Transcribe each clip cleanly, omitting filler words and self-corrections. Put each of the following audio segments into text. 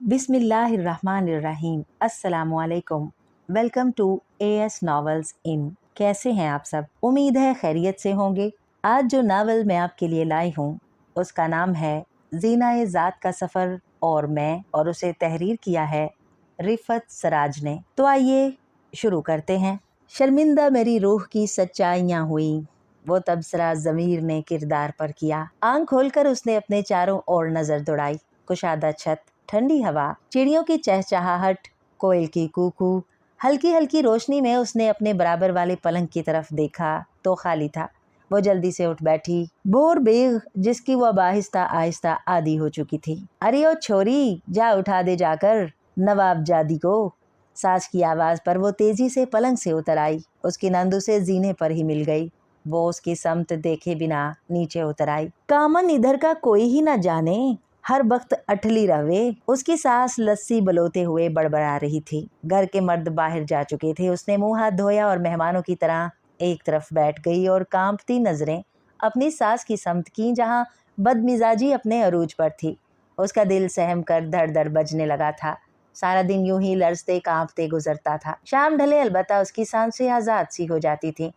बिस्मिल्लाहिर्रहमानिर्रहीम। अस्सलामुअलैकुम। Welcome to AS novels इन। कैसे हैं आप सब? उम्मीद है खैरियत से होंगे। आज जो नावल मैं आपके लिए लाई हूँ उसका नाम है ज़ीना-ए ज़ात का सफ़र और उसे तहरीर किया है रिफ़त सराज ने। तो आइए शुरू करते हैं। शर्मिंदा मेरी रूह की सच्चाइयाँ हुई, वो तबसरा ज़मीर ने किरदार पर किया। आँख खोलकर उसने अपने चारों ओर नज़र दौड़ाई। कुशादा छत, ठंडी हवा, चिड़ियों की चहचहाहट, कोयल की कूकू, हल्की हल्की रोशनी में उसने अपने बराबर वाले पलंग की तरफ देखा तो खाली था। वो जल्दी से उठ बैठी। बोर बेग जिसकी वो आहिस्ता आहिस्ता आदी हो चुकी थी। अरे ओ छोरी, जा उठा दे जाकर नवाब जादी को। सास की आवाज़ पर वो तेजी से पलंग से उतर आई। उसकी नंद उसे जीने पर ही मिल गई। वो उसकी समत देखे बिना नीचे उतर आई। कामन इधर का कोई ही ना जाने, हर वक्त अठली रहे। उसकी सास लस्सी बलोते हुए बड़बड़ा रही थी। घर के मर्द बाहर जा चुके थे। उसने मुंह हाथ धोया और मेहमानों की तरह एक तरफ बैठ गई और कांपती नजरें अपनी सास की समत की, जहां बदमिजाजी अपने अरूज पर थी। उसका दिल सहम कर धड़ धड़ बजने लगा था। सारा दिन यूं ही लरजते कांपते गुजरता था। शाम ढले अलबत्ता उसकी सांसें आजाद सी हो जाती थी।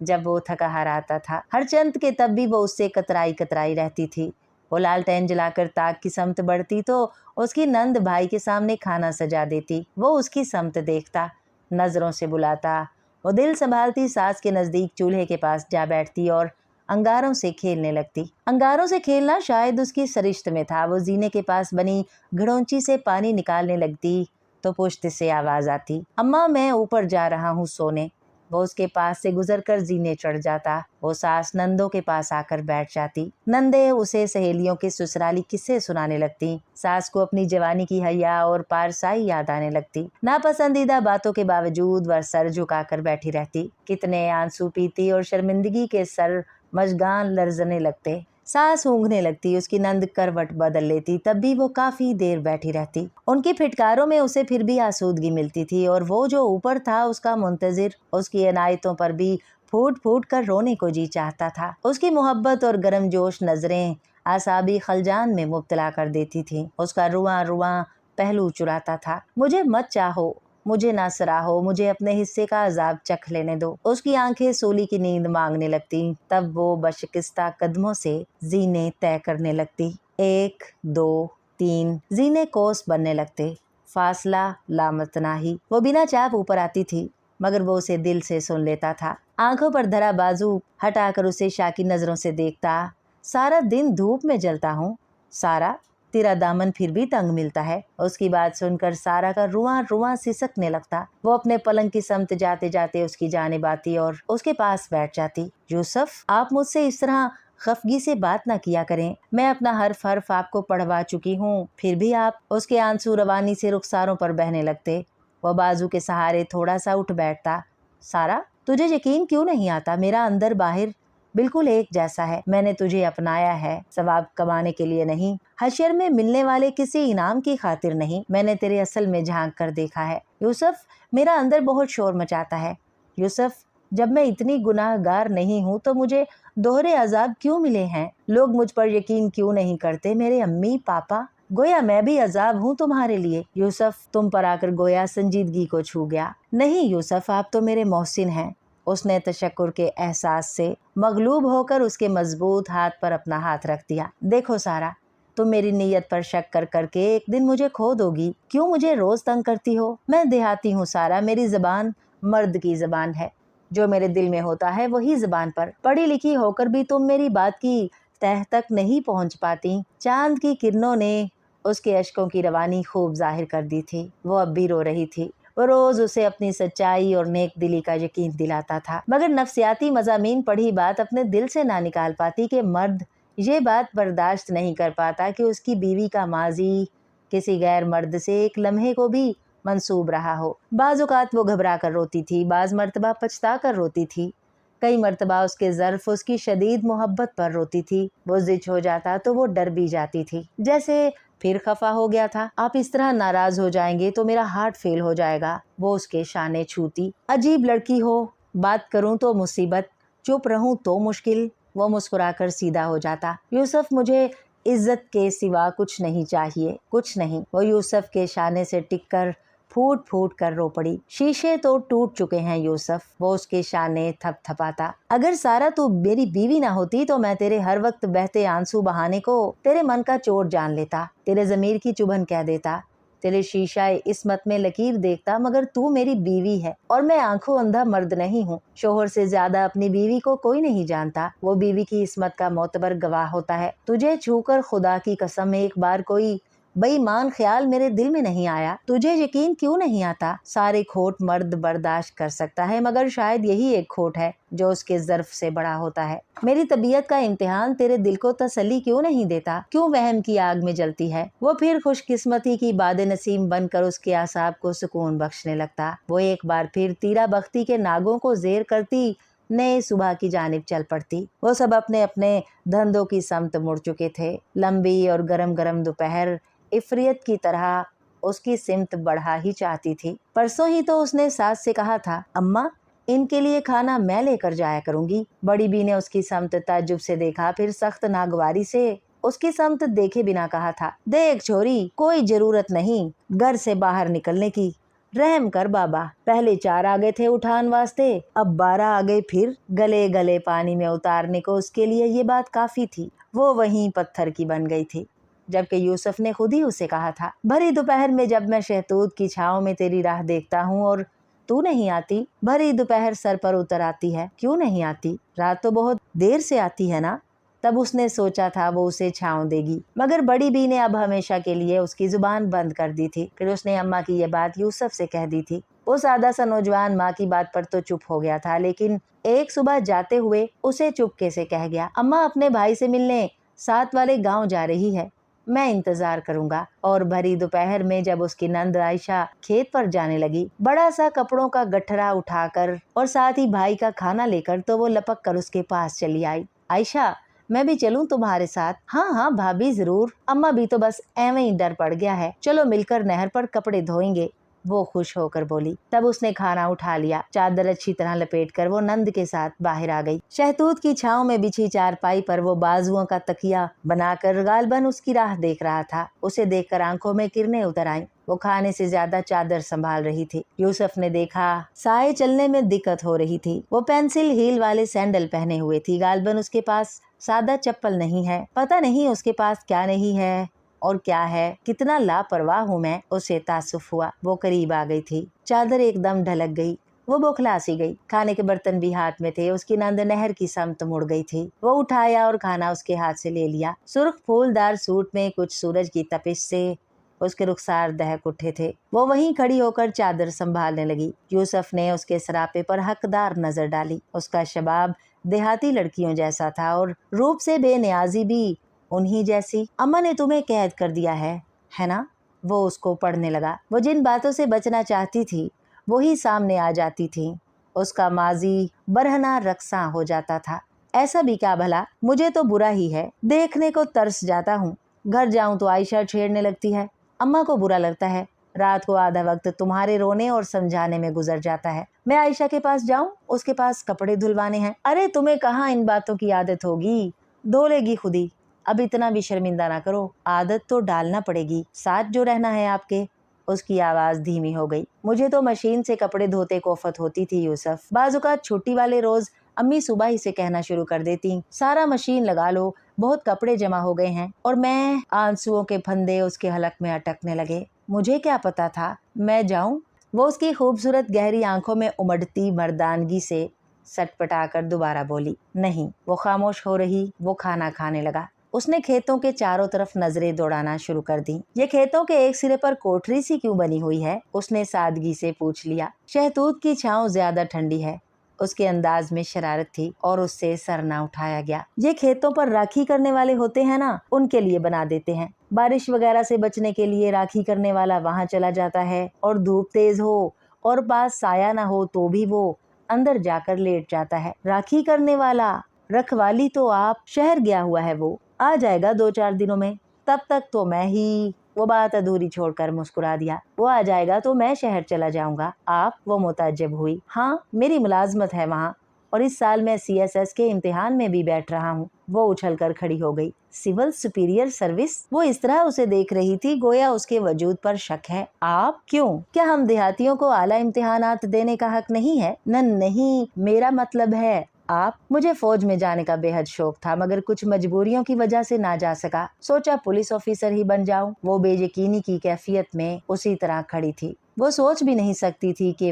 जब वो थका हारा आता था, हर चंद के तब भी वो उससे कतराई कतराई रहती थी। वो लालटेन जलाकर ताक की समत बढ़ती तो उसकी नंद भाई के सामने खाना सजा देती। वो उसकी समत देखता, नजरों से बुलाता। वो दिल संभालती सास के नजदीक चूल्हे के पास जा बैठती और अंगारों से खेलने लगती। अंगारों से खेलना शायद उसकी सरिश्त में था। वो जीने के पास बनी घड़ोंची से पानी निकालने लगती तो पुश्त से आवाज आती, अम्मा मैं ऊपर जा रहा हूँ सोने। वो उसके पास से गुजरकर जीने चढ़ जाता। वो सास नंदों के पास आकर बैठ जाती। नंदे उसे सहेलियों के ससुराली किस्से सुनाने लगती। सास को अपनी जवानी की हया और पारसाई याद आने लगती। नापसंदीदा बातों के बावजूद वह सर झुकाकर बैठी रहती। कितने आंसू पीती और शर्मिंदगी के सर मशगान लर्जने लगते। सास ऊँघने लगती। उसकी नंद करवट बदल लेती, तब भी वो काफी देर बैठी रहती। उनकी फिटकारों में उसे फिर भी आसूदगी मिलती थी और वो जो ऊपर था उसका मुंतजिर उसकी इनायतों पर भी फूट फूट कर रोने को जी चाहता था। उसकी मोहब्बत और गर्मजोश नजरें आसाबी खलजान में मुब्तला कर देती थी। उसका रुआं रुआं पहलू चुराता था। मुझे मत चाहो, मुझे ना सराहो, मुझे अपने हिस्से का अजाब चख लेने दो। उसकी आंखें सोली की नींद मांगने लगती। तब वो बशकिस्ता कदमों से जीने तय करने लगती। 1 2 3 जीने कोस बनने लगते। फासला लामतनाही। वो बिना चाप ऊपर आती थी, मगर वो उसे दिल से सुन लेता था। आंखों पर धरा बाजू हटाकर उसे शाकी नजरों से देखता। सारा दिन धूप में जलता हूँ सारा, तेरा दामन फिर भी तंग मिलता है। उसकी बात सुनकर सारा का रुआं रुआं सिसकने लगता। वो अपने पलंग की समत जाते जाते उसकी जानिब आती और उसके पास बैठ जाती। यूसुफ, आप मुझसे इस तरह खफगी से बात ना किया करें। मैं अपना हर्फ हर्फ आपको पढ़वा चुकी हूँ, फिर भी आप। उसके आंसू रवानी से रुखसारों पर बहने लगते। वह बाजू के सहारे थोड़ा सा उठ बैठता। सारा, तुझे यकीन क्यों नहीं आता? मेरा अंदर बाहर बिल्कुल एक जैसा है। मैंने तुझे अपनाया है सवाब कमाने के लिए नहीं, हशर में मिलने वाले किसी इनाम की खातिर नहीं। मैंने तेरे असल में झांक कर देखा है। यूसुफ, मेरा अंदर बहुत शोर मचाता है। यूसुफ, जब मैं इतनी गुनाहगार नहीं हूँ तो मुझे दोहरे अजाब क्यों मिले हैं? लोग मुझ पर यकीन क्यों नहीं करते? मेरे अम्मी पापा, गोया मैं भी अजाब हूँ तुम्हारे लिए। यूसुफ तुम पर आकर गोया संजीदगी को छू गया। नहीं यूसुफ, आप तो मेरे मोहसिन हैं। उसने तशक्कुर के एहसास से मगलूब होकर उसके मजबूत हाथ पर अपना हाथ रख दिया। देखो सारा, तुम मेरी नीयत पर शक कर करके एक दिन मुझे खो दोगी। क्यों मुझे रोज तंग करती हो? मैं देहाती हूँ सारा, मेरी जबान मर्द की जबान है। जो मेरे दिल में होता है वही जबान पर। पढ़ी लिखी होकर भी तुम मेरी बात की तह तक नहीं पहुँच पाती। चांद की किरणों ने उसके अश्कों की रवानी खूब जाहिर कर दी थी। वो अब भी रो रही थी। वो रोज उसे अपनी सच्चाई और नेक दिली का यकीन दिलाता था, मगर नफ्सियाती मज़ामीन पढ़ी बात अपने दिल से ना निकाल पाती कि मर्द ये बात बर्दाश्त नहीं कर पाता कि उसकी बीवी का माजी किसी गैर मर्द से एक लम्हे को भी मंसूब रहा हो। बाज़ औक़ात वो घबरा कर रोती थी, बाज़ मर्तबा पछता कर रोती थी, कई मर्तबा उसके ज़र्फ उसकी शदीद मोहब्बत पर रोती थी। वो जिच हो जाता तो वो डर भी जाती थी, जैसे फिर खफा हो गया था। आप इस तरह नाराज हो जाएंगे तो मेरा हार्ट फेल हो जाएगा। वो उसके शाने छूती। अजीब लड़की हो, बात करूं तो मुसीबत, चुप रहूं तो मुश्किल। वो मुस्कुराकर सीधा हो जाता। यूसुफ, मुझे इज्जत के सिवा कुछ नहीं चाहिए, कुछ नहीं। वो यूसुफ के शाने से टिक कर फूट फूट कर रो पड़ी। शीशे तो टूट चुके हैं यूसुफ, वो उसके शाने थपथपाता। अगर सारा तू मेरी बीवी ना होती तो मैं तेरे हर वक्त बहते आंसू बहाने को तेरे मन का चोट जान लेता, तेरे जमीर की चुभन कह देता, तेरे शीशाए इस्मत में लकीर देखता, मगर तू मेरी बीवी है और मैं आंखों अंधा मर्द नहीं हूँ। शोहर से ज्यादा अपनी बीवी को कोई नहीं जानता, वो बीवी की इस्मत का मोतबर गवाह होता है। तुझे छूकर खुदा की कसम एक बार कोई बेईमान ख्याल मेरे दिल में नहीं आया। तुझे यकीन क्यों नहीं आता? सारे खोट मर्द बर्दाश्त कर सकता है, मगर शायद यही एक खोट है जो उसके ज़र्फ से बड़ा होता है। मेरी तबीयत का इम्तिहान तेरे दिल को तसल्ली क्यों नहीं देता? क्यों वहम की आग में जलती है? वो फिर खुशकिस्मती की बाद नसीम बनकर उसके आसाब को सुकून बख्शने लगता। वो एक बार फिर तीरा बख्ती के नागों को जेर करती नए सुबह की जानिब चल पड़ती। वो सब अपने अपने धंधों की समत मुड़ चुके थे। लंबी और गरम गरम दोपहर इफरियत की तरह उसकी सिमत बढ़ा ही चाहती थी। परसों ही तो उसने सास से कहा था, अम्मा इनके लिए खाना मैं लेकर जाया करूंगी। बड़ी बी ने उसकी समत ताज्जुब से देखा, फिर सख्त नागवारी से उसकी समत देखे बिना कहा था, देख छोरी, कोई जरूरत नहीं घर से बाहर निकलने की, रहम कर बाबा। पहले 4 आ गए थे उठान वास्ते, अब 12 आ गए फिर। गले गले पानी में उतारने को उसके लिए ये बात काफी थी। वो वहीं पत्थर की बन गई थी, जबकि यूसुफ ने खुद ही उसे कहा था, भरी दोपहर में जब मैं शहतूत की छांव में तेरी राह देखता हूँ और तू नहीं आती, भरी दोपहर सर पर उतर आती है, क्यों नहीं आती? रात तो बहुत देर से आती है ना। तब उसने सोचा था वो उसे छांव देगी, मगर बड़ी बी ने अब हमेशा के लिए उसकी जुबान बंद कर दी थी। फिर उसने अम्मा की ये बात यूसुफ से कह दी थी। वो सादा सा नौजवान माँ की बात पर तो चुप हो गया था, लेकिन एक सुबह जाते हुए उसे चुपके से कह गया, अम्मा अपने भाई से मिलने साथ वाले गांव जा रही है, मैं इंतजार करूंगा। और भरी दोपहर में जब उसकी नंद आयशा खेत पर जाने लगी, बड़ा सा कपड़ों का गठरा उठाकर और साथ ही भाई का खाना लेकर, तो वो लपक कर उसके पास चली आई। आयशा, मैं भी चलूं तुम्हारे साथ? हाँ हाँ भाभी जरूर, अम्मा भी तो बस एवं ही डर पड़ गया है, चलो मिलकर नहर पर कपड़े धोएंगे, वो खुश होकर बोली। तब उसने खाना उठा लिया, चादर अच्छी तरह लपेटकर वो नंद के साथ बाहर आ गई। शहतूत की छांव में बिछी चारपाई पर वो बाजुओं का तकिया बनाकर गालबन उसकी राह देख रहा था। उसे देखकर आंखों में किरणें उतर आईं। वो खाने से ज्यादा चादर संभाल रही थी। यूसुफ ने देखा साए चलने में दिक्कत हो रही थी। वो पेंसिल हील वाले सैंडल पहने हुए थी, गालबन उसके पास सादा चप्पल नहीं है। पता नहीं उसके पास क्या नहीं है और क्या है, कितना लापरवाह हूँ मैं, उसे तासुफ हुआ। वो करीब आ गई थी, चादर एकदम ढलक गई, वो बौखला सी गई। खाने के बर्तन भी हाथ में थे। उसकी नंद नहर की समत मुड़ गई थी। वो उठाया और खाना उसके हाथ से ले लिया। सुर्ख फूलदार सूट में कुछ सूरज की तपिश से उसके रुखसार दहक उठे थे। वो वहीं खड़ी होकर चादर संभालने लगी। यूसुफ ने उसके सरापे पर हकदार नजर डाली। उसका शबाब देहाती लड़कियों जैसा था और रूप से बेनियाजी भी उन्हीं जैसी। अम्मा ने तुम्हें कैद कर दिया है ना? वो उसको पढ़ने लगा। वो जिन बातों से बचना चाहती थी वही सामने आ जाती थी। उसका माजी बरहना रक्सा हो जाता था। ऐसा भी क्या भला, मुझे तो बुरा ही है, देखने को तरस जाता हूँ। घर जाऊं तो आयशा छेड़ने लगती है। अम्मा को बुरा लगता है। रात को आधा वक्त तुम्हारे रोने और समझाने में गुजर जाता है। मैं आयशा के पास जाऊं? उसके पास कपड़े धुलवाने हैं। अरे तुम्हें कहाँ इन बातों की आदत होगी, धो लेगी खुद ही। अब इतना भी शर्मिंदा ना करो, आदत तो डालना पड़ेगी, साथ जो रहना है आपके। उसकी आवाज धीमी हो गई। मुझे तो मशीन से कपड़े धोते को आफत होती थी यूसुफ। बाजुकात छुट्टी वाले रोज अम्मी सुबह ही से कहना शुरू कर देती, सारा मशीन लगा लो, बहुत कपड़े जमा हो गए हैं। और मैं आंसुओं के फंदे उसके हलक में अटकने लगे। मुझे क्या पता था, मैं जाऊं? वो उसकी खूबसूरत गहरी आंखों में उमड़ती मर्दानगी से सटपटाकर दोबारा बोली, नहीं। वो खामोश हो रही। वो खाना खाने लगा। उसने खेतों के चारों तरफ नजरें दौड़ाना शुरू कर दी। ये खेतों के एक सिरे पर कोठरी सी क्यों बनी हुई है? उसने सादगी से पूछ लिया। शहतूत की छांव ज्यादा ठंडी है। उसके अंदाज में शरारत थी और उससे सर ना उठाया गया। ये खेतों पर राखी करने वाले होते हैं ना, उनके लिए बना देते हैं। बारिश वगैरह से बचने के लिए राखी करने वाला वहां चला जाता है और धूप तेज हो और पास साया ना हो तो भी वो अंदर जाकर लेट जाता है। राखी करने वाला, रखवाली तो आप, शहर गया हुआ है, वो आ जाएगा 2-4 दिनों में। तब तक तो मैं ही। वो बात अधूरी छोड़कर मुस्कुरा दिया। वो आ जाएगा तो मैं शहर चला जाऊंगा। आप? वो मुताज्जिब हुई। हाँ, मेरी मुलाजमत है वहाँ और इस साल मैं CSS के इम्तिहान में भी बैठ रहा हूँ। वो उछल कर खड़ी हो गई। Civil superior service? वो इस तरह उसे देख रही थी गोया उसके वजूद पर शक है। आप? क्यों? क्या हम देहातियों को आला इम्तिहानात देने का हक नहीं है? नहीं, मेरा मतलब है आप। मुझे फौज में जाने का बेहद शौक था, मगर कुछ मजबूरियों की वजह से ना जा सका। सोचा पुलिस ऑफिसर ही बन जाऊं। वो बेयकीनी की कैफियत में उसी तरह खड़ी थी। वो सोच भी नहीं सकती थी कि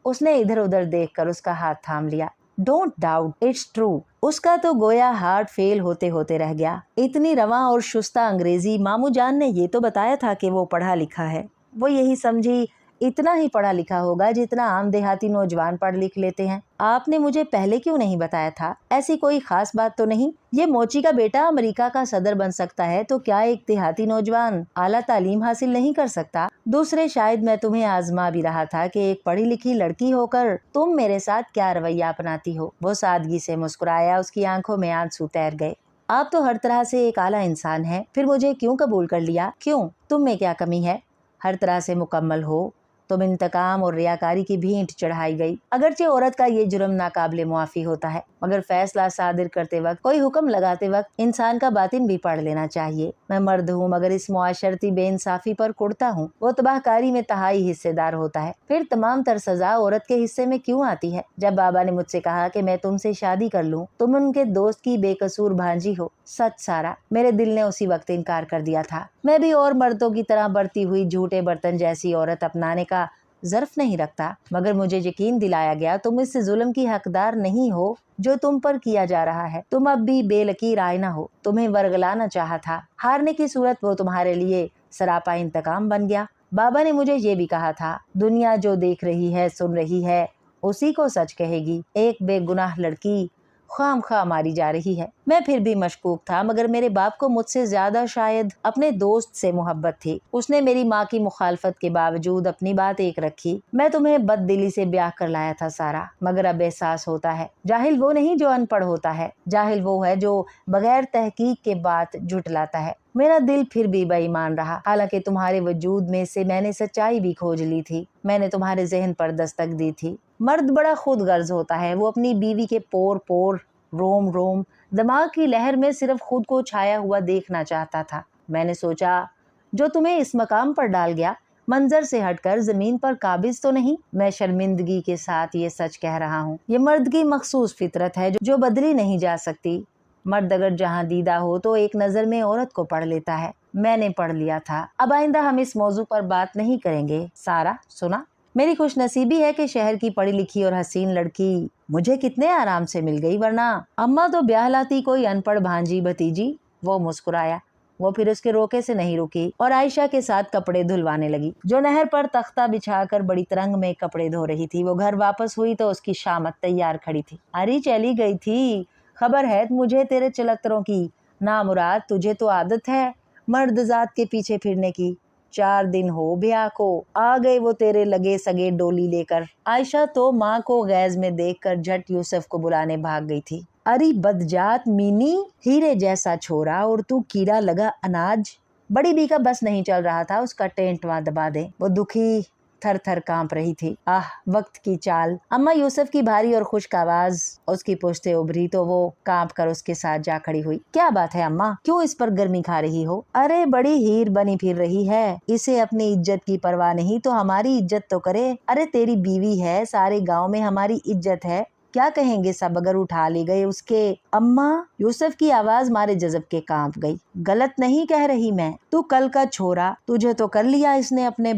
उसने इधर उधर देखकर उसका हाथ थाम लिया। Don't doubt, it's true. उसका तो गोया हार्ट फेल होते होते रह गया। इतनी रवां और शुस्ता अंग्रेजी। मामू जान ने ये तो बताया था कि वो पढ़ा लिखा है। वो यही समझी इतना ही पढ़ा लिखा होगा जितना आम देहाती नौजवान पढ़ लिख लेते हैं। आपने मुझे पहले क्यों नहीं बताया था? ऐसी कोई खास बात तो नहीं? ये मोची का बेटा अमेरिका का सदर बन सकता है तो क्या एक देहाती नौजवान आला तालीम हासिल नहीं कर सकता? दूसरे शायद मैं तुम्हें आजमा भी रहा था कि एक पढ़ी लिखी लड़की होकर तुम मेरे साथ क्या रवैया अपनाती हो। वो सादगी से मुस्कुराया, उसकी आंखों में आंसू तैर गए। आप तो हर तरह से एक आला इंसान हैं, फिर मुझे क्यों कबूल कर लिया? क्यों? तुम में क्या कमी है? हर तरह से मुकम्मल हो। तुम इंतकाम और रियाकारी की भेंट चढ़ाई गई। अगरचे औरत का ये जुर्म नाकाबिले मुआफी होता है, मगर फैसला सादिर करते वक्त, कोई हुक्म लगाते वक्त इंसान का बातिन भी पढ़ लेना चाहिए। मैं मर्द हूँ मगर इस मुआशरती बेइंसाफी पर कुड़ता हूँ। वो तबाहकारी में तहाई हिस्सेदार होता है, फिर तमाम तर सजा औरत के हिस्से में क्यों आती है? जब बाबा ने मुझसे कहा कि मैं तुमसे शादी कर लूँ, तुम उनके दोस्त की बेकसूर भांजी हो। सच सारा, मेरे दिल ने उसी वक्त इनकार कर दिया था। मैं भी और मर्दों की तरह बढ़ती हुई झूठे बर्तन जैसी औरत अपनाने का ज़र्फ नहीं रखता, मगर मुझे यकीन दिलाया गया तुम इस जुल्म की हकदार नहीं हो जो तुम पर किया जा रहा है। तुम अब भी बेलकीर आईना हो। तुम्हें वर्गलाना चाहा था, हारने की सूरत वो तुम्हारे लिए सरापा इंतकाम बन गया। बाबा ने मुझे ये भी कहा था, दुनिया जो देख रही है सुन रही है उसी को सच कहेगी। एक बेगुनाह लड़की खामखा मारी जा रही है। मैं फिर भी मशकूक था, मगर मेरे बाप को मुझसे ज्यादा शायद अपने दोस्त से मोहब्बत थी। उसने मेरी माँ की मुखालफत के बावजूद अपनी बात एक रखी। मैं तुम्हें बददिली से ब्याह कर लाया था सारा, मगर अब एहसास होता है जाहिल वो नहीं जो अनपढ़ होता है, जाहिल वो है जो बगैर तहकीक के बात झुटलाता है। मेरा दिल फिर भी बेईमान रहा, हालांकि तुम्हारे वजूद में से मैंने सच्चाई भी खोज ली थी। मैंने तुम्हारे जहन पर दस्तक दी थी। मर्द बड़ा खुद गर्ज होता है। वो अपनी बीवी के पोर पोर, रोम रोम, दिमाग की लहर में सिर्फ खुद को छाया हुआ देखना चाहता था। मैंने सोचा जो तुम्हें इस मकाम पर डाल गया, मंजर से हटकर जमीन पर काबिज तो नहीं। मैं शर्मिंदगी के साथ ये सच कह रहा हूँ। ये मर्द की मखसूस फितरत है जो बदली नहीं जा सकती। मर्द अगर जहाँ दीदा हो तो एक नजर में औरत को पढ़ लेता है। मैंने पढ़ लिया था। अब आइंदा हम इस मौजू पर बात नहीं करेंगे। सारा सुना, मेरी खुशनसीबी है कि शहर की पढ़ी लिखी और हसीन लड़की मुझे कितने आराम से मिल गई, वरना अम्मा तो ब्याह लाती कोई अनपढ़ भांजी भतीजी। वो मुस्कुराया। वो फिर उसके रोके से नहीं रुकी और आयशा के साथ कपड़े धुलवाने लगी, जो नहर पर तख्ता बिछाकर बड़ी तरंग में कपड़े धो रही थी। वो घर वापस हुई तो उसकी शामत तैयार खड़ी थी। अरे चली गई थी, खबर है मुझे तेरे चलत्तरों की। ना मुराद, तुझे तो आदत है मर्द जात के पीछे फिरने की। 4 दिन हो ब्याह को, आ गए वो तेरे लगे सगे डोली लेकर। आयशा तो माँ को गैज में देखकर झट यूसुफ को बुलाने भाग गई थी। अरे बदजात मीनी, हीरे जैसा छोरा और तू कीड़ा लगा अनाज। बड़ी बी का बस नहीं चल रहा था उसका टेंट वहां दबा दे। वो दुखी थर थर कांप रही थी। आह वक्त की चाल। अम्मा यूसुफ की भारी और खुश्क आवाज उसकी पुश्ते उभरी तो वो कांप कर उसके साथ जा खड़ी हुई। क्या बात है अम्मा, क्यों इस पर गर्मी खा रही हो? अरे बड़ी हीर बनी फिर रही है, इसे अपनी इज्जत की परवाह नहीं तो हमारी इज्जत तो करे। अरे तेरी बीवी है, सारे गाँव में हमारी इज्जत है, क्या कहेंगे सब अगर उठा ले गए उसके। अम्मा, यूसुफ की आवाज मारे जज़ब के कांप गई। गलत नहीं कह रही मैं, तू कल का छोरा, तुझे तो कर लिया इसने अपने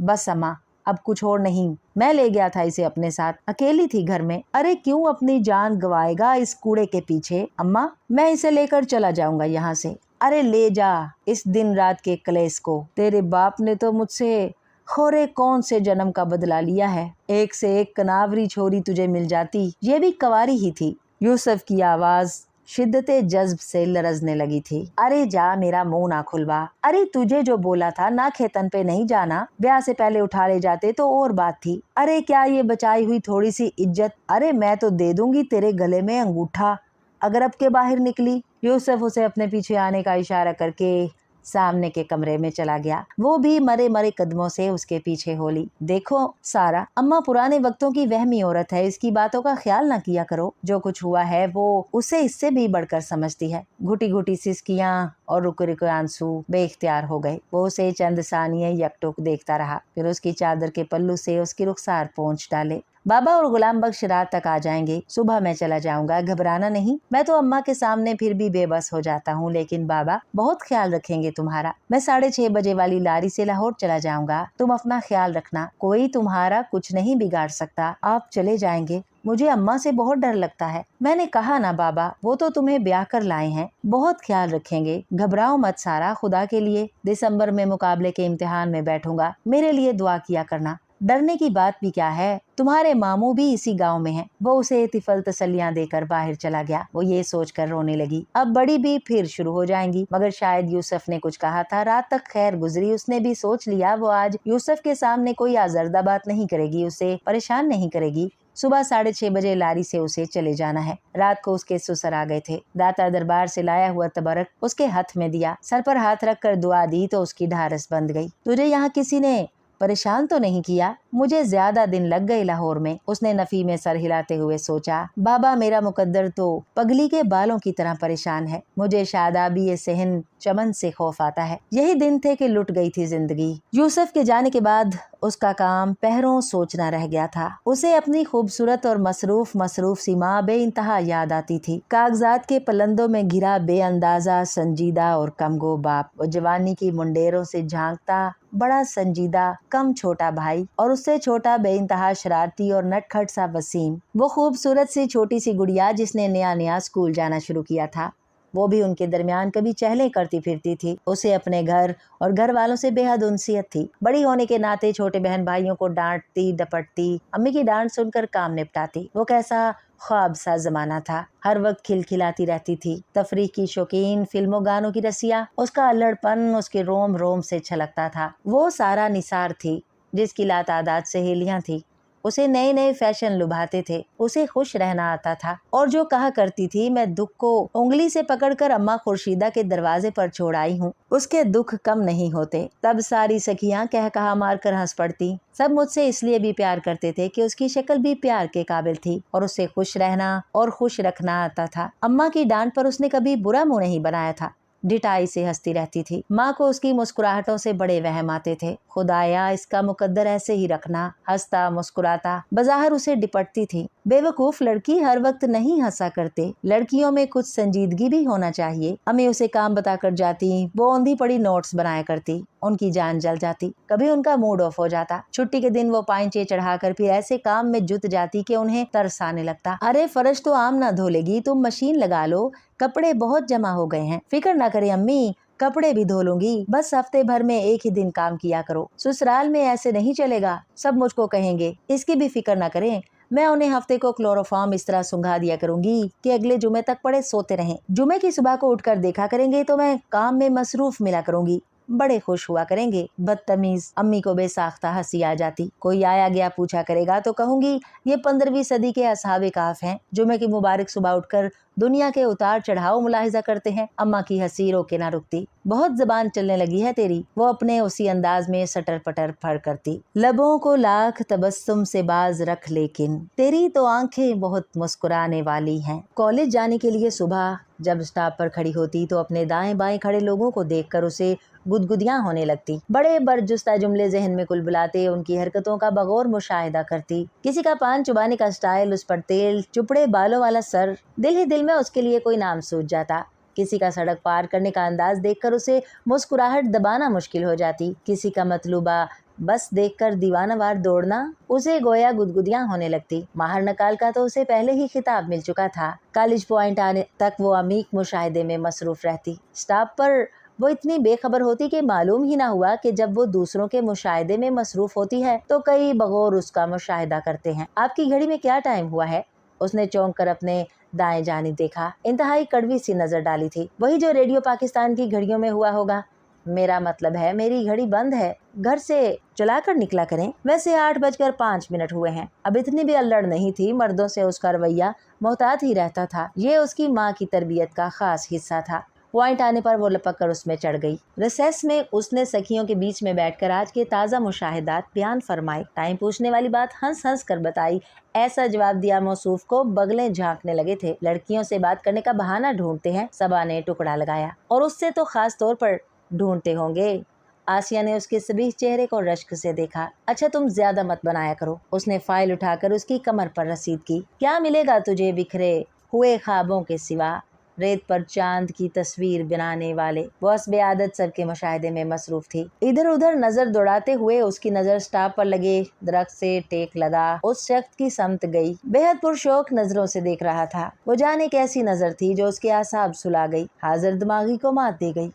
बस अम्मा, अब कुछ और नहीं। मैं ले गया था इसे अपने साथ, अकेली थी घर में। अरे क्यों अपनी जान गवाएगा इस कूड़े के पीछे? अम्मा मैं इसे लेकर चला जाऊंगा यहाँ से। अरे ले जा इस दिन रात के कलेश को। तेरे बाप ने तो मुझसे खोरे कौन से जन्म का बदला लिया है। एक से एक कनावरी छोरी तुझे मिल जाती, ये भी कवारी ही थी। यूसुफ की आवाज शिद्दते जज्ब से लरजने लगी थी। अरे जा, मेरा मुंह ना खुलवा। अरे तुझे जो बोला था ना खेतन पे नहीं जाना, ब्याह से पहले उठा ले जाते तो और बात थी। अरे क्या ये बचाई हुई थोड़ी सी इज्जत, अरे मैं तो दे दूंगी तेरे गले में अंगूठा अगर अब के बाहर निकली। यूसुफ उसे अपने पीछे आने का इशारा करके सामने के कमरे में चला गया। वो भी मरे मरे कदमों से उसके पीछे हो ली। देखो सारा, अम्मा पुराने वक्तों की वहमी औरत है, इसकी बातों का ख्याल ना किया करो। जो कुछ हुआ है वो उसे इससे भी बढ़कर समझती है। घुटी घुटी सिसकियां और रुके रुके आंसू बेइख्तियार हो गए। वो उसे चंद सानिये यकटुक देखता रहा, फिर उसकी चादर के पल्लू से उसकी रुखसार पोंछ डाले। बाबा और गुलाम बख्श रात तक आ जाएंगे, सुबह मैं चला जाऊंगा, घबराना नहीं। मैं तो अम्मा के सामने फिर भी बेबस हो जाता हूँ, लेकिन बाबा बहुत ख्याल रखेंगे तुम्हारा। मैं 6:30 बजे वाली लारी से लाहौर चला जाऊंगा, तुम अपना ख्याल रखना, कोई तुम्हारा कुछ नहीं बिगाड़ सकता। आप चले जाएंगे, मुझे अम्मा से बहुत डर लगता है। मैंने कहा ना बाबा, वो तो तुम्हें ब्याह कर लाए हैं, बहुत ख्याल रखेंगे। घबराओ मत सारा, खुदा के लिए। दिसंबर में मुकाबले के इम्तिहान में बैठूंगा, मेरे लिए दुआ किया करना। डरने की बात भी क्या है, तुम्हारे मामू भी इसी गांव में हैं। वो उसे तिफल तसल्लियां देकर बाहर चला गया। वो ये सोचकर रोने लगी, अब बड़ी भी फिर शुरू हो जाएंगी। मगर शायद यूसुफ ने कुछ कहा था। रात तक खैर गुजरी। उसने भी सोच लिया वो आज यूसुफ के सामने कोई आजर्दा बात नहीं करेगी, उसे परेशान नहीं करेगी। सुबह 6:30 बजे लारी से उसे चले जाना है। रात को उसके ससुर आ गए थे। दाता दरबार से लाया हुआ तबरक उसके हाथ में दिया, सर पर हाथ रख कर दुआ दी तो उसकी ढारस बंध गई। तुझे यहाँ किसी ने परेशान तो नहीं किया? मुझे ज्यादा दिन लग गए लाहौर में। उसने नफी में सर हिलाते हुए सोचा, बाबा मेरा मुकद्दर तो पगली के बालों की तरह परेशान है। मुझे शादाबी ये सहन चमन से खौफ आता है। यही दिन थे कि लुट गई थी जिंदगी। यूसुफ के जाने के बाद उसका काम पहरों सोचना रह गया था। उसे अपनी खूबसूरत और मसरूफ सी माँ बेइंतहा याद आती थी। कागजात के पलंदों में घिरा बेअंदाजा संजीदा और कमगो बाप, वो जवानी की मुंडेरों से झांकता बड़ा संजीदा कम छोटा भाई, और उससे छोटा बेइंतहा शरारती और नटखट सा वसीम, वो खूबसूरत सी छोटी सी गुड़िया जिसने नया नया स्कूल जाना शुरू किया था। वो भी उनके दरमियान कभी चहले करती फिरती थी। उसे अपने घर और घर वालों से बेहद उनसियत थी। बड़ी होने के नाते छोटे बहन भाइयों को डांटती डपटती, अम्मी की डांट सुनकर काम निपटाती। वो कैसा ख्वाब सा जमाना था। हर वक्त खिलखिलाती रहती थी। तफरीह की शौकीन, फिल्मों गानों की रसिया, उसका अल्लड़पन उसके रोम रोम से छलकता था। वो सारा निसार थी जिसकी लातादाद सहेलियां थी। उसे नए नए फैशन लुभाते थे। उसे खुश रहना आता था, और जो कहा करती थी, मैं दुख को उंगली से पकड़कर अम्मा खुर्शीदा के दरवाजे पर छोड़ आई हूँ, उसके दुख कम नहीं होते। तब सारी सखियां कह कहा मार कर हंस पड़ती। सब मुझसे इसलिए भी प्यार करते थे कि उसकी शक्ल भी प्यार के काबिल थी और उसे खुश रहना और खुश रखना आता था। अम्मा की डांट पर उसने कभी बुरा मुंह नहीं बनाया था। ढिठाई से हंसती रहती थी। माँ को उसकी मुस्कुराहटों से बड़े वहम आते थे। खुदाया इसका मुकद्दर ऐसे ही रखना। हंसता मुस्कुराता बज़ाहिर उसे डिपटती थी। बेवकूफ लड़की हर वक्त नहीं हंसा करते, लड़कियों में कुछ संजीदगी भी होना चाहिए। अम्मी उसे काम बताकर जाती, वो औंधी पड़ी नोट्स बनाया करती। उनकी जान जल जाती। कभी उनका मूड ऑफ हो जाता। छुट्टी के दिन वो पाइंचे चढ़ाकर फिर ऐसे काम में जुट जाती कि उन्हें तरस आने लगता। अरे फर्श तो आम ना धो लेगी, तुम मशीन लगा लो, कपड़े बहुत जमा हो गए हैं। फिक्र ना करे अम्मी, कपड़े भी धो लूंगी, बस हफ्ते भर में एक ही दिन काम किया करो। ससुराल में ऐसे नहीं चलेगा, सब मुझको कहेंगे। इसकी भी फिक्र ना करें, मैं उन्हें हफ्ते को क्लोरोफॉर्म इस तरह सुंघा दिया करूंगी कि अगले जुमे तक पड़े सोते रहें। जुमे की सुबह को उठकर देखा करेंगे तो मैं काम में मसरूफ मिला करूंगी, बड़े खुश हुआ करेंगे। बदतमीज। अम्मी को बेसाख्ता हंसी आ जाती। कोई आया गया पूछा करेगा तो कहूंगी ये 15वीं सदी के असहाबे काफ हैं, जुमे की मुबारक सुबह उठकर दुनिया के उतार चढ़ाव मुलाहिजा करते हैं। अम्मा की हंसी रोके ना रुकती। बहुत जबान चलने लगी है तेरी, वो अपने उसी अंदाज में सटर पटर फड़ करती। लबों को लाख तबस्सुम से बाज रख, लेकिन तेरी तो आंखें बहुत मुस्कुराने वाली हैं। कॉलेज जाने के लिए सुबह जब स्टॉप पर खड़ी होती तो अपने दाएं बाएं खड़े लोगों को देखकर उसे गुदगुदियां होने लगती। बड़े बरजुस्ता जुमले जहन में कुलबुलाते उनकी हरकतों का बगौर मुशाहिदा करती। किसी का पान चुबाने का स्टाइल, उस पर तेल चुपड़े बालों वाला सर, दिल ही दिल में उसके लिए कोई नाम सूझ जाता। किसी का सड़क पार करने का अंदाज देखकर उसे मुस्कुराहट दबाना मुश्किल हो जाती। किसी का मतलूबा बस देखकर दीवानावार दौड़ना उसे गोया गुदगुदियां होने लगती। माहर नकाल का तो उसे पहले ही खिताब मिल चुका था। कॉलेज पॉइंट आने तक वो अमीक मुशाहिदे में मसरूफ रहती। स्टॉप पर वो इतनी बेखबर होती कि मालूम ही ना हुआ कि जब वो दूसरों के मुशाहिदे में मसरूफ होती है तो कई बगौर उसका मुशाहिदा करते हैं। आपकी घड़ी में क्या टाइम हुआ है? उसने चौंक कर अपने दाएं जानिब देखा। इंतहाई कड़वी सी नजर डाली थी। वही जो रेडियो पाकिस्तान की घड़ियों में हुआ होगा। मेरा मतलब है मेरी घड़ी बंद है, घर से चलाकर निकला करें। वैसे 8:05 हुए हैं। अब इतनी भी अल्लड़ नहीं थी। मर्दों से उसका रवैया मोहतात ही रहता था। ये उसकी माँ की तरबियत का खास हिस्सा था। पॉइंट आने पर वो लपक कर उसमें चढ़ गई। रिसेस में उसने सखियों के बीच में बैठकर आज के ताज़ा मुशाहिदात बयान फरमाए। टाइम पूछने वाली बात हंस हंस कर बताई। ऐसा जवाब दिया मौसूफ को बगलें झांकने लगे थे। लड़कियों से बात करने का बहाना ढूंढते हैं, सबा ने टुकड़ा लगाया। और उससे तो खास तौर पर ढूंढते होंगे। आसिया ने उसके सभी चेहरे को रश्क से देखा। अच्छा तुम ज्यादा मत बनाया करो। उसने फाइल उठाकर उसकी कमर पर रसीद की। क्या मिलेगा तुझे बिखरे हुए ख्वाबों के सिवा, रेत पर चांद की तस्वीर बनाने वाले। बॉस बेआदत सबके मुशाहिदे में मसरूफ थी। इधर उधर नजर दौड़ाते हुए उसकी नजर स्टाफ पर लगे दरख्त से टेक लगा उस शख्स की समत गई। बेहद पुरशौक नजरों से देख रहा था। वो जाने कैसी नजर थी जो उसके आसाब सुला गई, हाजिर दिमागी को मात दे गई।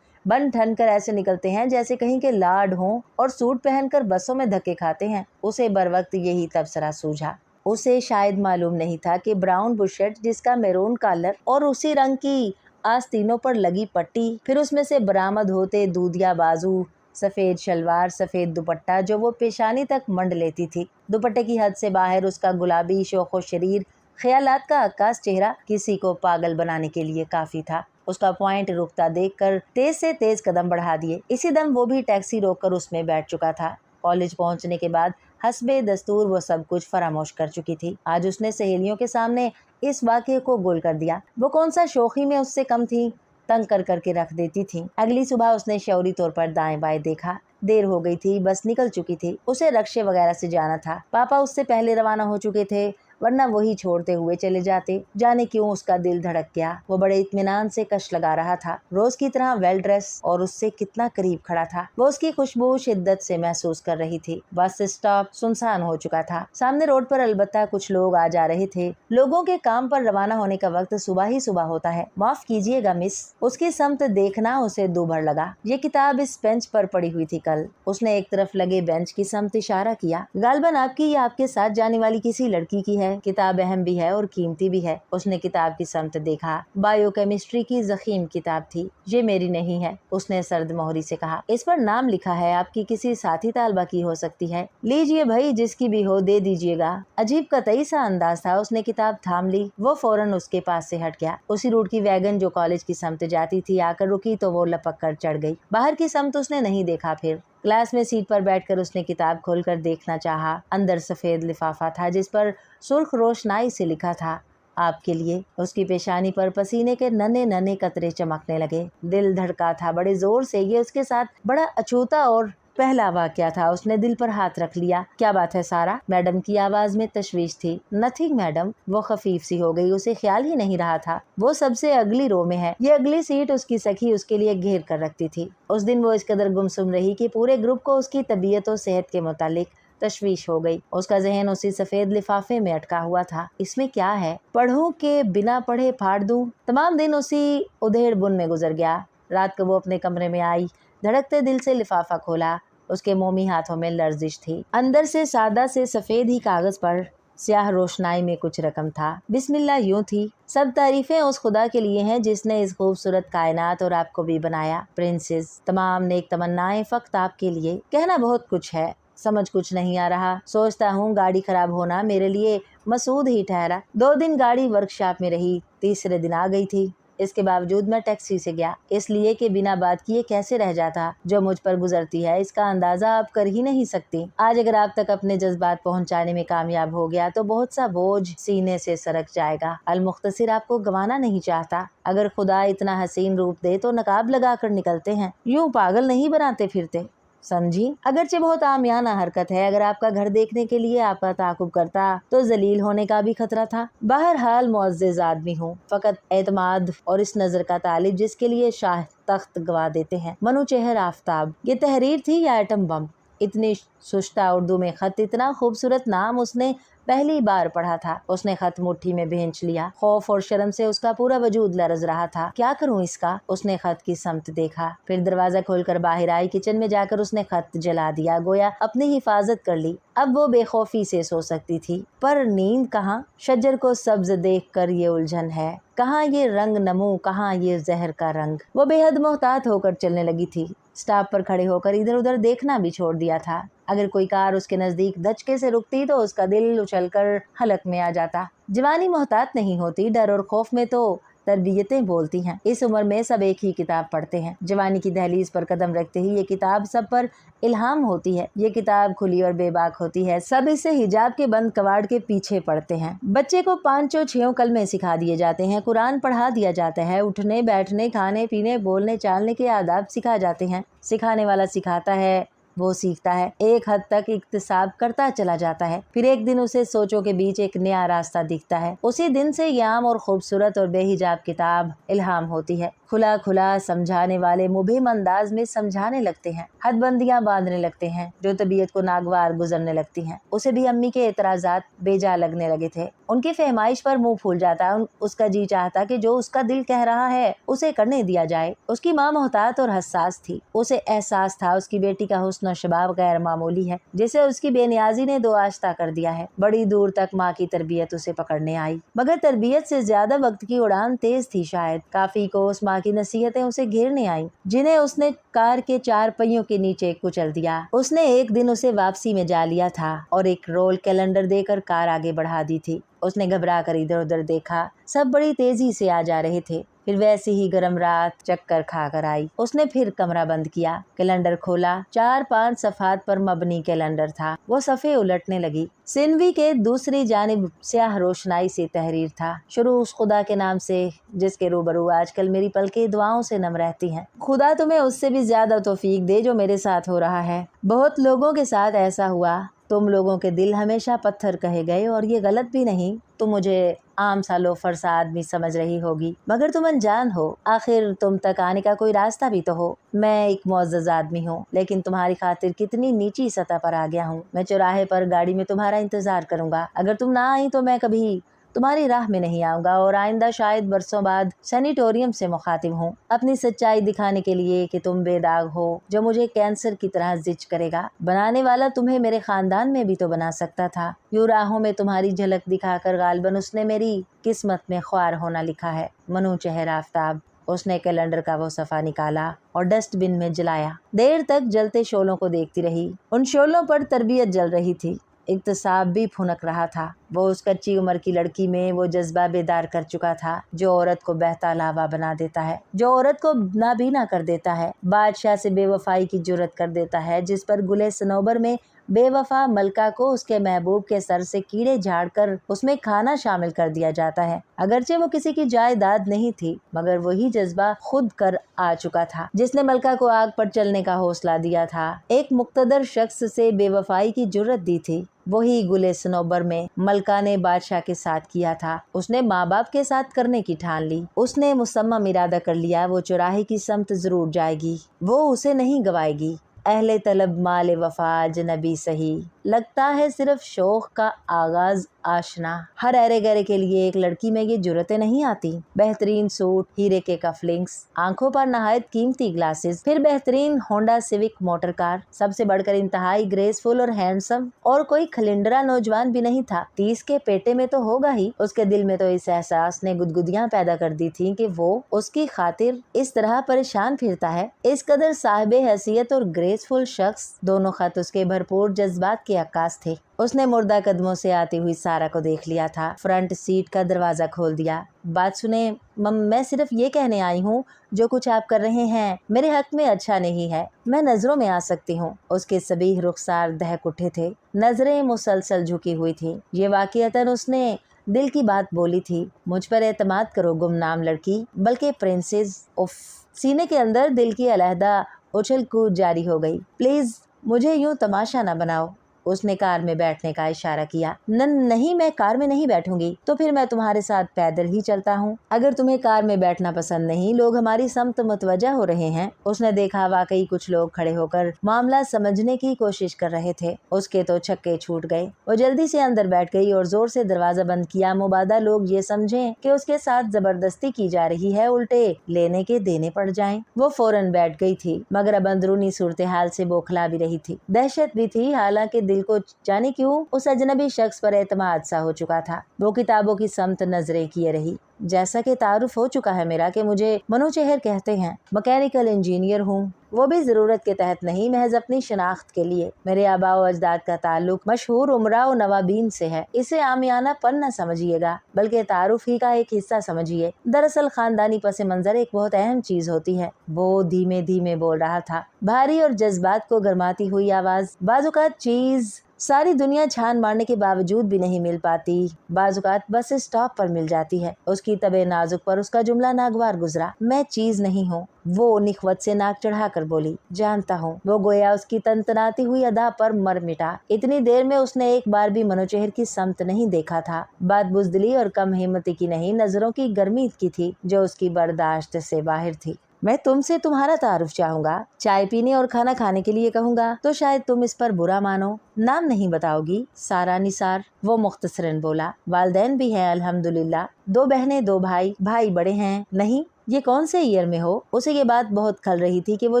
बन ठन कर ऐसे निकलते हैं जैसे कहीं के लाड हों और सूट पहनकर बसों में धक्के खाते हैं। उसे बर वक्त यही तबसरा सूझा। उसे शायद मालूम नहीं था कि ब्राउन बुशर्ट जिसका मैरून कॉलर और उसी रंग की आस्तीनों पर लगी पट्टी, फिर उसमें से बरामद होते दूधिया बाजू, सफेद शलवार, सफेद दुपट्टा जो वो पेशानी तक मंड लेती थी। दुपट्टे की हद से बाहर उसका गुलाबी शोखो शरीर, ख्यालात का अक्कास चेहरा किसी को पागल बनाने के लिए काफी था। उसका पॉइंट रुकता देखकर तेज से तेज कदम बढ़ा दिए। इसी दम वो भी टैक्सी रोककर उसमें बैठ चुका था। कॉलेज पहुंचने के बाद हस्बे दस्तूर वो सब कुछ फरामोश कर चुकी थी। आज उसने सहेलियों के सामने इस वाक़ये को गोल कर दिया। वो कौन सा शोखी में उससे कम थी, तंग कर करके रख देती थी। अगली सुबह उसने शौरी तौर पर दाएं बाएं देखा। देर हो गई थी, बस निकल चुकी थी। उसे रक्शे वगैरह से जाना था। पापा उससे पहले रवाना हो चुके थे, वरना वही छोड़ते हुए चले जाते। जाने क्यों उसका दिल धड़क गया। वो बड़े इत्मीनान से कश लगा रहा था, रोज की तरह वेल ड्रेस, और उससे कितना करीब खड़ा था। वो उसकी खुशबू शिद्दत से महसूस कर रही थी। बस स्टॉप सुनसान हो चुका था। सामने रोड पर अलबत्ता कुछ लोग आ जा रहे थे। लोगों के काम पर रवाना होने का वक्त सुबह ही सुबह होता है। माफ कीजिएगा मिस। उसकी समत देखना उसे दूभर लगा। ये किताब इस बेंच पर पड़ी हुई थी कल। उसने एक तरफ लगे बेंच की समत इशारा किया। गालबन आपकी या आपके साथ जाने वाली किसी लड़की की है। किताब अहम भी है और कीमती भी है। उसने किताब की समत देखा। बायोकेमिस्ट्री की ज़ख़ीम किताब थी। ये मेरी नहीं है, उसने सर्द मोहरी से कहा। इस पर नाम लिखा है, आपकी किसी साथी तालबा की हो सकती है। लीजिए भाई, जिसकी भी हो दे दीजिएगा। अजीब कतई सा अंदाज था। उसने किताब थाम ली। वो फौरन उसके पास से हट गया। उसी रूट की वैगन जो कॉलेज की समत जाती थी आकर रुकी तो वो लपक कर चढ़ गई। बाहर की समत उसने नहीं देखा। फिर क्लास में सीट पर बैठकर उसने किताब खोलकर देखना चाहा। अंदर सफेद लिफाफा था जिस पर सुर्ख रोशनाई से लिखा था, आपके लिए। उसकी पेशानी पर पसीने के नन्हे नन्हे कतरे चमकने लगे। दिल धड़का था बड़े जोर से। ये उसके साथ बड़ा अछूता और पहला वाकया था। उसने दिल पर हाथ रख लिया। क्या बात है सारा? मैडम की आवाज में तशवीश थी। Nothing madam. वो खफीफ सी हो गई। उसे ख्याल ही नहीं रहा था वो सबसे अगली रो में है। ये अगली सीट उसकी सखी उसके लिए घेर कर रखती थी। उस दिन वो इस कदर गुमसुम रही कि पूरे ग्रुप को उसकी तबीयत और सेहत के मुतालिक तशवीश हो गई। उसका जहन उसी सफेद लिफाफे में अटका हुआ था। इसमें क्या है? पढ़ूं के बिना पढ़े फाड़ दूं। तमाम दिन उसी उधेड़ बुन में गुजर गया। रात को वो अपने कमरे में आई, धड़कते दिल से लिफाफा खोला। उसके मोमी हाथों में लर्जिश थी। अंदर से सादा से सफेद ही कागज पर स्याह रोशनाई में कुछ रकम था। बिस्मिल्लाह यूं थी, सब तारीफें उस खुदा के लिए हैं जिसने इस खूबसूरत कायनात और आपको भी बनाया। प्रिंसेस, तमाम नेक तमन्नाएं फक्त आपके लिए। कहना बहुत कुछ है, समझ कुछ नहीं आ रहा। सोचता हूँ गाड़ी खराब होना मेरे लिए मसूद ही ठहरा। 2 दिन गाड़ी वर्कशॉप में रही, तीसरे दिन आ गई थी। इसके बावजूद मैं टैक्सी से गया, इसलिए कि बिना बात किए कैसे रह जाता। जो मुझ पर गुजरती है इसका अंदाजा आप कर ही नहीं सकती। आज अगर आप तक अपने जज्बात पहुंचाने में कामयाब हो गया तो बहुत सा बोझ सीने से सरक जाएगा। अल-मुख्तसिर आपको गंवाना नहीं चाहता। अगर खुदा इतना हसीन रूप दे तो नकाब लगा कर निकलते हैं, यूं पागल नहीं बनाते फिरते। समझी? अगरचे बहुत आमियाना हरकत है। अगर आपका घर देखने के लिए आपका ताकुब करता तो जलील होने का भी खतरा था। बहरहाल मुअज़्ज़ज़ आदमी हूँ, फकत एतमाद और इस नजर का तालिब जिसके लिए शाह तख्त गवा देते हैं। मनोचेहर आफताब। ये तहरीर थी या एटम बम? इतनी सुस्ता उर्दू में खत, इतना खूबसूरत नाम उसने पहली बार पढ़ा था। उसने खत मुट्ठी में भेंच लिया। खौफ और शर्म से उसका पूरा वजूद लरज रहा था। क्या करूं इसका? उसने खत की समत देखा, फिर दरवाजा खोलकर बाहर आई। किचन में जाकर उसने खत जला दिया, गोया अपनी हिफाजत कर ली। अब वो बेखौफी से सो सकती थी, पर नींद कहाँ? शज्जर को सब्ज देख कर ये उलझन है, कहाँ ये रंग नमू, कहाँ ये जहर का रंग। वो बेहद मोहतात होकर चलने लगी थी। स्टॉप पर खड़े होकर इधर उधर देखना भी छोड़ दिया था। अगर कोई कार उसके नजदीक दचके से रुकती तो उसका दिल उछलकर हलक में आ जाता। जवानी मोहतात नहीं होती, डर और खौफ में तो तरबियतें बोलती हैं। इस उम्र में सब एक ही किताब पढ़ते हैं। जवानी की दहलीज पर कदम रखते ही ये किताब सब पर इल्हाम होती है। ये किताब खुली और बेबाक होती है। सब इसे हिजाब के बंद कबाड़ के पीछे पढ़ते हैं। बच्चे को 5 6 कलमे सिखा दिए जाते हैं, कुरान पढ़ा दिया जाता है, उठने बैठने खाने पीने बोलने चालने के आदाब सिखा जाते हैं। सिखाने वाला सिखाता है, वो सीखता है, एक हद तक इक्तिसाब करता चला जाता है। फिर एक दिन उसे सोचों के बीच एक नया रास्ता दिखता है। उसी दिन से ये आम और खूबसूरत और बेहिजाब किताब इल्हाम होती है। खुला खुला समझाने वाले मुबहिम अंदाज में समझाने लगते हैं, हदबंदियां बांधने लगते हैं जो तबीयत को नागवार गुजरने लगती हैं। उसे भी अम्मी के एतराजात बेजा लगने लगे थे। उनकी फरमाइश पर मुंह फूल जाता। उसका जी चाहता कि जो उसका दिल कह रहा है उसे करने दिया जाए। उसकी माँ मोहतात और हसास थी। उसे एहसास था उसकी बेटी का हुस्न और शबाब गैर मामूली है, जिसे उसकी बेनियाजी ने दो आश्ता कर दिया है। बड़ी दूर तक माँ की तरबियत उसे पकड़ने आई, मगर तरबियत से ज्यादा वक्त की उड़ान तेज थी। शायद काफी को उस माँ की नसीहतें उसे घेरने आई, जिन्हें उसने कार के 4 पहियों के नीचे कुचल दिया। उसने एक दिन उसे वापसी में जा लिया था और एक रोल कैलेंडर देकर कार आगे बढ़ा दी थी। उसने घबरा कर इधर उधर देखा, सब बड़ी तेजी से आ जा रहे थे। फिर वैसी ही गर्म रात चक्कर खा कर आई। उसने फिर कमरा बंद किया, कैलेंडर खोला। 4-5 सफ़ात पर मबनी कैलेंडर था। वो सफ़े उलटने लगी। सिनवी के दूसरी जानिब स्याह रोशनाई से तहरीर था, शुरू उस खुदा के नाम से जिसके रूबरू आजकल मेरी पलकें दुआओं से नम रहती हैं। खुदा तुम्हें उससे भी ज्यादा तौफीक दे जो मेरे साथ हो रहा है। बहुत लोगों के साथ ऐसा हुआ। तुम लोगों के दिल हमेशा पत्थर कहे गए और ये गलत भी नहीं। तुम मुझे आम सा लोफर सा आदमी समझ रही होगी, मगर तुम अनजान हो। आखिर तुम तक आने का कोई रास्ता भी तो हो। मैं एक मुअज़्ज़ज़ आदमी हूँ, लेकिन तुम्हारी खातिर कितनी नीची सतह पर आ गया हूँ। मैं चौराहे पर गाड़ी में तुम्हारा इंतजार करूंगा। अगर तुम ना आई तो मैं कभी तुम्हारी राह में नहीं आऊंगा और आइंदा शायद बरसों बाद सैनिटोरियम से मुखातिब हूँ, अपनी सच्चाई दिखाने के लिए कि तुम बेदाग हो, जो मुझे कैंसर की तरह जिच करेगा। बनाने वाला तुम्हें मेरे खानदान में भी तो बना सकता था। यूं राहों में तुम्हारी झलक दिखाकर गालबन उसने मेरी किस्मत में ख्वार होना लिखा है। मनु चेहर आफ्ताब। उसने कैलेंडर का वो सफ़ा निकाला और डस्टबिन में जलाया। देर तक जलते शोलों को देखती रही। उन शोलों पर तरबियत जल रही थी, इक्तिसाब भी फुनक रहा था। वो उस कच्ची उम्र की लड़की में वो जज्बा बेदार कर चुका था जो औरत को बहता लावा बना देता है, जो औरत को नाबीना कर देता है, बादशाह से बेवफाई की जुर्रत कर देता है, जिस पर गुले सनोबर में बेवफा मलका को उसके महबूब के सर से कीड़े झाड़कर उसमें खाना शामिल कर दिया जाता है। अगरचे वो किसी की जायदाद नहीं थी, मगर वही जज्बा खुद कर आ चुका था जिसने मलका को आग पर चलने का हौसला दिया था। एक मुक्तदर शख्स से बेवफाई की जुर्रत दी थी। वही गुले सनोबर में मलका ने बादशाह के साथ किया था। उसने माँ बाप के साथ करने की ठान ली। उसने मुसम्मम इरादा कर लिया वो चौराहे की समत जरूर जाएगी, वो उसे नहीं गवाएगी। अहले तलब माले वफा अजनबी सही, लगता है सिर्फ शौक का आगाज आशना। हर अरे गहरे के लिए एक लड़की में ये जुर्रतें नहीं आती। बेहतरीन सूट, हीरे के कफलिंग्स, आंखों पर नहायत कीमती ग्लासेस, फिर बेहतरीन होंडा सिविक मोटर कार, सबसे बढ़कर इंतहाई ग्रेसफुल और हैंडसम। और कोई खलिंडरा नौजवान भी नहीं था। 30 के पेटे में तो होगा ही। उसके दिल में तो इस एहसास ने गुदगुदियां पैदा कर दी थी कि वो उसकी खातिर इस तरह परेशान फिरता है। इस कदर साहिबे हैसियत और ग्रेसफुल शख्स, दोनों खत उसके भरपूर जज्बात के अक्कास थे। उसने मुर्दा कदमों से आती हुई सारा को देख लिया था। फ्रंट सीट का दरवाजा खोल दिया। बात सुने मैं सिर्फ ये कहने आई हूँ, जो कुछ आप कर रहे हैं मेरे हक में अच्छा नहीं है। मैं नजरों में आ सकती हूँ। उसके सभी रुखसार दहक उठे थे, नजरें मुसलसल झुकी हुई थी। ये वाकईतन उसने दिल की बात बोली थी। मुझ पर एतमाद करो गुमनाम लड़की, बल्कि प्रिंसेस। उफ, सीने के अंदर दिल की अलहदा उछल कूद जारी हो गई। प्लीज मुझे यूं तमाशा न बनाओ। उसने कार में बैठने का इशारा किया। नहीं, मैं कार में नहीं बैठूंगी। तो फिर मैं तुम्हारे साथ पैदल ही चलता हूँ। अगर तुम्हें कार में बैठना पसंद नहीं, लोग हमारी समत मुतवज्जा हो रहे हैं। उसने देखा वाकई कुछ लोग खड़े होकर मामला समझने की कोशिश कर रहे थे। उसके तो छक्के छूट गए। वो जल्दी से अंदर बैठ गई और जोर से दरवाजा बंद किया। मुबादा लोग ये समझें कि उसके साथ जबरदस्ती की जा रही है, उल्टे लेने के देने पड़ जाएं। वो फौरन बैठ गई थी, मगर अब अंदरूनी सूरत हाल से बौखला भी रही थी, दहशत भी थी। हालांकि दिल को जाने क्यों उस अजनबी शख्स पर एतमाद सा हो चुका था। वो किताबों की समत नजरें किए रही। जैसा कि तारुफ हो चुका है मेरा कि मुझे मनोचेहर कहते हैं, मैकेनिकल इंजीनियर हूँ, वो भी ज़रूरत के तहत नहीं, महज अपनी शनाख्त के लिए। मेरे आबा व अजदाद का ताल्लुक मशहूर उमरा व नवाबीन से है। इसे आमियाना पन न समझिएगा, बल्कि तारुफ ही का एक हिस्सा समझिए। दरअसल खानदानी पस मंजर एक बहुत अहम चीज होती है। वो धीमे धीमे बोल रहा था, भारी और जज्बात को गरमाती हुई आवाज। बाजुकात चीज सारी दुनिया छान मारने के बावजूद भी नहीं मिल पाती, बाजुकात बस स्टॉप पर मिल जाती है। उसकी तबे नाजुक पर उसका जुमला नागवार गुजरा। मैं चीज नहीं हूँ, वो निखवत से नाक चढ़ाकर बोली। जानता हूँ। वो गोया उसकी तनतनाती हुई अदा पर मर मिटा। इतनी देर में उसने एक बार भी मनोचेहर की समत नहीं देखा था। बात बुजदिली और कम हिम्मती की नहीं, नजरों की गर्मी की थी जो उसकी बर्दाश्त से बाहर थी। मैं तुमसे तुम्हारा तारुफ चाहूंगा, चाय पीने और खाना खाने के लिए कहूंगा तो शायद तुम इस पर बुरा मानो। नाम नहीं बताओगी? सारा निसार, वो मुख्तसरन बोला। वालदैन भी हैं अल्हम्दुलिल्लाह, 2 बहनें 2 भाई, भाई बड़े हैं। नहीं, ये कौन से ईयर में हो? उसे ये बात बहुत खल रही थी कि वो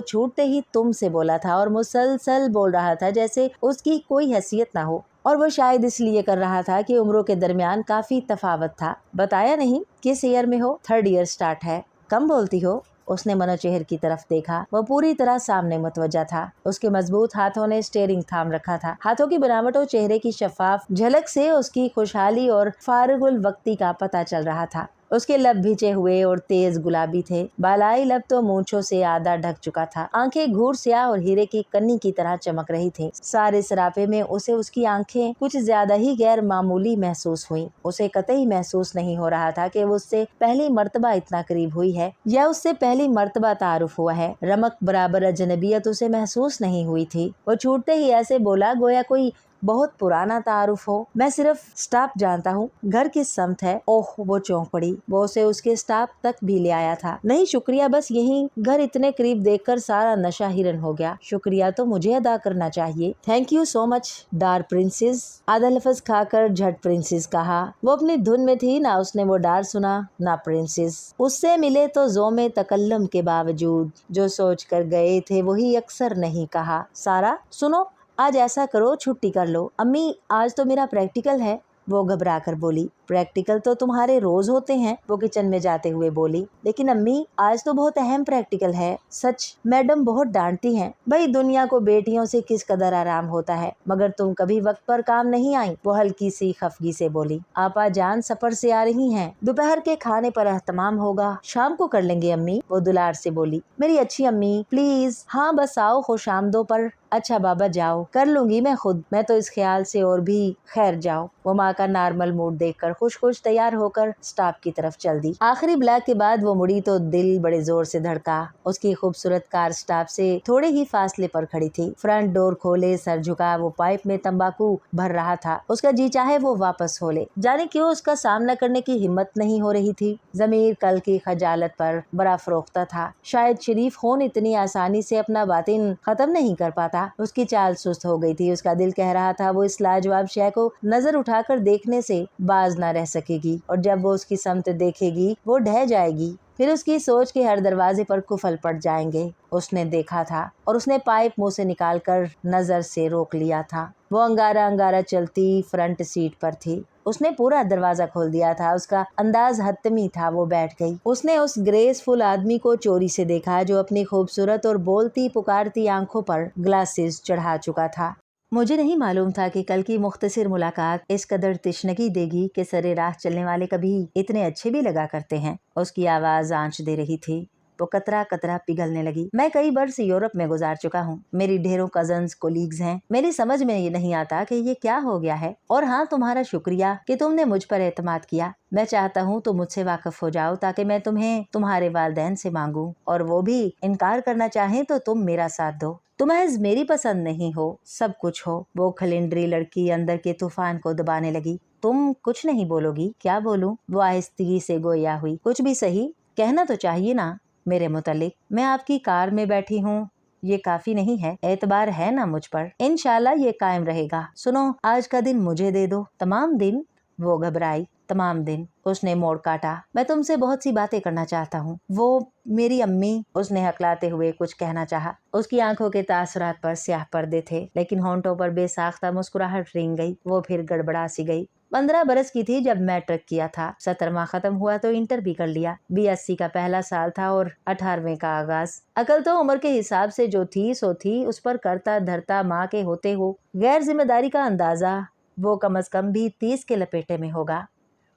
छूटते ही तुम से बोला था और मुसलसल बोल रहा था जैसे उसकी कोई हैसियत ना हो। और वो शायद इसलिए कर रहा था कि उम्रों के दरमियान काफी तफावत था। बताया नहीं किस ईयर में हो? 3rd ईयर स्टार्ट है। कम बोलती हो? उसने मनोचेहर की तरफ देखा। वह पूरी तरह सामने मुतवज्जा था। उसके मजबूत हाथों ने स्टीयरिंग थाम रखा था। हाथों की बनावट और चेहरे की शफाफ झलक से उसकी खुशहाली और फारिगुल वक्ती का पता चल रहा था। उसके लब भिजे हुए और तेज गुलाबी थे। बालाई लब तो मूंछों से आधा ढक चुका था। आंखें घूर स्याह और हीरे की कन्नी की तरह चमक रही थी। सारे सरापे में उसे उसकी आंखें कुछ ज्यादा ही गैर मामूली महसूस हुई। उसे कतई महसूस नहीं हो रहा था कि वो उससे पहली मर्तबा इतना करीब हुई है या उससे पहली मर्तबा तारुफ हुआ है। रमक बराबर अजनबियत उसे महसूस नहीं हुई थी। वो छूटते ही ऐसे बोला गोया कोई बहुत पुराना तारुफ हो। मैं सिर्फ स्टाफ जानता हूँ, घर किस समत है? ओह, वो चौंक पड़ी। वो उसे उसके स्टाफ तक भी ले आया था। नहीं शुक्रिया, बस यही। घर इतने करीब देखकर सारा नशा हिरन हो गया। शुक्रिया तो मुझे अदा करना चाहिए। Thank you so much Dar princess. आधा लफ्ज खाकर झट प्रिंसेस कहा। वो अपनी धुन में थी, ना उसने वो डार सुना ना प्रिंसेस। उससे मिले तो जोमे तकल्लम के बावजूद जो सोच कर गए थे वही अक्सर नहीं कहा। सारा सुनो, आज ऐसा करो, छुट्टी कर लो। अम्मी, आज तो मेरा प्रैक्टिकल है। वो घबरा कर बोली। प्रैक्टिकल तो तुम्हारे रोज होते हैं, वो किचन में जाते हुए बोली। लेकिन अम्मी, आज तो बहुत अहम प्रैक्टिकल है। सच, मैडम बहुत डांटती हैं। भाई दुनिया को बेटियों से किस कदर आराम होता है, मगर तुम कभी वक्त पर काम नहीं आई। वो हल्की सी खफगी से बोली। आपा जान सफर से आ रही हैं, दोपहर के खाने पर एहतमाम होगा, शाम को कर लेंगे अम्मी। वो दुलार से बोली। मेरी अच्छी अम्मी, प्लीज। हाँ बस आओ, खुशामदों पर। अच्छा बाबा जाओ, कर लूंगी मैं खुद। मैं तो इस ख्याल से और भी। खैर जाओ। वो माँ का नॉर्मल मूड देखकर खुश खुश तैयार होकर स्टॉप की तरफ चल दी। आखिरी ब्लॉक के बाद वो मुड़ी तो दिल बड़े जोर से धड़का। उसकी खूबसूरत कार स्टॉप से थोड़े ही फासले पर खड़ी थी। फ्रंट डोर खोले, सर झुका, वो पाइप में तंबाकू भर रहा था। उसका जी चाहे वो वापस हो ले। जाने क्यों उसका सामना करने की हिम्मत नहीं हो रही थी। जमीर कल की खजालत पर बड़ा फरोख्ता था। शायद शरीफ खून इतनी आसानी से अपना बातिन खत्म नहीं कर पाता। उसकी चाल सुस्त हो गई थी। उसका दिल कह रहा था वो इस लाजवाब शय को नजर उठाकर देखने से बाज ना रह सकेगी, और जब वो उसकी समत देखेगी वो ढह जाएगी। फिर उसकी सोच के हर दरवाजे पर कुफल पड़ जाएंगे। उसने देखा था और उसने पाइप मुंह से निकालकर नजर से रोक लिया था। वो अंगारा अंगारा चलती फ्रंट सीट पर थी। उसने पूरा दरवाजा खोल दिया था। उसका अंदाज हतमी था। वो बैठ गई। उसने उस ग्रेसफुल आदमी को चोरी से देखा जो अपनी खूबसूरत और बोलती पुकारती आंखों पर ग्लासेस चढ़ा चुका था। मुझे नहीं मालूम था कि कल की मुख्तसिर मुलाकात इस कदर तिश्नगी देगी कि सरे राह चलने वाले कभी इतने अच्छे भी लगा करते हैं। उसकी आवाज आंच दे रही थी। वो कतरा कतरा पिघलने लगी। मैं कई बरस यूरोप में गुजार चुका हूँ। मेरी ढेरों कजन्स कोलीग्स हैं। मेरी समझ में ये नहीं आता कि ये क्या हो गया है। और हाँ, तुम्हारा शुक्रिया कि तुमने मुझ पर एतमाद किया। मैं चाहता हूँ तुम मुझसे वाकिफ हो जाओ ताकि मैं तुम्हें तुम्हारे वालिदैन से मांगू, और वो भी इनकार करना चाहें तो तुम मेरा साथ दो। तुम महज मेरी पसंद नहीं हो, सब कुछ हो। वो खलिंडरी लड़की अंदर के तूफान को दबाने लगी। तुम कुछ नहीं बोलोगी? क्या बोलूं? वो आहिस्तगी से गोया हुई। कुछ भी सही, कहना तो चाहिए ना मेरे मुतालिक। मैं आपकी कार में बैठी हूँ, ये काफी नहीं है? एतबार है ना मुझ पर? इंशाल्लाह ये कायम रहेगा। सुनो, आज का दिन मुझे दे दो। तमाम दिन? वो घबराई। तमाम दिन? उसने मोड़ काटा। मैं तुमसे बहुत सी बातें करना चाहता हूँ। वो मेरी अम्मी, उसने हकलाते हुए कुछ कहना चाहा। उसकी आंखों के तासुरात पर स्याह पर्दे थे, लेकिन होंठों पर बेसाख्ता मुस्कुराहट रेंग गई। वो फिर गड़बड़ा सी गई। 15 बरस की थी जब मैट्रिक किया था। 17वां खत्म हुआ तो इंटर भी कर लिया। BSc का पहला साल था और 18वें का आगाज। अकल तो उम्र के हिसाब से जो थी सो थी, उस पर करता धरता माँ के होते हो गैर जिम्मेदारी का अंदाजा वो कम अज कम भी 30 के लपेटे में होगा।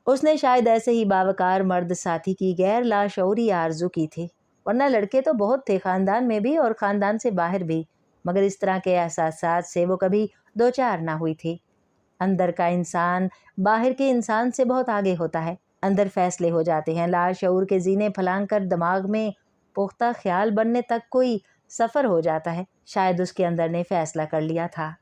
उसने शायद ऐसे ही बावकार मर्द साथी की गैर लाशऊरी आरजू की थी, वरना लड़के तो बहुत थे, खानदान में भी और खानदान से बाहर भी, मगर इस तरह के एहसासात से वो कभी दो चार ना हुई थी। अंदर का इंसान बाहर के इंसान से बहुत आगे होता है। अंदर फैसले हो जाते हैं, लाशऊर के जीने फलांग कर दिमाग में पुख्ता ख्याल बनने तक कोई सफ़र हो जाता है। शायद उसके अंदर ने फैसला कर लिया था,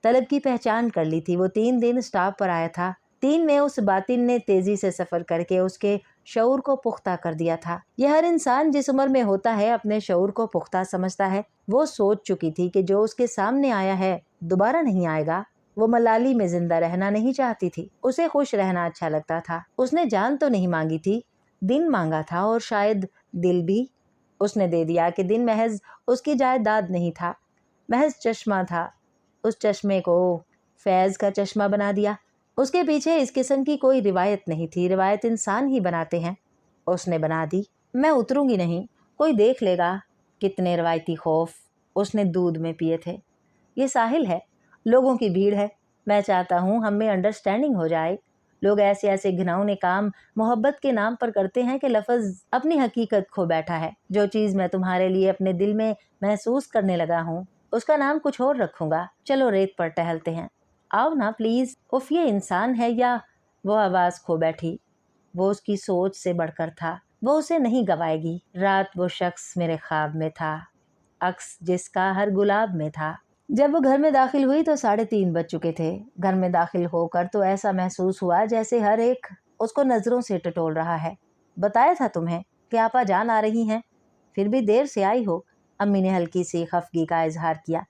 तलब की पहचान कर ली थी। वो 3 दिन स्टॉप पर आया था। 3 में उस बातिन ने तेजी से सफ़र करके उसके शऊर को पुख्ता कर दिया था। यह हर इंसान जिस उम्र में होता है अपने शऊर को पुख्ता समझता है। वो सोच चुकी थी कि जो उसके सामने आया है दोबारा नहीं आएगा। वो मलाली में जिंदा रहना नहीं चाहती थी, उसे खुश रहना अच्छा लगता था। उसने जान तो नहीं मांगी थी, दिन मांगा था और शायद दिल भी उसने दे दिया कि दिन महज उसकी जायदाद नहीं था, महज चश्मा था। उस चश्मे को फैज़ का चश्मा बना दिया। उसके पीछे इस किस्म की कोई रिवायत नहीं थी, रिवायत इंसान ही बनाते हैं। उसने बना दी। मैं उतरूंगी नहीं, कोई देख लेगा। कितने रवायती खौफ उसने दूध में पिए थे। ये साहिल है, लोगों की भीड़ है। मैं चाहता हूँ हम में अंडरस्टैंडिंग हो जाए। लोग ऐसे ऐसे घिनौने काम मोहब्बत के नाम पर करते हैं कि लफ्ज़ अपनी हकीकत खो बैठा है। जो चीज़ मैं तुम्हारे लिए अपने दिल में महसूस करने लगा हूँ उसका नाम कुछ और रखूंगा। चलो रेत पर टहलते हैं, आओ ना प्लीज। उफ, ये इंसान है या? वो आवाज खो बैठी। वो उसकी सोच से बढ़कर था। वो उसे नहीं गवाएगी। रात वो शख्स मेरे ख्वाब में था, अक्स जिसका हर गुलाब में था। जब वो घर में दाखिल हुई तो 3:30 बज चुके थे। घर में दाखिल होकर तो ऐसा महसूस हुआ जैसे हर एक उसको नजरों से टटोल रहा है। बताया था तुम्हें कि आपा जान आ रही हैं, फिर भी देर से आई हो। अम्मी ने हल्की सी खफगी का इजहार किया।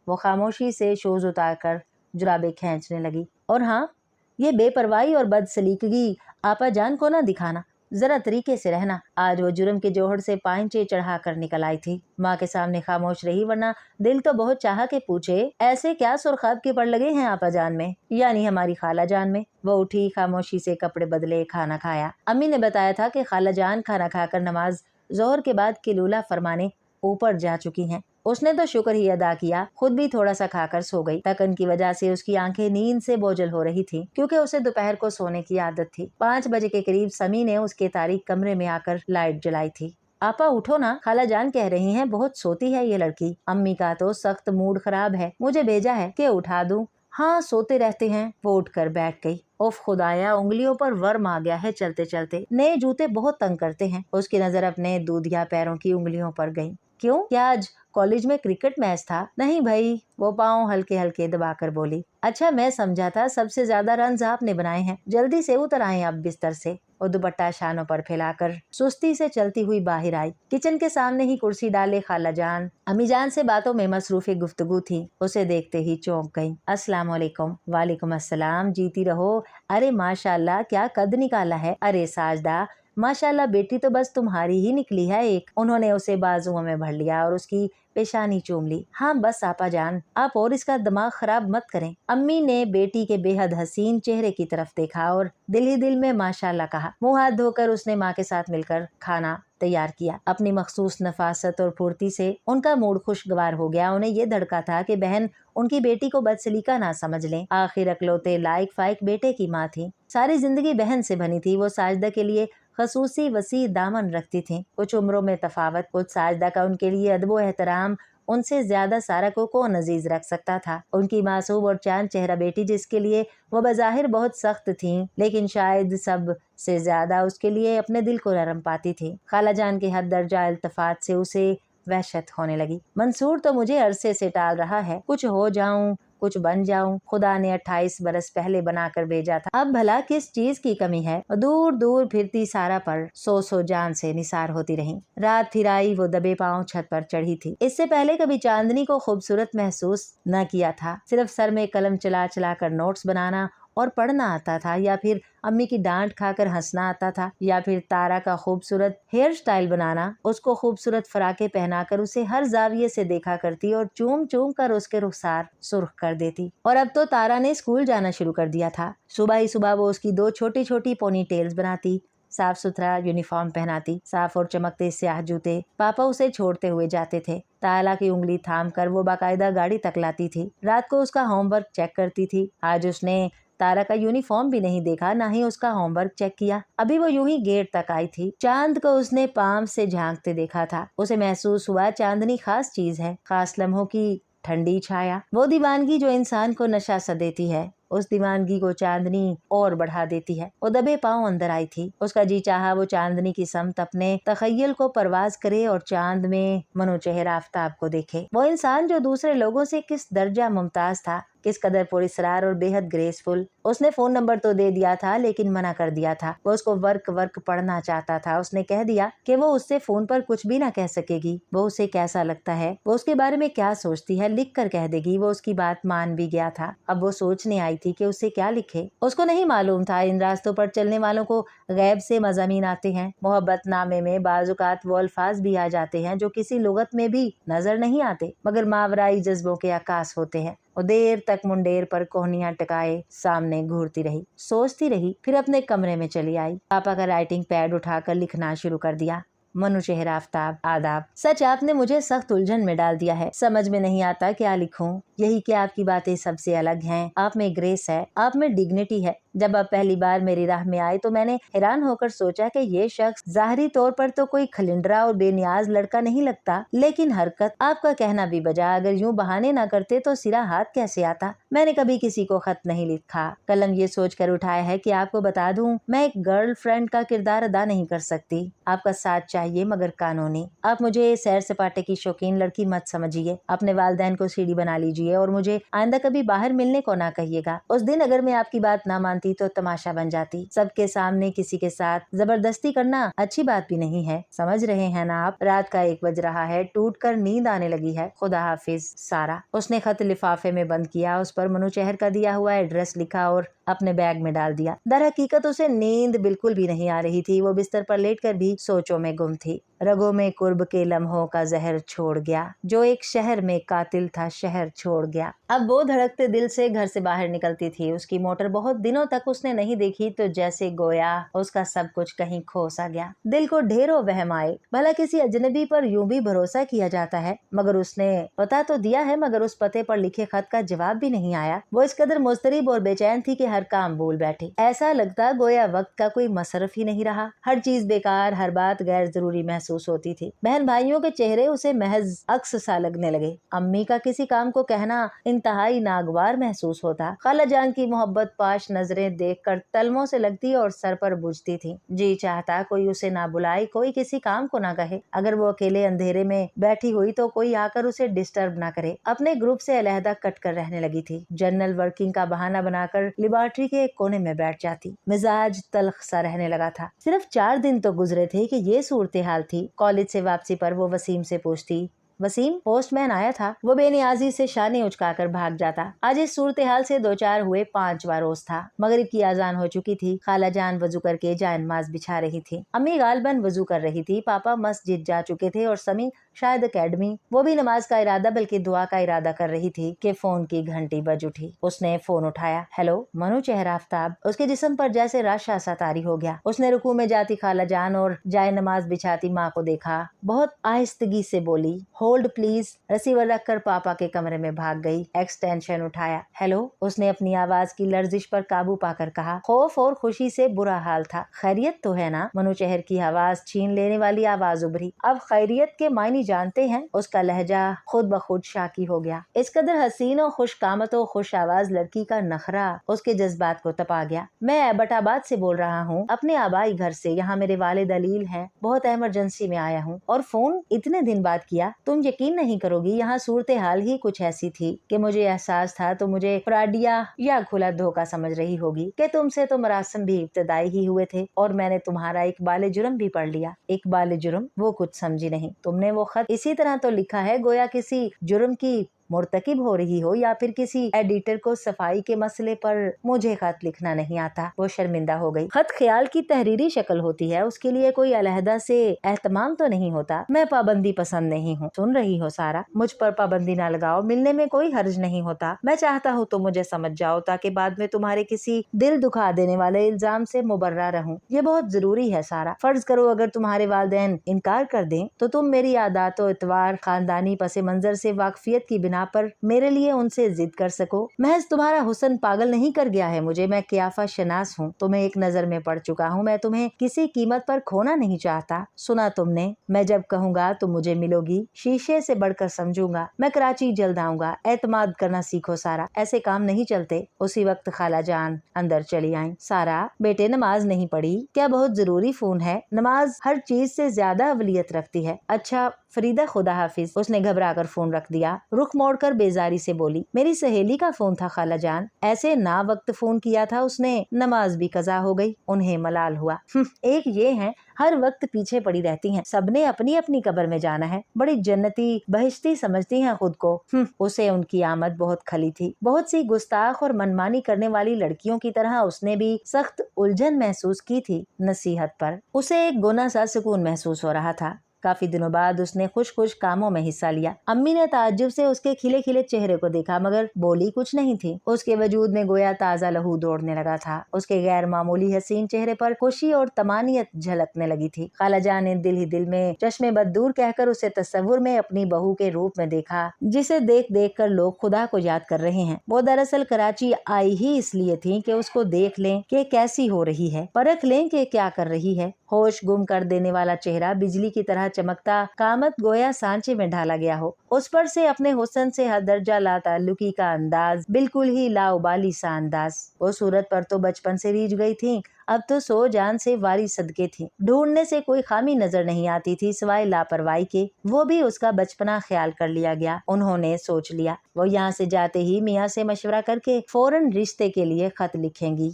वो खामोशी से शूज उतारकर जुराबे खींचने लगी। और हाँ, ये बेपरवाही और बदसलीकगी आपा जान को ना दिखाना, जरा तरीके से रहना। आज वो जुर्म के जोहड़ से पांचे चढ़ा कर निकल आई थी। माँ के सामने खामोश रही, वरना दिल तो बहुत चाहा के पूछे ऐसे क्या सुर्खाब के पड़ लगे हैं आपा जान में, यानी हमारी खाला जान में। वो उठी, खामोशी से कपड़े बदले, खाना खाया। अम्मी ने बताया था कि खाला जान खाना खाकर नमाज जोहर के बाद किलूला फरमाने ऊपर जा चुकी हैं। उसने तो शुक्र ही अदा किया, खुद भी थोड़ा सा खाकर सो गई। थकन की वजह से उसकी आंखें नींद से बोझल हो रही थी, क्योंकि उसे दोपहर को सोने की आदत थी। 5 बजे के करीब समी ने उसके तारीख कमरे में आकर लाइट जलाई थी। आपा उठो ना, खाला जान कह रही हैं, बहुत सोती है ये लड़की। अम्मी का तो सख्त मूड खराब है, मुझे भेजा है कि उठा दूं। हाँ, सोते रहते हैं। वो उठकर बैठ गई। उफ खुदाया, उंगलियों पर वर्म आ गया है चलते चलते। नए जूते बहुत तंग करते हैं। उसकी नजर अपने दूधिया पैरों की उंगलियों पर गई। क्यों, क्या आज कॉलेज में क्रिकेट मैच था? नहीं भाई, वो पाँव हल्के हल्के दबाकर बोली। अच्छा, मैं समझा था सबसे ज्यादा रन आपने बनाए हैं। जल्दी से उतर आए आप बिस्तर से। वो दुपट्टा शानों पर फैलाकर सुस्ती से चलती हुई बाहर आई। किचन के सामने ही कुर्सी डाले खाला जान अम्मी जान से बातों में मसरूफे गुफ्तगू थी। उसे देखते ही चौंक गई। अस्सलाम वालेकुम। वालेकुम अस्सलाम, जीती रहो। अरे माशाल्लाह, क्या कद निकाला है। अरे साजदा, माशाल्लाह बेटी तो बस तुम्हारी ही निकली है एक। उन्होंने उसे बाजुओं में भर लिया और उसकी पेशानी चूम ली। हाँ बस आपा जान, आप और इसका दिमाग खराब मत करें। अम्मी ने बेटी के बेहद हसीन चेहरे की तरफ देखा और दिल ही दिल में माशाल्लाह कहा। मुंह हाथ धोकर उसने माँ के साथ मिलकर खाना तैयार किया। अपनी मखसूस नफासत और फुर्ती से उनका मूड खुशगवार हो गया। उन्हें ये धड़का था कि बहन उनकी बेटी को बदसलीका ना समझ लें। आखिर अकलौते लायक फाइक बेटे की माँ थी, सारी जिंदगी बहन से बनी थी। वो साजदा के लिए खसूसी वसी दामन रखती थी। कुछ उम्रों में तफावत, कुछ साजदा का उनके लिए अदबो एहतराम उनसे ज्यादा सारा को कौन अजीज रख सकता था। उनकी मासूम और चांद चेहरा बेटी, जिसके लिए वो बज़ाहिर बहुत सख्त थी, लेकिन शायद सब से ज्यादा उसके लिए अपने दिल को नरम पाती थी। खाला जान के हद दर्जा इल्तफात से उसे वहशत होने लगी। मंसूर तो मुझे अरसे से टाल रहा है, कुछ हो जाऊं, कुछ बन जाऊं। खुदा ने 28 बरस पहले बनाकर भेजा था, अब भला किस चीज की कमी है। दूर दूर फिरती सारा पर सो जान से निसार होती रही। रात फिर आई, वो दबे पांव छत पर चढ़ी थी। इससे पहले कभी चांदनी को खूबसूरत महसूस न किया था। सिर्फ सर में कलम चला चला कर नोट्स बनाना और पढ़ना आता था, या फिर अम्मी की डांट खाकर हंसना आता था, या फिर तारा का खूबसूरत हेयर स्टाइल बनाना, उसको खूबसूरत फराके पहनाकर उसे हर जाविये से देखा करती और चूम चूम कर उसके रुखसार सुर्ख कर देती। और अब तो तारा ने स्कूल जाना शुरू कर दिया था। सुबह ही सुबह वो उसकी 2 छोटी छोटी पोनी टेल्स बनाती, साफ सुथरा यूनिफॉर्म पहनाती, साफ और चमकते स्याह जूते। पापा उसे छोड़ते हुए जाते थे। ताला की उंगली थाम कर वो बाकायदा गाड़ी तक लाती थी। रात को उसका होमवर्क चेक करती थी। आज उसने तारा का यूनिफॉर्म भी नहीं देखा, ना ही उसका होमवर्क चेक किया। अभी वो यूं ही गेट तक आई थी। चांद को उसने पाम से झांकते देखा था। उसे महसूस हुआ चांदनी खास चीज है, खास लम्हों की ठंडी छाया, वो दीवानगी जो इंसान को नशा सा देती है। उस दीवानगी को चांदनी और बढ़ा देती है। वो दबे पांव अंदर आई थी। उसका जी चाहा वो चांदनी की समत अपने तखय्युल को परवाज करे और चांद में मनोचेहरा आफताब को देखे। वो इंसान जो दूसरे लोगों से किस दर्जा मुमताज था, किस कदर पुरस्कार और बेहद ग्रेसफुल। उसने फोन नंबर तो दे दिया था, लेकिन मना कर दिया था। वो उसको वर्क पढ़ना चाहता था। उसने कह दिया कि वो उससे फोन पर कुछ भी ना कह सकेगी। वो उसे कैसा लगता है, वो उसके बारे में क्या सोचती है, लिख कर कह देगी। वो उसकी बात मान भी गया था। अब वो सोचने आई थी कि उसे क्या लिखे। उसको नहीं मालूम था इन रास्तों पर चलने वालों को गैब से मज़ामीन आते हैं। मोहब्बत नामे में बाजुकात वो अल्फाज भी आ जाते हैं जो किसी लुगत में भी नजर नहीं आते, मगर मावराई जज्बों के आकाश होते हैं। वो देर तक मुंडेर पर कोहनियां टकाए सामने घूरती रही, सोचती रही, फिर अपने कमरे में चली आई। पापा का राइटिंग पैड उठाकर लिखना शुरू कर दिया। मनोचेहरा आफताब, आदाब। सच आपने मुझे सख्त उलझन में डाल दिया है। समझ में नहीं आता क्या लिखूं। यही कि आपकी बातें सबसे अलग हैं। आप में ग्रेस है, आप में डिग्निटी है। जब आप पहली बार मेरी राह में आए तो मैंने हैरान होकर सोचा कि ये शख्स ज़ाहरी तौर पर तो कोई खलिंडरा और बेनियाज लड़का नहीं लगता, लेकिन हरकत, आपका कहना भी बजा, अगर यूं बहाने ना करते तो सिरा हाथ कैसे आता। मैंने कभी किसी को खत नहीं लिखा। कलम ये सोच कर उठाया है कि आपको बता दूं, मैं एक गर्लफ्रेंड का किरदार अदा नहीं कर सकती। आपका साथ चाहिए, मगर कानूनी। आप मुझे सैर सपाटे की शौकीन लड़की मत समझिए। अपने वालिदैन को सीढ़ी बना लीजिए और मुझे आइंदा कभी बाहर मिलने को ना कहिएगा। उस दिन अगर मैं आपकी बात ना मानती तो तमाशा बन जाती। सबके सामने किसी के साथ जबरदस्ती करना अच्छी बात भी नहीं है। समझ रहे हैं ना आप। रात का 1 बज रहा है, टूट कर नींद आने लगी है। खुदा हाफिज, सारा। उसने खत लिफाफे में बंद किया, उस पर मनोचेहर का दिया हुआ एड्रेस लिखा और अपने बैग में डाल दिया। दर हकीकत उसे नींद बिल्कुल भी नहीं आ रही थी। वो बिस्तर पर लेटकर भी सोचों में गुम थी। रगों में कुर्ब के लम्हों का जहर छोड़ गया, जो एक शहर में कातिल था शहर छोड़ गया। अब वो धड़कते दिल से घर से बाहर निकलती थी। उसकी मोटर बहुत दिनों तक उसने नहीं देखी, तो जैसे गोया उसका सब कुछ कहीं खो सा गया। दिल को ढेरों वहम आए। भला किसी अजनबी पर यूं भी भरोसा किया जाता है, मगर उसने पता तो दिया है, मगर उस पते पर लिखे खत का जवाब भी नहीं आया। वो इस कदर मुस्तरिब और बेचैन थी कि हर काम भूल बैठी। ऐसा लगता गोया वक्त का कोई मसरफ ही नहीं रहा। हर चीज बेकार, हर बात गैर जरूरी महसूस होती थी। बहन भाइयों के चेहरे उसे महज अक्स सा लगने लगे। अम्मी का किसी काम को कहना इंतहाई नागवार महसूस होता। खाला जान की मोहब्बत पाश नजरें देखकर तलमों से लगती और सर पर बुझती थी। जी चाहता कोई उसे ना बुलाए, कोई किसी काम को ना कहे। अगर वो अकेले अंधेरे में बैठी हुई तो कोई आकर उसे डिस्टर्ब ना करे। अपने ग्रुप से अलहदा कट कर रहने लगी थी। जनरल वर्किंग का बहाना बनाकर लेबोरेटरी के एक कोने में बैठ जाती। मिजाज तल्ख सा रहने लगा था। सिर्फ 4 दिन तो गुजरे थे कि ये सूरत हाल थी। कॉलेज से वापसी पर वो वसीम से पूछती, वसीम, पोस्टमैन आया था। वो बेनियाजी से शाने उचकाकर भाग जाता। आज इस सूरत हाल से 2-4 हुए, 5वां रोज था। मगरिब की अजान हो चुकी थी। खाला जान वजू करके जाए नमाज बिछा रही थी। अम्मी गालबन वजू कर रही थी। पापा मस्जिद जा चुके थे और समी शायद अकेडमी। वो भी नमाज का इरादा बल्कि दुआ का इरादा कर रही थी कि फोन की घंटी बज उठी। उसने फोन उठाया। हेलो। मनोचेहरा आफताब। उसके जिस्म पर जैसे राशा सा तारी हो गया। उसने रुकू में जाती खाला जान और जाए नमाज बिछाती माँ को देखा। बहुत आहिस्तगी से बोली, होल्ड प्लीज। रिसीवर रखकर पापा के कमरे में भाग गई। एक्सटेंशन उठाया। हेलो। उसने अपनी आवाज की लर्जिश पर काबू पाकर कहा। खौफ और खुशी से बुरा हाल था। खैरियत तो है ना? मनोचेहर की आवाज छीन लेने वाली आवाज उभरी। अब खैरियत के मायने जानते हैं? उसका लहजा खुद ब खुद शाकी हो गया। इस कदर हसीन और खुशकामत और खुश आवाज लड़की का नखरा उसके जज्बात को तपा गया। मैं एबटाबाद से बोल रहा हूँ, अपने आबाई घर से। यहाँ मेरे वालिद अलील हैं। बहुत इमरजेंसी में आया हूँ और फोन इतने दिन बाद किया। तुम यकीन नहीं करोगी, यहाँ सूरत हाल ही कुछ ऐसी थी कि मुझे एहसास था तो मुझे फ्राडिया या खुला धोखा समझ रही होगी कि तुमसे तो मरासम भी इब्तदाई ही हुए थे और मैंने तुम्हारा इकबाल जुर्म भी पढ़ लिया। इकबाल जुर्म? वो कुछ समझी नहीं। तुमने वो खत इसी तरह तो लिखा है गोया किसी जुर्म की मुर्तकिब हो रही हो या फिर किसी एडिटर को सफाई के मसले पर मुझे खत लिखना नहीं आता। वो शर्मिंदा हो गई। खत ख्याल की तहरीरी शक्ल होती है, उसके लिए कोई अलहदा से एहतमाम तो नहीं होता। मैं पाबंदी पसंद नहीं हूँ। सुन रही हो सारा, मुझ पर पाबंदी ना लगाओ, मिलने में कोई हर्ज नहीं होता। मैं चाहता हूँ तो मुझे समझ जाओ ताकि बाद में तुम्हारे किसी दिल दुखा देने वाले इल्जाम से मुबर्रा रहूं। ये बहुत जरूरी है सारा। फर्ज करो अगर तुम्हारे वालिदैन इनकार कर दें तो तुम मेरी आदत व इतवार, खानदानी पसे मंजर से वाकफियत की बिना पर मेरे लिए उनसे जिद कर सको। महज तुम्हारा हुस्न पागल नहीं कर गया है मुझे। मैं कियाफा शनास हूँ, तुम्हें एक नजर में पड़ चुका हूँ। मैं तुम्हें किसी कीमत पर खोना नहीं चाहता। सुना तुमने, मैं जब कहूँगा तुम मुझे मिलोगी, शीशे से बढ़कर समझूंगा। मैं कराची जल्द आऊंगा। एतमाद करना सीखो सारा, ऐसे काम नहीं चलते। उसी वक्त खाला जान अंदर चली आई। सारा, बेटे नमाज नहीं पढ़ी क्या? बहुत जरूरी फोन है। नमाज हर चीज से ज्यादा अवलियत रखती है। अच्छा फरीदा, खुदा हाफिज। उसने घबरा कर फोन रख दिया। रुख मोड़कर बेजारी से बोली, मेरी सहेली का फोन था खाला जान। ऐसे ना वक्त फोन किया था उसने। नमाज भी कज़ा हो गई। उन्हें मलाल हुआ। एक ये है, हर वक्त पीछे पड़ी रहती हैं। सबने अपनी अपनी कब्र में जाना है। बड़ी जन्नती बहिश्ती समझती हैं खुद को। उसे उनकी आमद बहुत खली थी। बहुत सी गुस्ताख और मनमानी करने वाली लड़कियों की तरह उसने भी सख्त उलझन महसूस की थी नसीहत पर। उसे एक गुना सा सुकून महसूस हो रहा था। काफी दिनों बाद उसने खुश खुश कामों में हिस्सा लिया। अम्मी ने ताज्जुब से उसके खिले खिले चेहरे को देखा मगर बोली कुछ नहीं थी। उसके वजूद में गोया ताजा लहू दौड़ने लगा था। उसके गैर मामूली हसीन चेहरे पर खुशी और तमानियत झलकने लगी थी। खाला जान ने दिल ही दिल में चश्मे बददूर कहकर उसे तस्वुर में अपनी बहू के रूप में देखा, जिसे देख देख कर लोग खुदा को याद कर रहे हैं। वो दरअसल कराची आई ही इसलिए थी कि उसको देख लें कि कैसी हो रही है, परख लें कि क्या कर रही है। होश गुम कर देने वाला चेहरा बिजली की तरह चमकता, कामत गोया सांचे में ढाला गया हो। उस पर से अपने हुस्न से हर दर्जा लाताल्लुकी का अंदाज, बिल्कुल ही लाउबाली सा अंदाज। वो सूरत पर तो बचपन से रीझ गई थी, अब तो सो जान से वारी सदके थी। ढूंढने से कोई खामी नजर नहीं आती थी सिवाय लापरवाही के। वो भी उसका बचपना ख्याल कर लिया गया। उन्होंने सोच लिया वो यहाँ से जाते ही मियाँ से मशवरा करके फौरन रिश्ते के लिए खत लिखेंगी।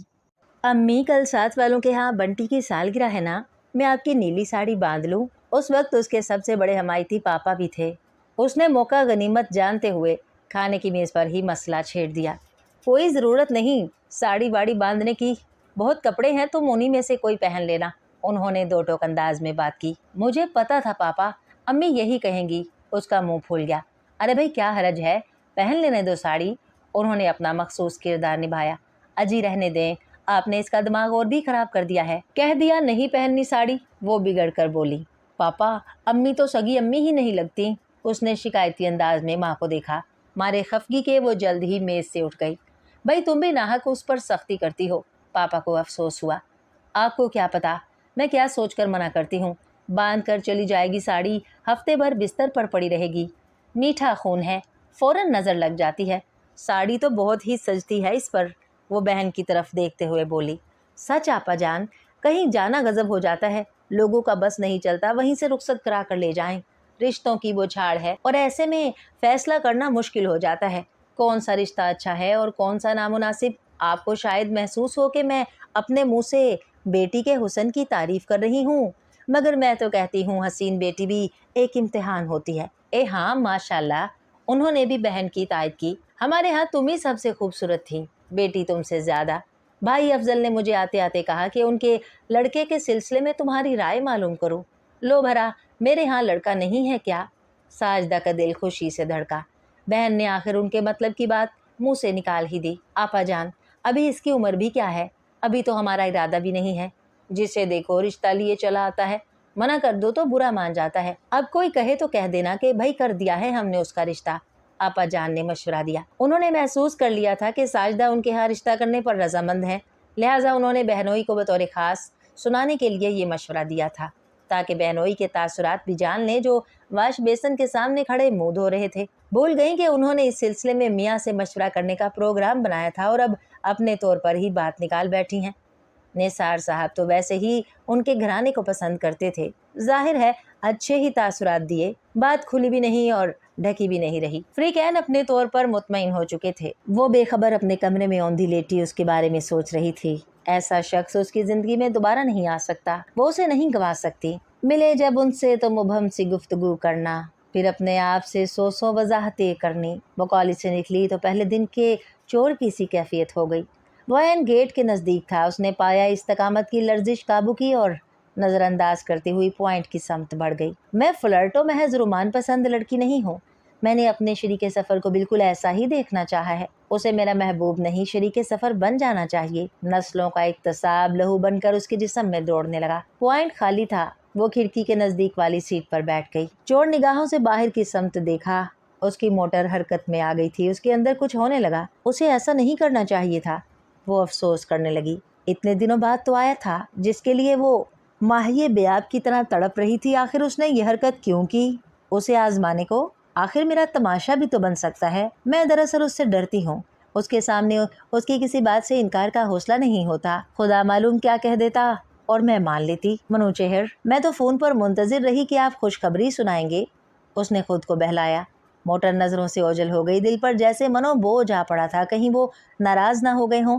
अम्मी, कल साथ वालों के यहाँ बंटी की सालगिरह है ना, मैं आपकी नीली साड़ी बांध लूं? उस वक्त उसके सबसे बड़े हमायती पापा भी थे। उसने मौका गनीमत जानते हुए खाने की मेज पर ही मसला छेड़ दिया। कोई ज़रूरत नहीं साड़ी वाड़ी बांधने की, बहुत कपड़े हैं, तुम उन्हीं में से कोई पहन लेना। उन्होंने दो टोक अंदाज में बात की। मुझे पता था पापा, अम्मी यही कहेंगी। उसका मुंह फूल गया। अरे भाई क्या हरज है, पहन लेने दो साड़ी। उन्होंने अपना मखसूस किरदार निभाया। अजी रहने दें, आपने इसका दिमाग और भी खराब कर दिया है। कह दिया नहीं पहननी साड़ी। वो बिगड़ कर बोली, पापा अम्मी तो सगी अम्मी ही नहीं लगती। उसने शिकायती अंदाज में माँ को देखा। मारे खफगी के वो जल्द ही मेज से उठ गई। भाई तुम भी नाहक उस पर सख्ती करती हो। पापा को अफसोस हुआ। आपको क्या पता मैं क्या सोचकर मना करती हूँ। बांध कर चली जाएगी साड़ी, हफ्ते भर बिस्तर पर पड़ी रहेगी। मीठा खून है, फौरन नजर लग जाती है। साड़ी तो बहुत ही सजती है इस पर। वो बहन की तरफ देखते हुए बोली, सच आपा जान, कहीं जाना गजब हो जाता है। लोगों का बस नहीं चलता, वहीं से रुखसत करा कर ले जाएं। रिश्तों की वो छाड़ है और ऐसे में फैसला करना मुश्किल हो जाता है। कौन सा रिश्ता अच्छा है और कौन सा नामुनासिब। आपको शायद महसूस हो कि मैं अपने मुंह से बेटी के हुस्न की तारीफ कर रही हूँ, मगर मैं तो कहती हूँ हसीन बेटी भी एक इम्तिहान होती है। ए हाँ माशाल्लाह, उन्होंने भी बहन की तायद की। हमारे यहाँ तुम ही सबसे खूबसूरत थी, बेटी तुमसे ज्यादा। भाई अफजल ने मुझे आते आते कहा कि उनके लड़के के सिलसिले में तुम्हारी राय मालूम करूं। लो भरा, मेरे यहाँ लड़का नहीं है क्या? साजदा का दिल खुशी से धड़का। बहन ने आखिर उनके मतलब की बात मुंह से निकाल ही दी। आपा जान, अभी इसकी उम्र भी क्या है, अभी तो हमारा इरादा भी नहीं है। जिसे देखो रिश्ता लिए चला आता है, मना कर दो तो बुरा मान जाता है। अब कोई कहे तो कह देना कि भाई कर दिया है हमने उसका रिश्ता। आपा जान ने मशवरा दिया। उन्होंने महसूस कर लिया था कि साजदा उनके यहाँ रिश्ता करने पर रजामंद है, लिहाजा उन्होंने बहनोई को बतौर खास सुनाने के लिए ये मशवरा दिया था ताकि बहनोई के तासुरात भी जान लें जो वाश बेसन के सामने खड़े मुंह धो रहे थे। भूल गई कि उन्होंने इस सिलसिले में मियाँ से मशवरा करने का प्रोग्राम बनाया था और अब अपने तौर पर ही बात निकाल बैठी हैं। निसार साहब तो वैसे ही उनके घराने को पसंद करते थे, जाहिर है अच्छे ही तासुरात दिए। बात खुली भी नहीं और ढकी भी नहीं रही। फ्रीकैन अपने तौर पर मुतमईन हो चुके थे। वो बेखबर अपने कमरे में औंधी लेटी उसके बारे में सोच रही थी। ऐसा शख्स उसकी जिंदगी में दोबारा नहीं आ सकता, वो उसे नहीं गवा सकती। मिले जब उनसे तो मुबहम सी गुफ्तगू करना, फिर अपने आप से सौ वजाहतें करनी। वो कॉलेज से निकली तो पहले दिन के चोर की सी कैफियत हो गई। वो एन गेट के नज़दीक था। उसने पाया इस्तकामत की लर्जिश काबू की और नज़रअंदाज करती हुई पॉइंट की समत बढ़ गई। मैं फ्लर्टो महज रोमान पसंद लड़की नहीं हूँ। मैंने अपने शरीके सफ़र को बिल्कुल ऐसा ही देखना चाहा है। उसे मेरा महबूब नहीं, शरीके सफ़र बन जाना चाहिए। नस्लों का इक्तसाब लहू बनकर उसके जिस्म में दौड़ने लगा। पॉइंट खाली था। वो खिड़की के नज़दीक वाली सीट पर बैठ गई। चोर निगाहों से बाहर की समत देखा। उसकी मोटर हरकत में आ गई थी। उसके अंदर कुछ होने लगा। उसे ऐसा नहीं करना चाहिए था। वो अफसोस करने लगी। इतने दिनों बाद तो आया था जिसके लिए वो माहिए बेआब की तरह तड़प रही थी। आखिर उसने ये हरकत क्यों की? उसे आजमाने को। आखिर मेरा तमाशा भी तो बन सकता है। मैं दरअसल उससे डरती हूँ। उसके सामने उसकी किसी बात से इनकार का हौसला नहीं होता। खुदा मालूम क्या कह देता और मैं मान लेती। मनोचेहर, मैं तो फोन पर मुंतजिर रही कि आप खुशखबरी सुनाएंगे। उसने खुद को बहलाया। मोटर नजरों से ओझल हो गई। दिल पर जैसे मनो बोझ आ पड़ा था। कहीं वो नाराज ना हो गए हों।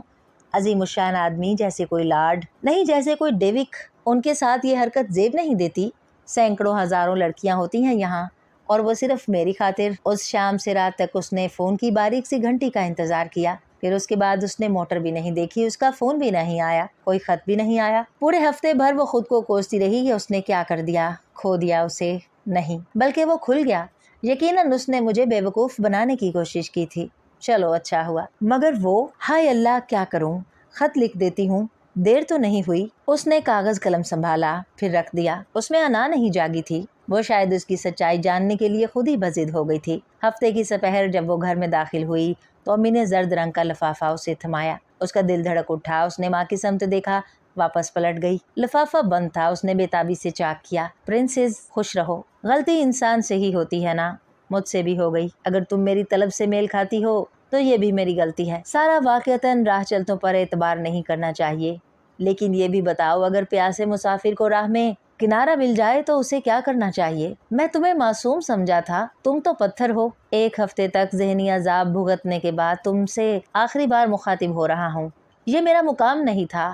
अजीमुशान आदमी, जैसे कोई लॉर्ड नहीं, जैसे कोई डेविक, उनके साथ ये हरकत जेब नहीं देती। सैकड़ों हजारों लड़कियां होती हैं यहाँ, और वो सिर्फ मेरी खातिर। उस शाम से रात तक उसने फ़ोन की बारीक सी घंटी का इंतज़ार किया। फिर उसके बाद उसने मोटर भी नहीं देखी। उसका फ़ोन भी नहीं आया, कोई ख़त भी नहीं आया। पूरे हफ्ते भर वो खुद को कोसती रही कि उसने क्या कर दिया, खो दिया उसे। नहीं, बल्कि वो खुल गया। यकीनन उसने मुझे बेवकूफ़ बनाने की कोशिश की थी। चलो अच्छा हुआ। मगर वो, हाय अल्लाह, क्या करूं? खत लिख देती हूँ, देर तो नहीं हुई। उसने कागज कलम संभाला, फिर रख दिया। उसमें अना नहीं जागी थी। वो शायद उसकी सच्चाई जानने के लिए खुद ही बजिद हो गई थी। हफ्ते की सपहर जब वो घर में दाखिल हुई तो अम्मी ने जर्द रंग का लिफाफा उसे थमाया। उसका दिल धड़क उठा। उसने माँ की समत देखा, वापस पलट गई। लिफाफा बंद था। उसने बेताबी से चाक किया। प्रिंसेस, खुश रहो। गलती इंसान से ही होती है ना, मुझसे भी हो गई। अगर तुम मेरी तलब से मेल खाती हो तो ये भी मेरी गलती है। सारा वाक़तन राह चलतों पर एतबार नहीं करना चाहिए। लेकिन ये भी बताओ, अगर प्यासे मुसाफिर को राह में किनारा मिल जाए तो उसे क्या करना चाहिए? मैं तुम्हें मासूम समझा था, तुम तो पत्थर हो। एक हफ्ते तक ज़हनी अजाब भुगतने के बाद तुमसे आखिरी बार मुखातिब हो रहा हूँ। ये मेरा मुकाम नहीं था।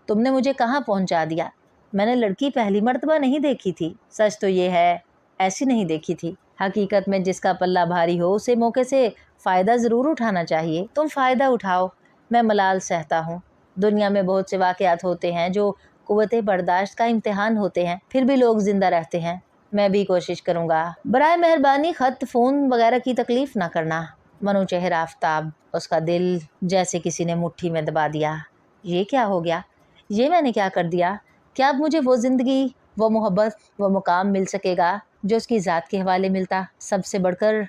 तुमने मुझे कहाँ पहुँचा दिया। मैंने लड़की पहली मर्तबा नहीं देखी थी। सच तो ये है, ऐसी नहीं देखी थी। हकीकत में जिसका पल्ला भारी हो उसे मौके से फ़ायदा ज़रूर उठाना चाहिए। तुम फ़ायदा उठाओ, मैं मलाल सहता हूँ। दुनिया में बहुत से वाक़यात होते हैं जो कुव्वते बर्दाश्त का इम्तिहान होते हैं, फिर भी लोग जिंदा रहते हैं। मैं भी कोशिश करूँगा। बराए मेहरबानी खत, फ़ोन वगैरह की तकलीफ़ ना करना। मनोचेहर आफताब। उसका दिल जैसे किसी ने मुट्ठी में दबा दिया। ये क्या हो गया? ये मैंने क्या कर दिया? क्या अब मुझे वो ज़िंदगी, वो मोहब्बत, वो मुकाम मिल सकेगा जो उसकी ज़ात के हवाले मिलता? सबसे बढ़कर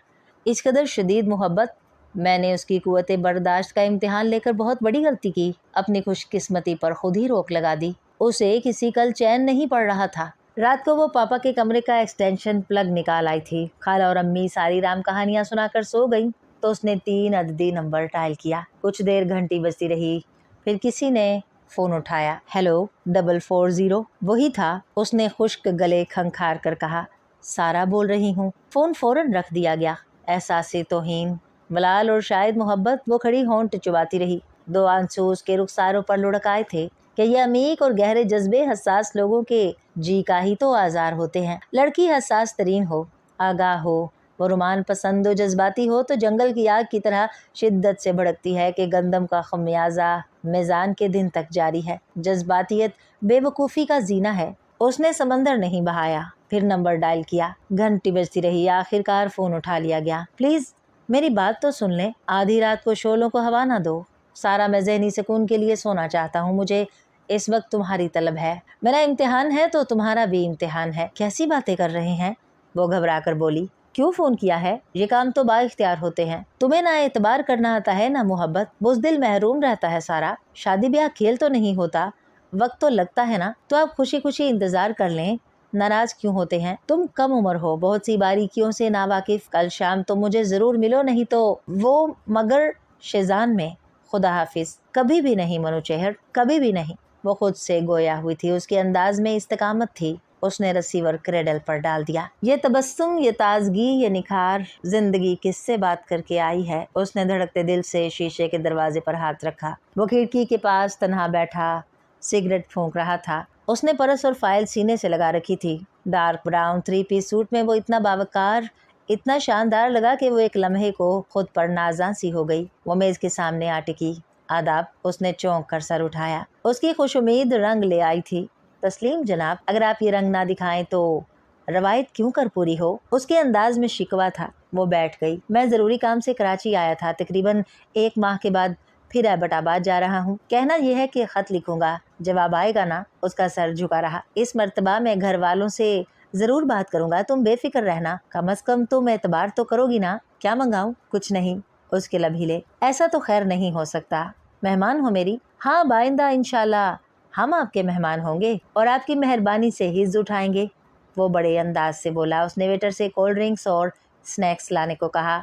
इस कदर शदीद मोहब्बत। मैंने उसकी कुव्वते बर्दाश्त का इम्तिहान लेकर बहुत बड़ी गलती की। अपनी खुशकिस्मती पर खुद ही रोक लगा दी। उसे किसी कल चैन नहीं पड़ रहा था। रात को वो पापा के कमरे का एक्सटेंशन प्लग निकाल आई थी। खाला और अम्मी सारी राम कहानियां सुनाकर सो गईं तो उसने 3 अददी नंबर डायल किया। कुछ देर घंटी बजती रही। फिर किसी ने फोन उठाया। हेलो, 440। वही था। उसने खुश्क गले खंखार कर कहा, सारा बोल रही हूँ। फोन फौरन रख दिया गया। एहसासे तौहीन, मलाल और शायद मोहब्बत। वो खड़ी होंठ चुबाती रही। 2 आंसू उसके रुखसारों पर लुढ़क आए थे कि ये अमीक और गहरे जज्बे हसास लोगों के जी का ही तो आजार होते हैं। लड़की हसास तरीन हो, आगाह हो, वो रोमान पसंद हो, जज्बाती हो तो जंगल की आग की तरह शिद्दत से भड़कती है कि गंदम का खमियाजा मेज़ान के दिन तक जारी है। जज्बातियत बेवकूफ़ी का जीना है। उसने समंदर नहीं बहाया। फिर नंबर डायल किया। घंटी बजती रही। आखिरकार फ़ोन उठा लिया गया। प्लीज़ मेरी बात तो सुन लें। आधी रात को शोलों को हवा ना दो। सारा, मैं ज़हनी सुकून के लिए सोना चाहता हूँ। मुझे इस वक्त तुम्हारी तलब है। मेरा इम्तिहान है तो तुम्हारा भी इम्तिहान है। कैसी बातें कर रहे हैं? वो घबरा कर बोली। क्यों फ़ोन किया है? ये काम तो बाइख्तियार होते हैं। तुम्हें ना एतबार करना आता है ना मोहब्बत। बुज़दिल महरूम रहता है सारा। शादी ब्याह खेल तो नहीं होता। वक्त तो लगता है ना। तो आप खुशी खुशी इंतज़ार कर लें। नाराज क्यों होते हैं? तुम कम उम्र हो, बहुत सी बारीकियों से नावाकिफ। कल शाम तो मुझे ज़रूर मिलो, नहीं तो वो मगर शेजान में। खुदा हाफिज। कभी भी नहीं मनोचेहर, कभी भी नहीं। वो खुद से गोया हुई थी। उसके अंदाज में इस्तकामत थी। उसने रिसीवर क्रेडल पर डाल दिया। ये तबस्सुम, ये ताजगी, ये निखार, जिंदगी किससे बात करके आई है? उसने धड़कते दिल से शीशे के दरवाजे पर हाथ रखा। वो खिड़की के पास तन्हा बैठा सिगरेट फूंक रहा था। उसने पर्स और फाइल सीने से लगा रखी थी। डार्क ब्राउन 3 पीस सूट में वो इतना बावकार, इतना शानदार लगा कि वो एक लम्हे को खुद पर नाज़ां सी हो गई। वो मेज के सामने आ टिकी। आदाब, उसने चौंक कर सर उठाया। उसकी खुशुमीद रंग ले आई थी। तस्लीम जनाब, अगर आप ये रंग ना दिखाएं तो रवायत क्यों कर पूरी हो। उसके अंदाज में शिकवा था। वो बैठ गई। मैं ज़रूरी काम से कराची आया था। तकरीबन 1 माह के बाद फिर एबटाबाद जा रहा हूँ। कहना यह है कि ख़त लिखूंगा, जवाब आएगा ना। उसका सर झुका रहा। इस मर्तबा मैं घर वालों से ज़रूर बात करूंगा, तुम बेफिक्र रहना। कम अज़ कम तुम एतबार तो करोगी ना। क्या मंगाऊं? कुछ नहीं। उसके लब हिले। ऐसा तो खैर नहीं हो सकता। मेहमान हो मेरी। हाँ, बाइंदा इंशाल्लाह हम आपके मेहमान होंगे और आपकी मेहरबानी से हिज़्ज़ उठाएंगे। वो बड़े अंदाज से बोला। उसने वेटर से कोल्ड ड्रिंक्स और स्नैक्स लाने को कहा।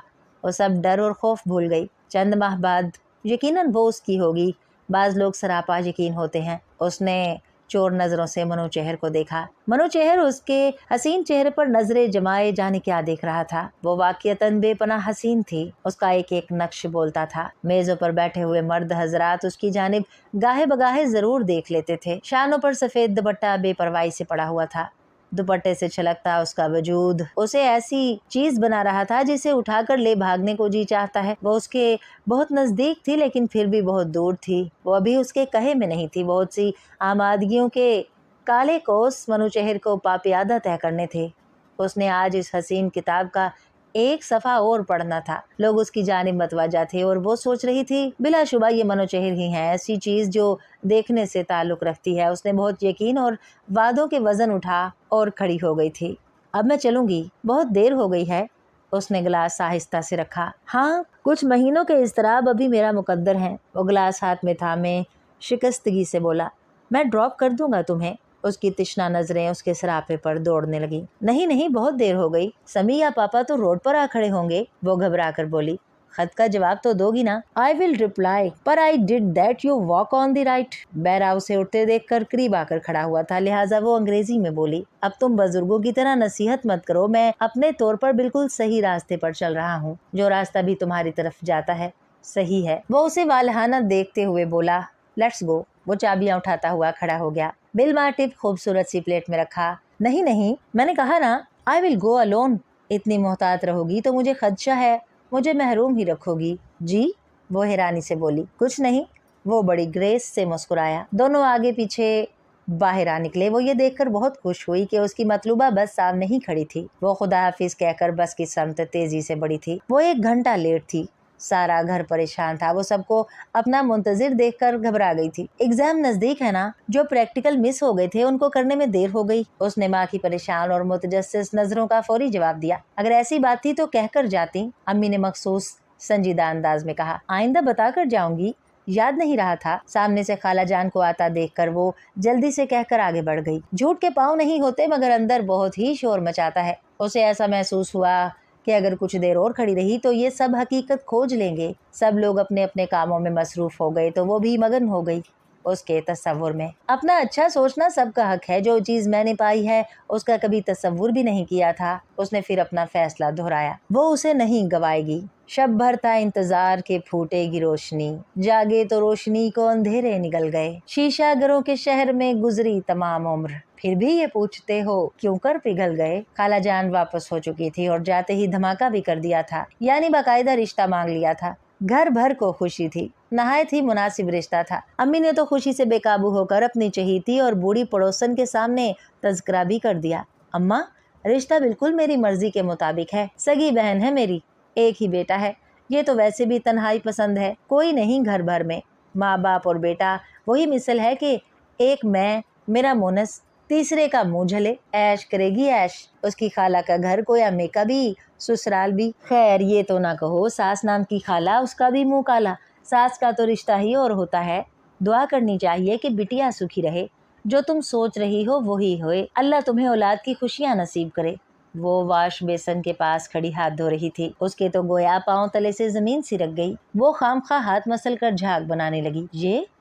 वो सब डर और खौफ भूल गई। चंद माह बाद यकीनन वो उसकी होगी। बाज़ लोग सरापा यकीन होते हैं। उसने चोर नज़रों से मनोचेहर को देखा। मनोचेहर उसके हसीन चेहरे पर नजरें जमाए जाने क्या देख रहा था। वो वाक़ियतन बेपनाह हसीन थी। उसका एक एक नक्श बोलता था। मेज़ों पर बैठे हुए मर्द हजरात उसकी जानिब गाहे बगाहे ज़रूर देख लेते थे। शानों पर सफ़ेद दुपट्टा बेपरवाही से पड़ा हुआ था। दुपट्टे से छलकता उसका वजूद उसे ऐसी चीज बना रहा था जिसे उठाकर ले भागने को जी चाहता है। वो उसके बहुत नजदीक थी लेकिन फिर भी बहुत दूर थी। वो अभी उसके कहे में नहीं थी। बहुत सी आमादगियों के काले कोस मनोचेहर को पापियादा तय करने थे। उसने आज इस हसीन किताब का एक सफ़ा और पढ़ना था। लोग उसकी जानिब मतवज्जा थे और वो सोच रही थी बिलाशुबा ये मनोचेहर ही है, ऐसी चीज़ जो देखने से ताल्लुक़ रखती है। उसने बहुत यकीन और वादों के वज़न उठा और खड़ी हो गई थी। अब मैं चलूँगी, बहुत देर हो गई है। उसने गिलास आहिस्ता से रखा। हाँ, कुछ महीनों के इज़्तिराब अभी मेरा मुकद्दर हैं। वो गिलास हाथ में थामे शिकस्तगी से बोला, मैं ड्रॉप कर दूंगा तुम्हें। उसकी तिश्ना नजरें उसके सरापे पर दौड़ने लगी। नहीं नहीं, बहुत देर हो गई। समी या पापा तो रोड पर आ खड़े होंगे। वो घबरा कर बोली। खत का जवाब तो दोगी ना? आई विल रिप्लाई, पर I did that you walk on the right. बैरा उसे उठते देखकर करीब आकर खड़ा हुआ था, लिहाजा वो अंग्रेजी में बोली। अब तुम बुजुर्गों की तरह नसीहत मत करो। मैं अपने तौर पर बिल्कुल सही रास्ते पर चल रहा हूँ। जो रास्ता भी तुम्हारी तरफ जाता है सही है। वो उसे वालहाना देखते हुए बोला, लेट्स गो। वो चाबियां उठाता हुआ खड़ा हो गया। बिल मार्टिप खूबसूरत सी प्लेट में रखा। नहीं नहीं, मैंने कहा ना, आई विल गो अलोन। इतनी मोहतात रहोगी तो मुझे खदशा है, मुझे महरूम ही रखोगी। जी? वो हैरानी से बोली। कुछ नहीं। वो बड़ी ग्रेस से मुस्कुराया। दोनों आगे पीछे बाहर आ निकले। वो ये देखकर बहुत खुश हुई कि उसकी मतलूबा बस सामने ही खड़ी थी। वो खुदा हाफिज कहकर बस की समत तेजी से बढ़ी थी। वो 1 घंटा लेट थी। सारा घर परेशान था। वो सबको अपना मुंतजिर देखकर घबरा गई थी। एग्जाम नजदीक है ना, जो प्रैक्टिकल मिस हो गए थे उनको करने में देर हो गई। उसने माँ की परेशान और मुतजस्सिस नजरों का फौरी जवाब दिया। अगर ऐसी बात थी तो कहकर जाती। अम्मी ने मखसूस संजीदा अंदाज में कहा। आइंदा बताकर जाऊंगी। याद नहीं रहा था। सामने से खाला जान को आता देखकर वो जल्दी से कहकर आगे बढ़ गई। झूठ के पाँव नहीं होते मगर अंदर बहुत ही शोर मचाता है। उसे ऐसा महसूस हुआ कि अगर कुछ देर और खड़ी रही तो ये सब हकीकत खोज लेंगे। सब लोग अपने अपने कामों में मसरूफ हो गए तो वो भी मगन हो गई उसके तस्वुर में। अपना अच्छा सोचना सबका हक है। जो चीज मैंने पाई है उसका कभी तस्वुर भी नहीं किया था। उसने फिर अपना फैसला दोहराया। वो उसे नहीं गवाएगी। शब भर था इंतजार के फूटेगी रोशनी, जागे तो रोशनी को अंधेरे निकल गए। शीशा घरों के शहर में गुजरी तमाम उम्र, फिर भी ये पूछते हो क्यों कर पिघल गए। खाला जान वापस हो चुकी थी और जाते ही धमाका भी कर दिया था, यानी बाकायदा रिश्ता मांग लिया था। घर भर को खुशी थी। नहायत ही मुनासिब रिश्ता था। अम्मी ने तो खुशी से बेकाबू होकर अपनी चहीती और बूढ़ी पड़ोसन के सामने तज़किरा भी कर दिया। अम्मा, रिश्ता बिल्कुल मेरी मर्जी के मुताबिक है। सगी बहन है मेरी, एक ही बेटा है। ये तो वैसे भी तन्हाई पसंद है, कोई नहीं घर भर में। माँ बाप और बेटा वही मिसल है कि एक मैं, मेरा मोनस, तीसरे का मुंह झले। ऐश करेगी ऐश। उसकी खाला का घर कोई अम्मी का भी ससुराल भी। खैर ये तो ना कहो, सास नाम की खाला, उसका भी मुंह काला। सास का तो रिश्ता ही और होता है। दुआ करनी चाहिए कि बिटिया सुखी रहे। जो तुम सोच रही हो वही होए। अल्लाह तुम्हें औलाद की खुशियां नसीब करे। वो वाश बेसन के पास खड़ी हाथ धो रही थी। उसके तो गोया पांव तले से जमीन सिरक गई। वो खामखा हाथ मसल कर झाग बनाने लगी।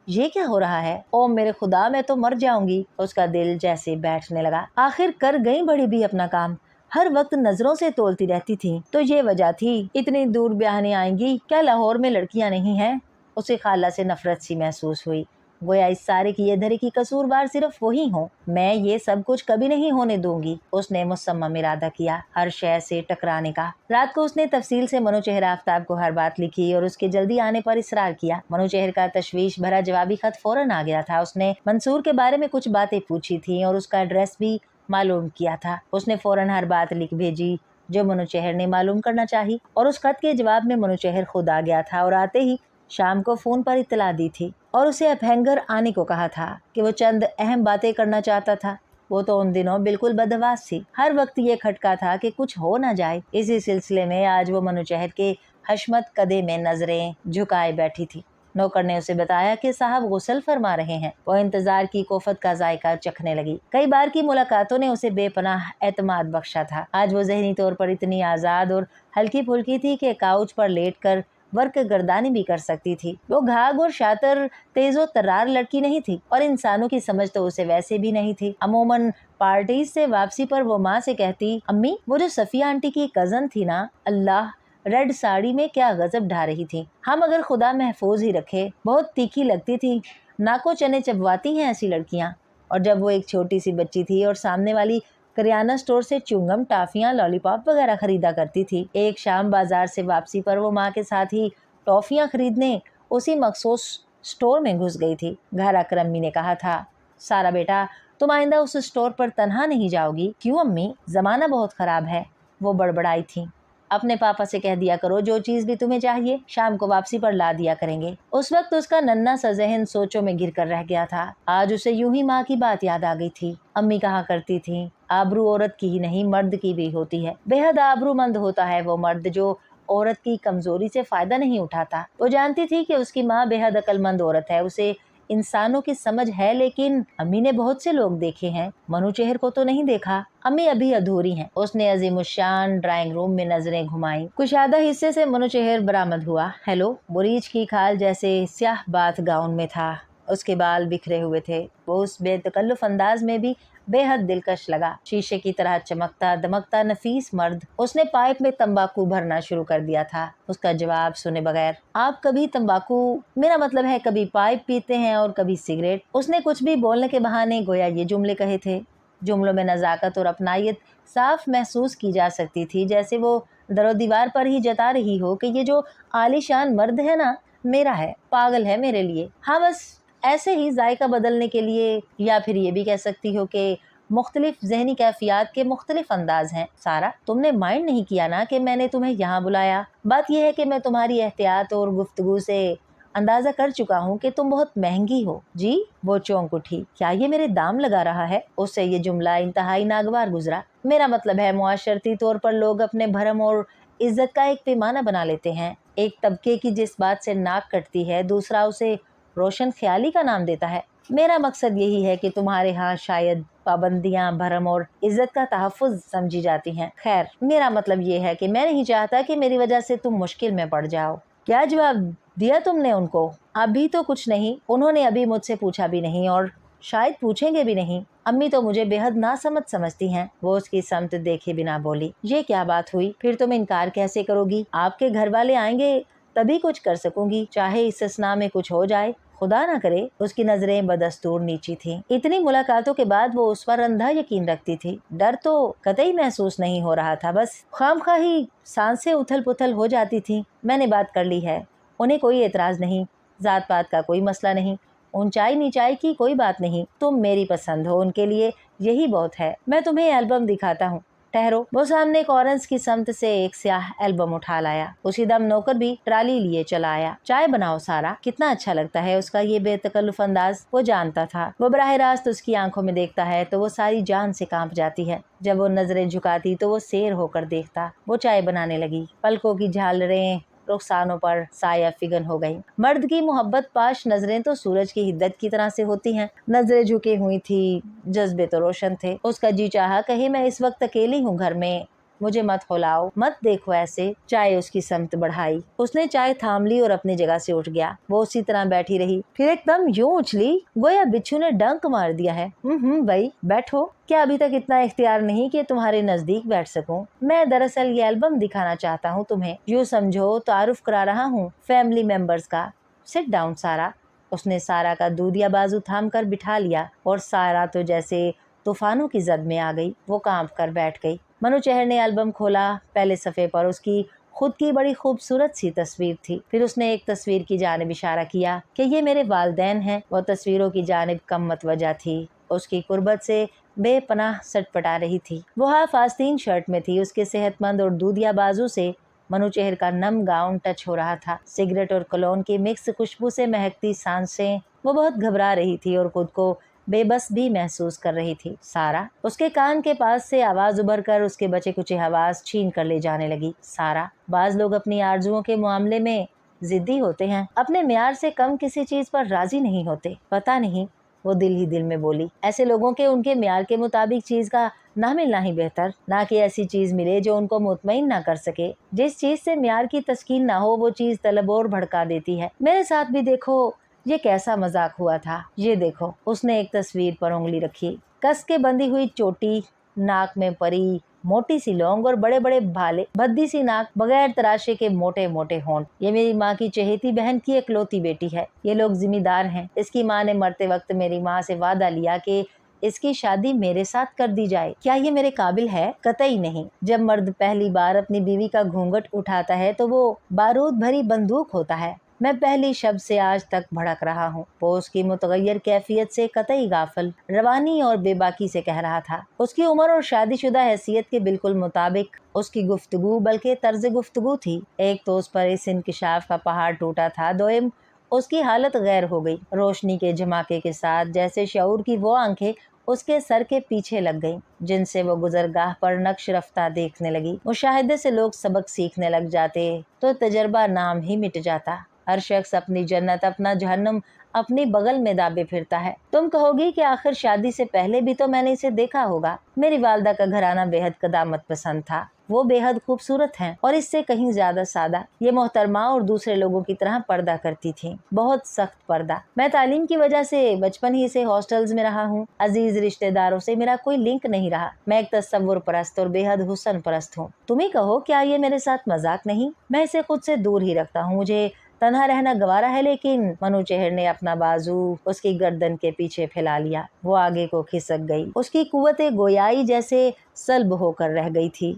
ये क्या हो रहा है? ओ मेरे खुदा, मैं तो मर जाऊंगी। उसका दिल जैसे बैठने लगा। आखिर कर गई बड़ी भी अपना काम। हर वक्त नजरों से तोलती रहती थी तो ये वजह थी। इतनी दूर ब्याहने आएंगी क्या? लाहौर में लड़कियां नहीं हैं? उसे खाला से नफरत सी महसूस हुई। गोया इस सारे की ये धरे की कसूरवार सिर्फ वही हूँ। मैं ये सब कुछ कभी नहीं होने दूंगी। उसने मुसम्मम इरादा किया हर शय से टकराने का। रात को उसने तफसील से मनोचेहर आफ्ताब को हर बात लिखी और उसके जल्दी आने पर इसरार किया। मनोचेहर का तशवीश भरा जवाबी खत फौरन आ गया था। उसने मंसूर के बारे में कुछ बातें पूछी थी और उसका एड्रेस भी मालूम किया था। उसने फौरन हर बात लिख भेजी जो मनोचेहर ने मालूम करना चाही, और उस खत के जवाब में मनोचेहर खुद आ गया था और आते ही शाम को फोन पर इत्तला दी थी और उसे अपहंगर आने को कहा था कि वो चंद अहम बातें करना चाहता था। वो तो उन दिनों बिल्कुल बदहवास थी। हर वक्त ये खटका था कि कुछ हो न जाए। इसी सिलसिले में आज वो मनोचेहर के हशमत कदे में नजरें झुकाए बैठी थी। नौकर ने उसे बताया कि साहब गुस्ल फरमा रहे हैं। वो इंतजार की कोफत का जायका चखने लगी। कई बार की मुलाकातों ने उसे बेपनाह एतमाद बख्शा था। आज वो जहनी तौर पर इतनी आजाद और हल्की फुल्की थी कि काउच पर लेटकर वर्क गर्दानी भी कर सकती थी। वो घाघ और शातर तेजो तर्रार लड़की नहीं थी और इंसानों की समझ तो उसे वैसे भी नहीं थी। अमूमन पार्टी से वापसी पर वो माँ से कहती, अम्मी वो जो सफिया आंटी की कजन थी ना, अल्लाह रेड साड़ी में क्या गजब ढा रही थी। हम अगर खुदा महफूज ही रखे, बहुत तीखी लगती थी। नाको चने चबवाती हैं ऐसी लड़कियां। और जब वो एक छोटी सी बच्ची थी और सामने वाली करियाना स्टोर से चुंगम, टाफियां, लॉलीपॉप वगैरह खरीदा करती थी, एक शाम बाजार से वापसी पर वो माँ के साथ ही टॉफियां खरीदने उसी मखसूस स्टोर में घुस गई थी। घर आकर अम्मी ने कहा था, सारा बेटा तुम आइंदा उस स्टोर पर तन्हा नहीं जाओगी। क्यों अम्मी? जमाना बहुत खराब है। वो बड़बड़ाई थी। अपने पापा से कह दिया करो जो चीज भी तुम्हें चाहिए शाम को वापसी पर ला दिया करेंगे। उस वक्त उसका नन्हा सा ज़हन सोचों में गिर कर रह गया था। आज उसे यूं ही माँ की बात याद आ गई थी। अम्मी कहा करती थी, आबरू औरत की ही नहीं मर्द की भी होती है। बेहद आबरूमंद होता है वो मर्द जो औरत की कमजोरी से फायदा नहीं उठाता। वो जानती थी कि उसकी माँ बेहद अक्लमंद औरत है, उसे इंसानों की समझ है, लेकिन अम्मी ने बहुत से लोग देखे हैं, मनोचेहर को तो नहीं देखा। अम्मी अभी अधूरी हैं। उसने अजीमुशान ड्राइंग रूम में नजरें घुमाई। कुशादा हिस्से से मनोचेहर बरामद हुआ। हेलो। बुरीज की खाल जैसे स्याह बाथ गाउन में था। उसके बाल बिखरे हुए थे। वो उस बेतकल्लुफ अंदाज में भी बेहद दिलकश लगा। शीशे की तरह चमकता दमकता नफीस मर्द। उसने पाइप में तंबाकू भरना शुरू कर दिया था। उसका जवाब सुने बगैर, आप कभी तंबाकू, मेरा मतलब है कभी पाइप पीते हैं और कभी सिगरेट? उसने कुछ भी बोलने के बहाने गोया ये जुमले कहे थे। जुमलों में नजाकत और अपनायत साफ महसूस की जा सकती थी, जैसे वो दरो दीवार पर ही जता रही हो कि ये जो आलीशान मर्द है ना, मेरा है, पागल है मेरे लिए। हाँ, बस ऐसे ही जायका बदलने के लिए, या फिर ये भी कह सकती हो कि मुख्तलिफ जहनी कैफियत के मुख्तलिफ अंदाज हैं। सारा, तुमने माइंड नहीं किया ना कि मैंने तुम्हें यहाँ बुलाया? बात यह है कि मैं तुम्हारी एहतियात और गुफ्तगू से अंदाजा कर चुका हूँ कि तुम बहुत महंगी हो। जी? वो चौंक उठी। क्या ये मेरे दाम लगा रहा है? उससे ये जुमला इंतहाई नागवार गुजरा। मेरा मतलब है मुआशरती तौर पर लोग अपने भरम और इज्जत का एक पैमाना बना लेते हैं। एक तबके की जिस बात से नाक कटती है, दूसरा उसे रोशन ख्याली का नाम देता है। मेरा मकसद यही है कि तुम्हारे यहाँ शायद पाबंदियां भरम और इज्जत का तहफ़्फ़ुज़ समझी जाती हैं। खैर, मेरा मतलब ये है कि मैं नहीं चाहता कि मेरी वजह से तुम मुश्किल में पड़ जाओ। क्या जवाब दिया तुमने उनको? अभी तो कुछ नहीं। उन्होंने अभी मुझसे पूछा भी नहीं और शायद पूछेंगे भी नहीं। अम्मी तो मुझे बेहद नासमझ समझती हैं। वो उसकी समत देखे बिना बोली। ये क्या बात हुई? फिर तुम इनकार कैसे करोगी? आपके घर वाले आएंगे तभी कुछ कर सकूंगी, चाहे इस ससना में कुछ हो जाए। खुदा ना करे। उसकी नजरें बदस्तूर नीची थीं। इतनी मुलाकातों के बाद वो उस पर अंधा यकीन रखती थी। डर तो कतई महसूस नहीं हो रहा था, बस खामखाही सांसें उथल पुथल हो जाती थी। मैंने बात कर ली है। उन्हें कोई एतराज नहीं। जात पात का कोई मसला नहीं। ऊंचाई नीचाई की कोई बात नहीं। तुम मेरी पसंद हो, उनके लिए यही बहुत है। मैं तुम्हें एल्बम दिखाता हूँ। ठहरो। वो सामने एक ऑरेंज की समत से एक स्याह एल्बम उठा लाया। उसी दम नौकर भी ट्राली लिए चला आया। चाय बनाओ सारा। कितना अच्छा लगता है उसका ये बेतकल्लुफ अंदाज। वो जानता था वो बराह रास्त उसकी आंखों में देखता है तो वो सारी जान से कांप जाती है। जब वो नजरें झुकाती तो वो शेर होकर देखता। वो चाय बनाने लगी। पलकों की झालरें रुखसानों पर साया फिगन हो गई। मर्द की मोहब्बत पाश नजरें तो सूरज की हिद्दत की तरह से होती हैं। नजरें झुकी हुई थी, जज्बे तो रोशन थे। उसका जी चाहा कहीं मैं इस वक्त अकेली हूँ घर में, मुझे मत हुलाओ, मत देखो ऐसे। चाय उसकी समत बढ़ाई। उसने चाय थाम ली और अपनी जगह से उठ गया। वो उसी तरह बैठी रही, फिर एकदम यूं उछली गोया बिच्छू ने डंक मार दिया है। भाई बैठो। क्या अभी तक इतना इख्तियार नहीं कि तुम्हारे नजदीक बैठ सकूं? मैं दरअसल ये एल्बम दिखाना चाहता हूँ तुम्हें। यूं समझो तारुफ करा रहा हूँ फैमिली मेंबर्स का। सिट डाउन सारा। اس نے سارا کا دودیا بازو تھام کر بٹھا لیا اور سارا تو جیسے طوفانوں کی زد میں آ گئی، وہ کانپ کر بیٹھ گئی۔ منوچہر نے البم کھولا، پہلے صفحے پر اس کی خود کی بڑی خوبصورت سی تصویر تھی۔ پھر اس نے ایک تصویر کی جانب اشارہ کیا کہ یہ میرے والدین ہیں۔ وہ تصویروں کی جانب کم متوجہ تھی، اس کی قربت سے بے پناہ سٹ پٹا رہی تھی۔ وہ ہاف آستین شرٹ میں تھی، اس کے صحت مند اور دودیا بازو سے منوچہر کا نم گاؤن ٹچ ہو رہا تھا۔ سگریٹ اور کولون کی مکس خوشبو سے مہکتی سانسیں، وہ بہت گھبرا رہی تھی اور خود کو بے بس بھی محسوس کر رہی تھی۔ سارا، اس کے کان کے پاس سے آواز ابھر کر اس کے بچے کچھ حواس چھین کر لے جانے لگی۔ سارا، بعض لوگ اپنی آرزوؤں کے معاملے میں ضدی ہوتے ہیں، اپنے معیار سے کم کسی چیز پر راضی نہیں ہوتے۔ پتہ نہیں، وہ دل ہی دل میں بولی، ایسے لوگوں کے ان کے معیار کے مطابق چیز کا نہ ملنا ہی بہتر، نہ کہ ایسی چیز ملے جو ان کو مطمئن نہ کر سکے۔ جس چیز سے معیار کی تسکین نہ ہو وہ چیز طلب اور بھڑکا دیتی ہے۔ میرے ساتھ بھی دیکھو یہ کیسا مذاق ہوا تھا۔ یہ دیکھو، اس نے ایک تصویر پر انگلی رکھی، کس کے بندھی ہوئی چوٹی، ناک میں پری، موٹی سی لونگ اور بڑے بڑے بھالے، بھدی سی ناک، بغیر تراشے کے موٹے موٹے ہونٹ۔ یہ میری ماں کی چہیتی بہن کی اکلوتی بیٹی ہے۔ یہ لوگ ذمہ دار ہیں۔ اس کی ماں نے مرتے وقت میری ماں سے وعدہ لیا کہ اس کی شادی میرے ساتھ کر دی جائے۔ کیا یہ میرے قابل ہے؟ قطعی نہیں۔ جب مرد پہلی بار اپنی بیوی کا گھونگھٹ اٹھاتا ہے تو وہ بارود بھری بندوق ہوتا ہے۔ میں پہلی شب سے آج تک بھڑک رہا ہوں۔ وہ اس کی متغیر کیفیت سے قطعی غافل، روانی اور بے باکی سے کہہ رہا تھا۔ اس کی عمر اور شادی شدہ حیثیت کے بالکل مطابق اس کی گفتگو، بلکہ طرز گفتگو تھی۔ ایک تو اس پر اس انکشاف کا پہاڑ ٹوٹا تھا، دوئم اس کی حالت غیر ہو گئی۔ روشنی کے جھماکے کے ساتھ جیسے شعور کی وہ آنکھیں اس کے سر کے پیچھے لگ گئیں جن سے وہ گزرگاہ پر نقش رفتہ دیکھنے لگی۔ مشاہدے سے لوگ سبق سیکھنے لگ جاتے تو تجربہ نام ہی مٹ جاتا۔ ہر شخص اپنی جنت، اپنا جہنم اپنی بغل میں دابے پھرتا ہے۔ تم کہو گی کہ آخر شادی سے پہلے بھی تو میں نے اسے دیکھا ہوگا۔ میری والدہ کا گھرانہ بے حد قدامت پسند تھا۔ وہ بے حد خوبصورت ہیں اور اس سے کہیں زیادہ سادہ۔ یہ محترمہ اور دوسرے لوگوں کی طرح پردہ کرتی تھیں، بہت سخت پردہ۔ میں تعلیم کی وجہ سے بچپن ہی سے ہاسٹلز میں رہا ہوں۔ عزیز رشتہ داروں سے میرا کوئی لنک نہیں رہا۔ میں ایک تصور پرست اور بے حد حسن پرست ہوں۔ تم ہی کہو، کیا یہ میرے ساتھ مذاق نہیں؟ میں اسے خود سے دور ہی رکھتا ہوں، مجھے تنہا رہنا گوارا ہے۔ لیکن منوچہر نے اپنا بازو اس کی گردن کے پیچھے پھیلا لیا۔ وہ آگے کو کھسک گئی، اس کی قوت گویائی جیسے سلب ہو کر رہ گئی تھی۔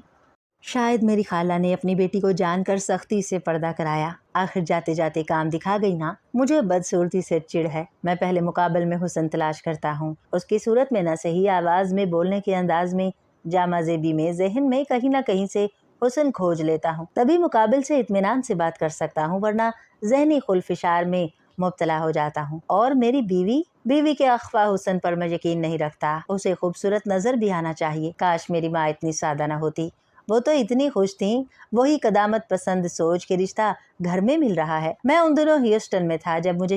شاید میری خالہ نے اپنی بیٹی کو جان کر سختی سے پردہ کرایا۔ آخر جاتے جاتے کام دکھا گئی نا۔ مجھے بدصورتی سے چڑ ہے۔ میں پہلے مقابل میں حسن تلاش کرتا ہوں، اس کی صورت میں نہ صحیح، آواز میں، بولنے کے انداز میں، جامہ زیبی میں، ذہن میں کہیں نہ کہیں سے حسن کھوج لیتا ہوں، تبھی مقابل سے اطمینان سے بات کر سکتا ہوں، ورنہ ذہنی خلفشار میں مبتلا ہو جاتا ہوں۔ اور میری بیوی کے اخفا حسن پر میں یقین نہیں رکھتا۔ اسے خوبصورت نظر بھی آنا چاہیے۔ کاش میری ماں اتنی سادہ نہ ہوتی۔ وہ تو اتنی خوش تھیں، وہی قدامت پسند سوچ کے رشتہ گھر میں مل رہا ہے۔ میں ان دنوں ہیوسٹن میں تھا جب مجھے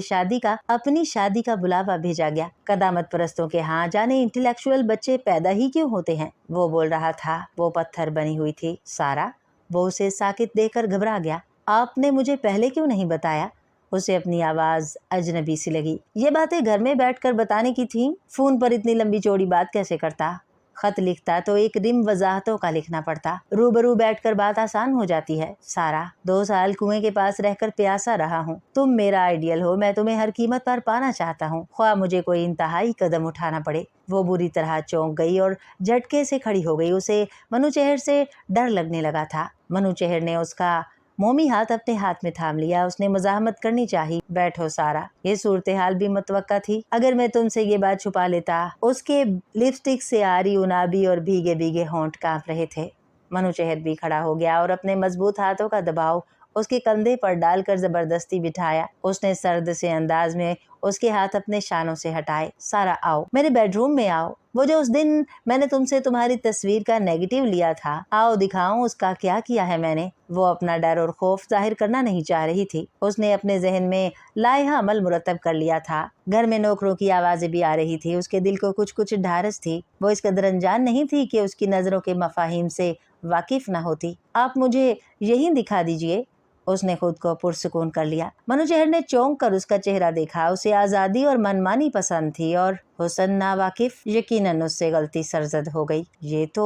اپنی شادی کا بلاوا بھیجا گیا۔ قدامت پرستوں کے ہاں جانے انٹلیکچوئل بچے پیدا ہی کیوں ہوتے ہیں؟ وہ بول رہا تھا۔ وہ پتھر بنی ہوئی تھی۔ سارا، وہ اسے ساکت دیکھ کر گھبرا گیا۔ آپ نے مجھے پہلے کیوں نہیں بتایا؟ اسے اپنی آواز اجنبی سی لگی۔ یہ باتیں گھر میں بیٹھ کر بتانے کی تھیں، فون پر اتنی لمبی چوڑی بات کیسے کرتا؟ خط لکھتا تو ایک رم وضاحتوں کا لکھنا پڑتا، روبرو بیٹھ کر بات آسان ہو جاتی ہے۔ سارا، 2 سال کنویں کے پاس رہ کر پیاسا رہا ہوں۔ تم میرا آئیڈیل ہو، میں تمہیں ہر قیمت پر پانا چاہتا ہوں، خواہ مجھے کوئی انتہائی قدم اٹھانا پڑے۔ وہ بری طرح چونک گئی اور جھٹکے سے کھڑی ہو گئی۔ اسے منوچہر سے ڈر لگنے لگا تھا۔ منوچہر نے اس کا مومی ہاتھ اپنے ہاتھ میں تھام لیا۔ اس نے مزاحمت کرنی چاہی۔ بیٹھو سارا، یہ صورتحال بھی متوقع تھی۔ اگر میں تم سے یہ بات چھپا لیتا۔ اس کے لپسٹک سے آری انابی اور بھیگے بھیگے ہونٹ کانپ رہے تھے۔ منوچہر بھی کھڑا ہو گیا اور اپنے مضبوط ہاتھوں کا دباؤ اس کے کندھے پر ڈال کر زبردستی بٹھایا۔ اس نے سرد سے انداز میں اس کے ہاتھ اپنے شانوں سے ہٹائے۔ سارا، آؤ، میرے بیڈ روم میں آؤ۔ وہ جو اس دن میں نے تم سے تمہاری تصویر کا نیگیٹو لیا تھا، آؤ دکھاؤں اس کا کیا کیا ہے میں نے۔ وہ اپنا ڈر اور خوف ظاہر کرنا نہیں چاہ رہی تھی۔ اس نے اپنے ذہن میں لائحہ عمل مرتب کر لیا تھا۔ گھر میں نوکروں کی آوازیں بھی آ رہی تھی۔ اس کے دل کو کچھ ڈھارس تھی۔ وہ اس قدر انجان نہیں تھی کہ اس کی نظروں کے مفاہیم سے واقف نہ ہوتی۔ آپ مجھے یہی دکھا دیجئے۔ اس نے خود کو پرسکون کر لیا۔ منوچہر نے چونک کر اس کا چہرہ دیکھا۔ اسے آزادی اور منمانی پسند تھی اور حسن ناواقف۔ یقیناً اس سے غلطی سرزد ہو گئی۔ یہ تو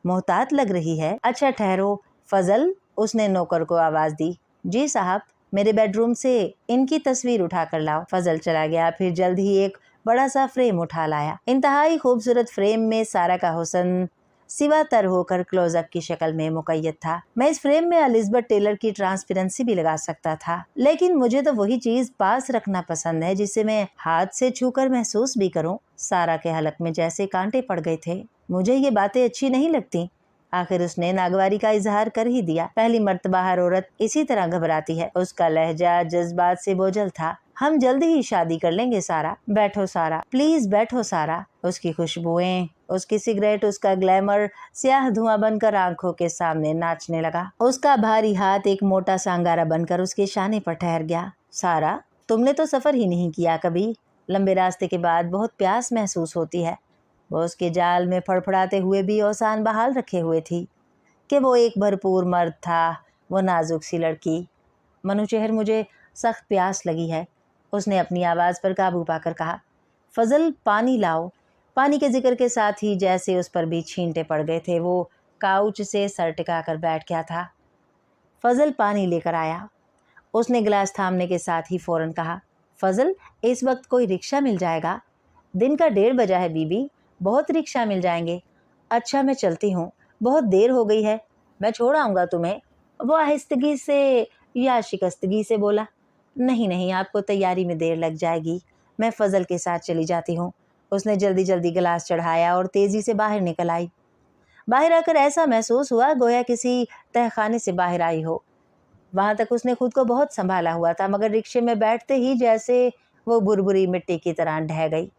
محتاط لگ رہی ہے۔ اچھا ٹھہرو فضل، اس نے نوکر کو آواز دی۔ جی صاحب، मेरे बेडरूम से इनकी तस्वीर उठा कर लाओ। फजल चला गया। फिर जल्द ही एक बड़ा सा फ्रेम उठा लाया। इंतहाई खूबसूरत फ्रेम में सारा का हुस्न सिवा तर होकर क्लोजअप की शक्ल में मुकय्यद था। मैं इस फ्रेम में एलिजबेथ टेलर की ट्रांसपेरेंसी भी लगा सकता था, लेकिन मुझे तो वही चीज पास रखना पसंद है जिसे मैं हाथ से छूकर महसूस भी करूं। सारा के हलक में जैसे कांटे पड़ गए थे। मुझे ये बातें अच्छी नहीं लगती। आखिर उसने नागवारी का इजहार कर ही दिया। पहली मर्तबा हर औरत इसी तरह घबराती है। उसका लहजा जज्बात से बोझल था। हम जल्दी ही शादी कर लेंगे सारा। बैठो सारा, प्लीज बैठो सारा। उसकी खुशबुएं, उसकी सिगरेट, उसका ग्लैमर स्याह धुआं बनकर आंखों के सामने नाचने लगा। उसका भारी हाथ एक मोटा सा अंगारा बनकर उसके शाने पर ठहर गया। सारा, तुमने तो सफर ही नहीं किया कभी। लंबे रास्ते के बाद बहुत प्यास महसूस होती है। वो उसके जाल में फड़फड़ाते हुए भी औसान बहाल रखे हुए थी कि वो एक भरपूर मर्द था, वो नाजुक सी लड़की। मनुचेहर, मुझे सख्त प्यास लगी है। उसने अपनी आवाज़ पर काबू पाकर कहा। फजल, पानी लाओ। पानी के जिक्र के साथ ही जैसे उस पर भी छींटे पड़ गए थे। वो काउच से सर टिकाकर बैठ गया था। फजल पानी लेकर आया। उसने गिलास थामने के साथ ही फौरन कहा, फजल, इस वक्त कोई रिक्शा मिल जाएगा? दिन का 1:30 बजा है बीबी, बहुत रिक्शा मिल जाएंगे। अच्छा, मैं चलती हूँ, बहुत देर हो गई है, मैं छोड़ आऊँगा तुम्हें। वो आहिस्तगी से या शिकस्तगी से बोला। नहीं नहीं, आपको तैयारी में देर लग जाएगी, मैं फजल के साथ चली जाती हूँ। उसने जल्दी जल्दी गिलास चढ़ाया और तेजी से बाहर निकल आई। बाहर आकर ऐसा महसूस हुआ गोया किसी तहखाने से बाहर आई हो। वहां तक उसने खुद को बहुत संभाला हुआ था, मगर रिक्शे में बैठते ही जैसे वो बुरबुरी मिट्टी की तरह ढह गई।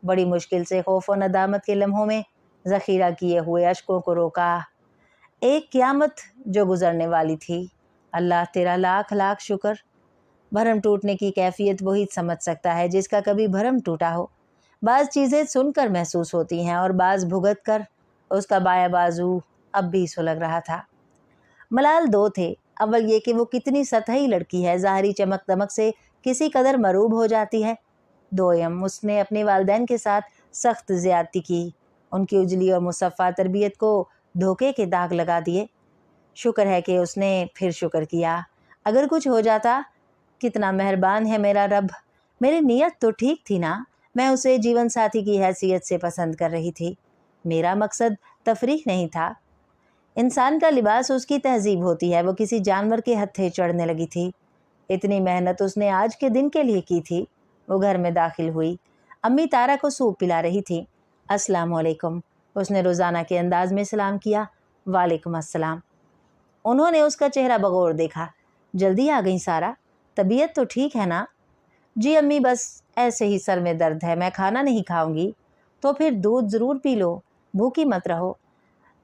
बड़ी मुश्किल से खौफ और नदामत के लम्हों में जखीरा किए हुए अश्कों को रोका। एक क़यामत जो गुजरने वाली थी। अल्लाह तेरा लाख लाख शुक्र। भरम टूटने की कैफियत वही समझ सकता है जिसका कभी भरम टूटा हो। बाज़ चीज़ें सुनकर महसूस होती हैं और बाज़ भुगत कर। उसका बायां बाजू अब भी सुलग रहा था। मलाल दो थे। अव्वल ये कि वो कितनी सतही लड़की है, ज़ाहरी चमक दमक से किसी कदर मरूब हो जाती है। दोयम, उसने अपने वालिदैन के साथ सख्त ज़्यादती की। उनकी उजली और मुसफ़्फ़ा तरबियत को धोखे के दाग लगा दिए। शुक्र है कि उसने फिर शुक्र किया। अगर कुछ हो जाता। कितना मेहरबान है मेरा रब। मेरी नीयत तो ठीक थी ना। मैं उसे जीवन साथी की हैसियत से पसंद कर रही थी। मेरा मकसद तफरीक नहीं था। इंसान का लिबास उसकी तहजीब होती है। वो किसी जानवर के हत्थे चढ़ने लगी थी। इतनी मेहनत उसने आज के दिन के लिए की थी। वो घर में दाखिल हुई। अम्मी तारा को सूप पिला रही थी। अस्सलाम वालेकुम, उसने रोज़ाना के अंदाज में सलाम किया। वालेकुम अस्सलाम। उन्होंने उसका चेहरा बगौर देखा। जल्दी आ गई सारा, तबीयत तो ठीक है ना? जी अम्मी, बस ऐसे ही सर में दर्द है, मैं खाना नहीं खाऊंगी। तो फिर दूध ज़रूर पी लो, भूखी मत रहो।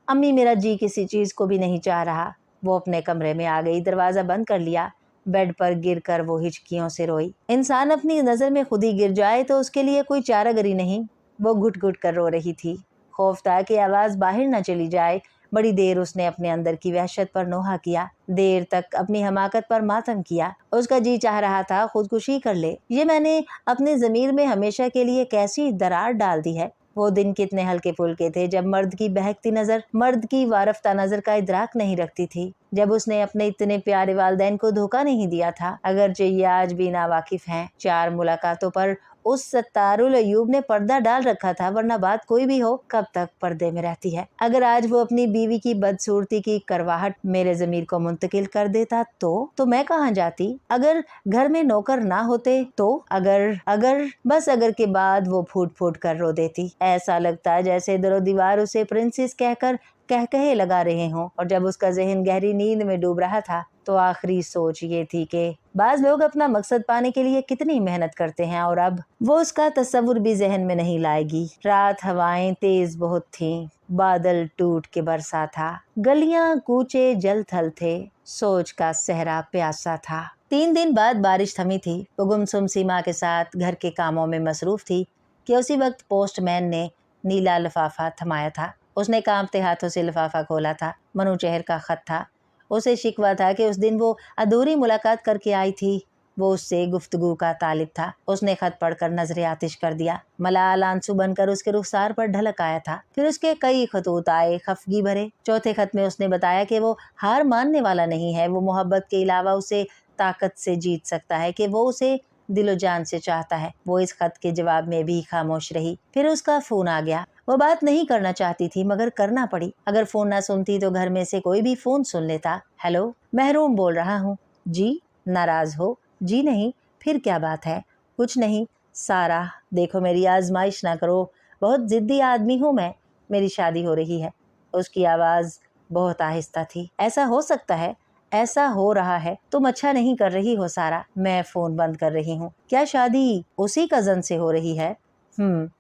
अम्मी, मेरा जी किसी चीज़ को भी नहीं चाह रहा। वो अपने कमरे में आ गई, दरवाज़ा बंद कर लिया। बेड पर गिरकर वो हिचकियों से रोई। इंसान अपनी नज़र में खुद ही गिर जाए तो उसके लिए कोई चारागरी नहीं। वो घुट घुट कर रो रही थी। खौफ था कि आवाज़ बाहर न चली जाए। बड़ी देर उसने अपने अंदर की वहशत पर नोहा किया। देर तक अपनी हमाकत पर मातम किया। उसका जी चाह रहा था खुदकुशी कर ले। ये मैंने अपने ज़मीर में हमेशा के लिए कैसी दरार डाल दी है। वो दिन कितने हल्के फुल्के थे जब मर्द की बहकती नज़र, मर्द की वारफ्ता नज़र का इदराक नहीं रखती थी। जब उसने अपने इतने प्यारे वालिदैन को धोखा नहीं दिया था। अगरचे ये आज भी नावाकिफ हैं। 4 मुलाकातों पर उस सत्तारुल अयूब ने पर्दा डाल रखा था, वरना बात कोई भी हो कब तक पर्दे में रहती है। अगर आज वो अपनी बीवी की बदसूरती की करवाहट मेरे ज़मीर को मुंतकिल कर देता तो मैं कहाँ जाती? अगर घर में नौकर ना होते तो? अगर के बाद वो फूट फूट कर रो देती। ऐसा लगता जैसे दरो दीवार उसे प्रिंसेस कहकर कहकहे लगा रहे हों। और जब उसका जहन गहरी नींद में डूब रहा था तो आखिरी सोच ये थी कि बाज लोग अपना मकसद पाने के लिए कितनी मेहनत करते हैं और अब वो उसका तस्वुर भी जहन में नहीं लाएगी। रात हवाएं तेज बहुत थीं, बादल टूट के बरसा था, गलियां कूचे जल थल थे, सोच का सहरा प्यासा था। 3 दिन बाद बारिश थमी थी। वो गुमसुम सी माँ के साथ घर के कामों में मसरूफ थी कि उसी वक्त पोस्टमैन ने नीला लिफाफा थमाया था। उसने कांपते हाथों से लिफाफा खोला था। मनूचेहर का खत था। उसे शिकवा था कि उस दिन वो अधूरी मुलाकात करके आई थी। वो उससे गुफ्तगू का तालिब था। उसने खत पढ़कर नजरे आतिश कर दिया। मलाल आंसू बनकर उसके रुखसार पर ढलक आया था। फिर उसके कई खतूत आए, खफगी भरे। चौथे खत में उसने बताया कि वो हार मानने वाला नहीं है। वो मोहब्बत के अलावा उसे ताकत से जीत सकता है कि वो उसे दिलो जान से चाहता है। वो इस खत के जवाब में भी खामोश रही। फिर उसका फोन आ गया। वो बात नहीं करना चाहती थी मगर करना पड़ी। अगर फोन ना सुनती तो घर में से कोई भी फोन सुन लेता। हेलो, महरूम बोल रहा हूँ। जी? नाराज हो? जी नहीं, फिर क्या बात है? कुछ नहीं। सारा, देखो मेरी आजमाइश ना करो, बहुत जिद्दी आदमी हूँ मैं। मेरी शादी हो रही है। उसकी आवाज बहुत आहिस्ता थी। ऐसा हो सकता है, ऐसा हो रहा है। तुम अच्छा नहीं कर रही हो सारा। मैं फोन बंद कर रही हूँ। क्या शादी उसी कजन से हो रही है?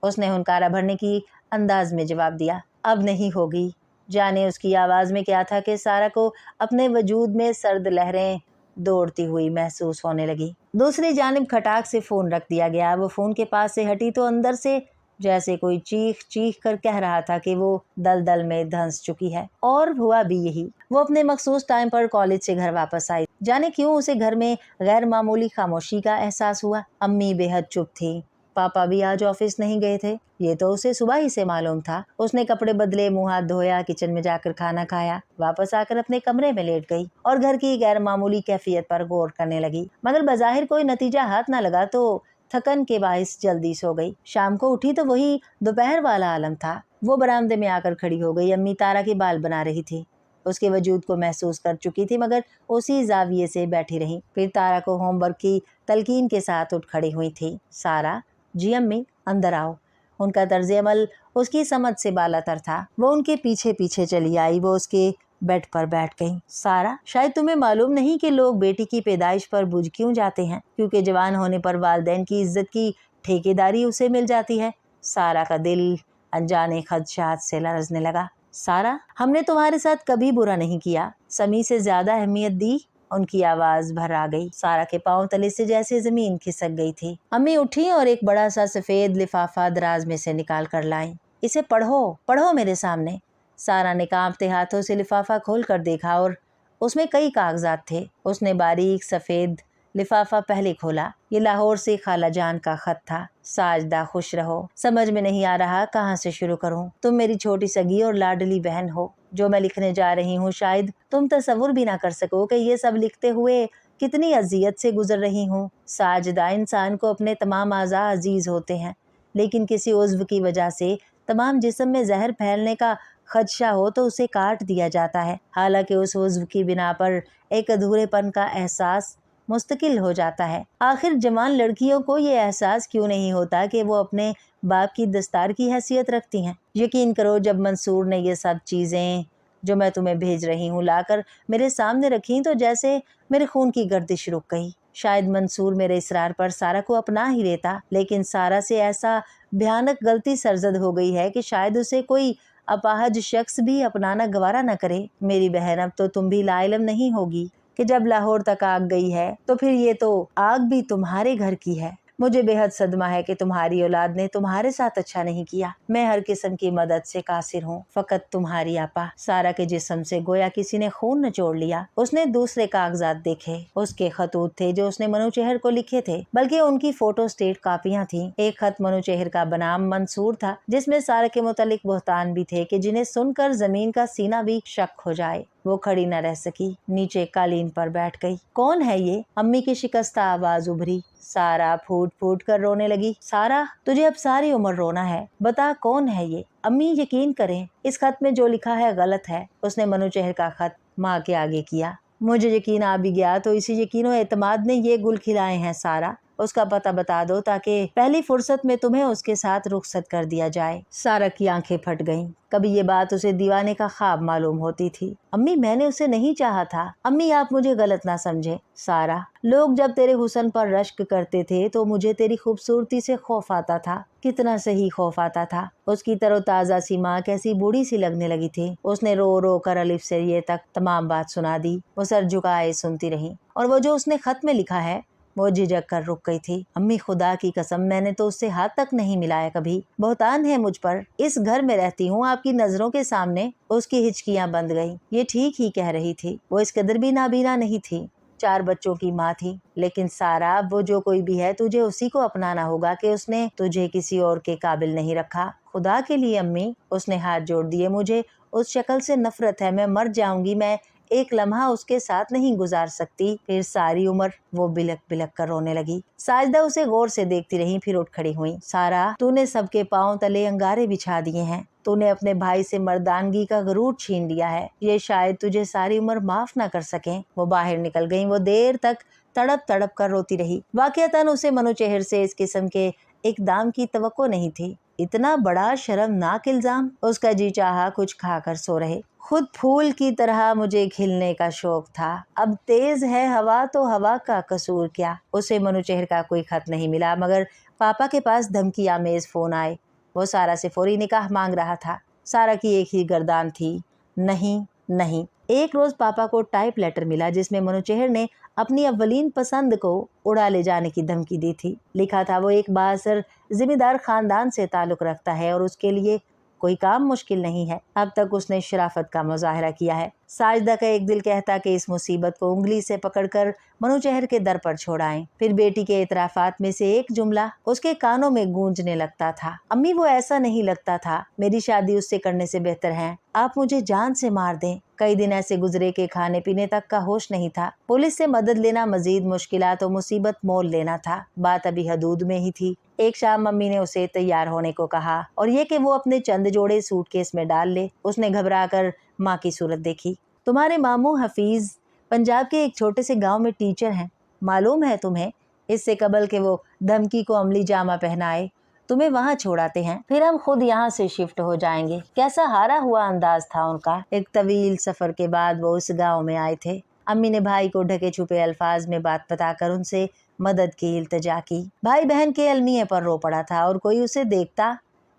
उसने हुनकारा भरने की अंदाज में जवाब दिया। अब नहीं होगी। जाने उसकी आवाज में क्या था कि सारा को अपने वजूद में सर्द लहरें दौड़ती हुई महसूस होने लगी। दूसरी जानिब खटाक से फोन रख दिया गया। वो फोन के पास से हटी तो अंदर से जैसे कोई चीख चीख कर कह रहा था कि वो दलदल में धंस चुकी है। और हुआ भी यही। वो अपने मखसूस टाइम पर कॉलेज से घर वापस आई। जाने क्यों उसे घर में गैर मामूली खामोशी का एहसास हुआ। अम्मी बेहद चुप थी। पापा भी आज ऑफिस नहीं गए थे, ये तो उसे सुबह ही से मालूम था। उसने कपड़े बदले, मुंह हाथ धोया, किचन में जाकर खाना खाया, वापस आकर अपने कमरे में लेट गई और घर की गैर मामूली कैफियत पर गौर करने लगी। मगर बज़ाहिर कोई नतीजा हाथ न लगा तो थकन के बाइस जल्दी सो गई। शाम को उठी तो वही दोपहर वाला आलम था। वो बरामदे में आकर खड़ी हो गई। अम्मी तारा के बाल बना रही थी। उसके वजूद को महसूस कर चुकी थी मगर उसी जाविये से बैठी रही। फिर तारा को होमवर्क की तलकीन के साथ उठ खड़ी हुई थी। सारा, जी अम्मी, अंदर आओ। उनका तर्ज अमल उसकी समझ से बालातर था। वो उनके पीछे पीछे चली आई। वो उसके बेड पर बैठ गई। सारा, शायद तुम्हें मालूम नहीं कि लोग बेटी की पैदाइश पर बुझ क्यों जाते हैं, क्योंकि जवान होने पर वालिदैन की इज्जत की ठेकेदारी उसे मिल जाती है। सारा का दिल अनजाने खदशात से लरजने लगा। सारा, हमने तुम्हारे साथ कभी बुरा नहीं किया, समी से ज्यादा अहमियत दी। उनकी आवाज भर आ गई। सारा के पांव तले से जैसे जमीन खिसक गई थी। अम्मी उठी और एक बड़ा सा सफेद लिफाफा दराज में से निकाल कर लाई। इसे पढ़ो, पढ़ो मेरे सामने। सारा ने कांपते हाथों से लिफाफा खोल कर देखा और उसमें कई कागजात थे। उसने बारीक सफेद लिफाफा पहले खोला। ये लाहौर से खाला जान का खत था। साजदा, खुश रहो। समझ में नहीं आ रहा कहाँ से शुरू करूं। तुम मेरी छोटी सगी और लाडली बहन हो। जो मैं लिखने जा रही हूँ शायद तुम तसव्वुर भी ना कर सको कि ये सब लिखते हुए कितनी अजियत से गुजर रही हूँ। साजदा, इंसान को अपने तमाम आज़ा अजीज होते हैं, लेकिन किसी उज़्व की वजह से तमाम जिस्म में जहर फैलने का खदशा हो तो उसे काट दिया जाता है। हालांकि उस उज़्व की बिना पर एक अधूरेपन का एहसास मुस्तकिल हो जाता है। आखिर जवान लड़कियों को ये एहसास क्यों नहीं होता कि वो अपने बाप की दस्तार की हैसियत रखती हैं। यकीन करो, जब मंसूर ने ये सब चीज़ें जो मैं तुम्हें भेज रही हूँ लाकर मेरे सामने रखी तो जैसे मेरे खून की गर्दिश रुक गई। शायद मंसूर मेरे इसरार पर सारा को अपना ही लेता, लेकिन सारा से ऐसा भयानक गलती सरजद हो गई है कि शायद उसे कोई अपाहज शख्स भी अपनाना गवारा न करे। मेरी बहन, अब तो तुम भी लाइलम नहीं होगी कि जब लाहौर तक आग गई है तो फिर ये तो आग भी तुम्हारे घर की है। मुझे बेहद सदमा है कि तुम्हारी औलाद ने तुम्हारे साथ अच्छा नहीं किया। मैं हर किस्म की मदद से कासिर हूँ, फकत तुम्हारी आपा। सारा के जिस्म से गोया किसी ने खून निचोड़ लिया। उसने दूसरे कागजात देखे। उसके खतूत थे जो उसने मनूचेहर को लिखे थे, बल्कि उनकी फोटो स्टेट कापियां थी। एक खत मनूचेहर का बनाम मंसूर था, जिसमें सारा के मुतालिक बहतान भी थे कि जिन्हें सुनकर जमीन का सीना भी शक हो जाए। वो खड़ी न रह सकी, नीचे कालीन पर बैठ गई। कौन है ये? अम्मी की शिकस्ता आवाज उभरी। सारा फूट फूट कर रोने लगी। सारा, तुझे अब सारी उम्र रोना है, बता कौन है ये? अम्मी, यकीन करें, इस खत में जो लिखा है गलत है। उसने मनूचेहर का खत माँ के आगे किया। मुझे यकीन आ भी गया तो इसी यकीन और एतमाद ने ये गुल खिलाए हैं। सारा, उसका पता बता दो ताकि पहली फुर्सत में तुम्हें उसके साथ रुखसत कर दिया जाए। सारा की आंखें फट गईं। कभी ये बात उसे दीवाने का ख्वाब मालूम होती थी। अम्मी, मैंने उसे नहीं चाहा था। अम्मी, आप मुझे गलत ना समझे। सारा, लोग जब तेरे हुस्न पर रश्क करते थे तो मुझे तेरी खूबसूरती से खौफ आता था। कितना सही खौफ आता था। उसकी तरोताजा सी माँ कैसी बूढ़ी सी लगने लगी थी। उसने रो रो कर अलिफ से ये तक तमाम बात सुना दी। वो सर झुकाए सुनती रही और वो जो उसने खत में लिखा है वो झिझक कर रुक गई थी। अम्मी, खुदा की कसम, मैंने तो उससे हाथ तक नहीं मिलाया कभी। बहुतान है मुझ पर। इस घर में रहती हूँ, आपकी नजरों के सामने उसकी हिचकियां बंद गईं। ये ठीक ही कह रही थी। वो इस कदर भी नाबीना नहीं थी। 4 बच्चों की माँ थी। लेकिन सारा, वो जो कोई भी है, तुझे उसी को अपनाना होगा कि उसने तुझे किसी और के काबिल नहीं रखा। खुदा के लिए अम्मी, उसने हाथ जोड़ दिए, मुझे उस शक्ल से नफरत है। मैं मर जाऊंगी, मैं एक लम्हा उसके साथ नहीं गुजार सकती। फिर सारी उम्र वो बिलक बिलक कर रोने लगी। साजिदा उसे गौर से देखती रही, फिर उठ खड़ी हुई। सारा, तूने सबके पांव तले अंगारे बिछा दिए हैं, तूने अपने भाई से मर्दानगी का गरूर छीन लिया है, ये शायद तुझे सारी उम्र माफ न कर सके। वो बाहर निकल गई। वो देर तक तड़प तड़प कर रोती रही। वाकईतन उसे मनोचेहर से इस किस्म के इकदाम की तवक्को नहीं थी। इतना बड़ा शर्मनाक इल्जाम। उसका जी चाहा कुछ खाकर सो रहे। खुद फूल की तरह मुझे खिलने का शौक था, अब तेज है हवा तो हवा का कसूर क्या। उसे मनोचेहर का कोई खत नहीं मिला, मगर पापा के पास धमकी आमेज फोन आए। वो सारा से फौरी निकाह मांग रहा था। सारा की एक ही गर्दान थी, नहीं नहीं। एक रोज पापा को टाइप लेटर मिला जिसमें मनोचेहर ने अपनी अव्वलीन पसंद को उड़ा ले जाने की धमकी दी थी। लिखा था वो एक बाअसर जिम्मेदार खानदान से ताल्लुक रखता है और उसके लिए कोई काम मुश्किल नहीं है। अब तक उसने शराफत का मुजाहरा किया है। साजिदा का एक दिल कहता कि इस मुसीबत को उंगली से पकड़कर मनोचेहर के दर पर छोड़ाएं। फिर बेटी के इतराफात में से एक जुमला उसके कानों में गूंजने लगता था, अम्मी वो ऐसा नहीं लगता था, मेरी शादी उससे करने से बेहतर है, आप मुझे जान से मार दें। कई दिन ऐसे गुजरे के खाने पीने तक का होश नहीं था। पुलिस से मदद लेना मजीद मुश्किलात और मुसीबत मोल लेना था। बात अभी हदूद में ही थी। एक शाम मम्मी ने उसे तैयार होने को कहा और ये कि वो अपने चंद जोड़े सूटकेस में डाल ले। उसने घबरा कर माँ की सूरत देखी। तुम्हारे मामू हफीज पंजाब के एक छोटे से गांव में टीचर हैं, मालूम है तुम्हें। इससे कबल के वो धमकी को अमली जामा पहनाए तुम्हें वहाँ छोड़ाते हैं, फिर हम खुद यहाँ से शिफ्ट हो जाएंगे। कैसा हारा हुआ अंदाज था उनका। एक तवील सफर के बाद वो उस गांव में आए थे। अम्मी ने भाई को ढके छुपे अल्फाज में बात बताकर उनसे मदद की इल्तिजा की। भाई बहन के अलमिये पर रो पड़ा था और कोई उसे देखता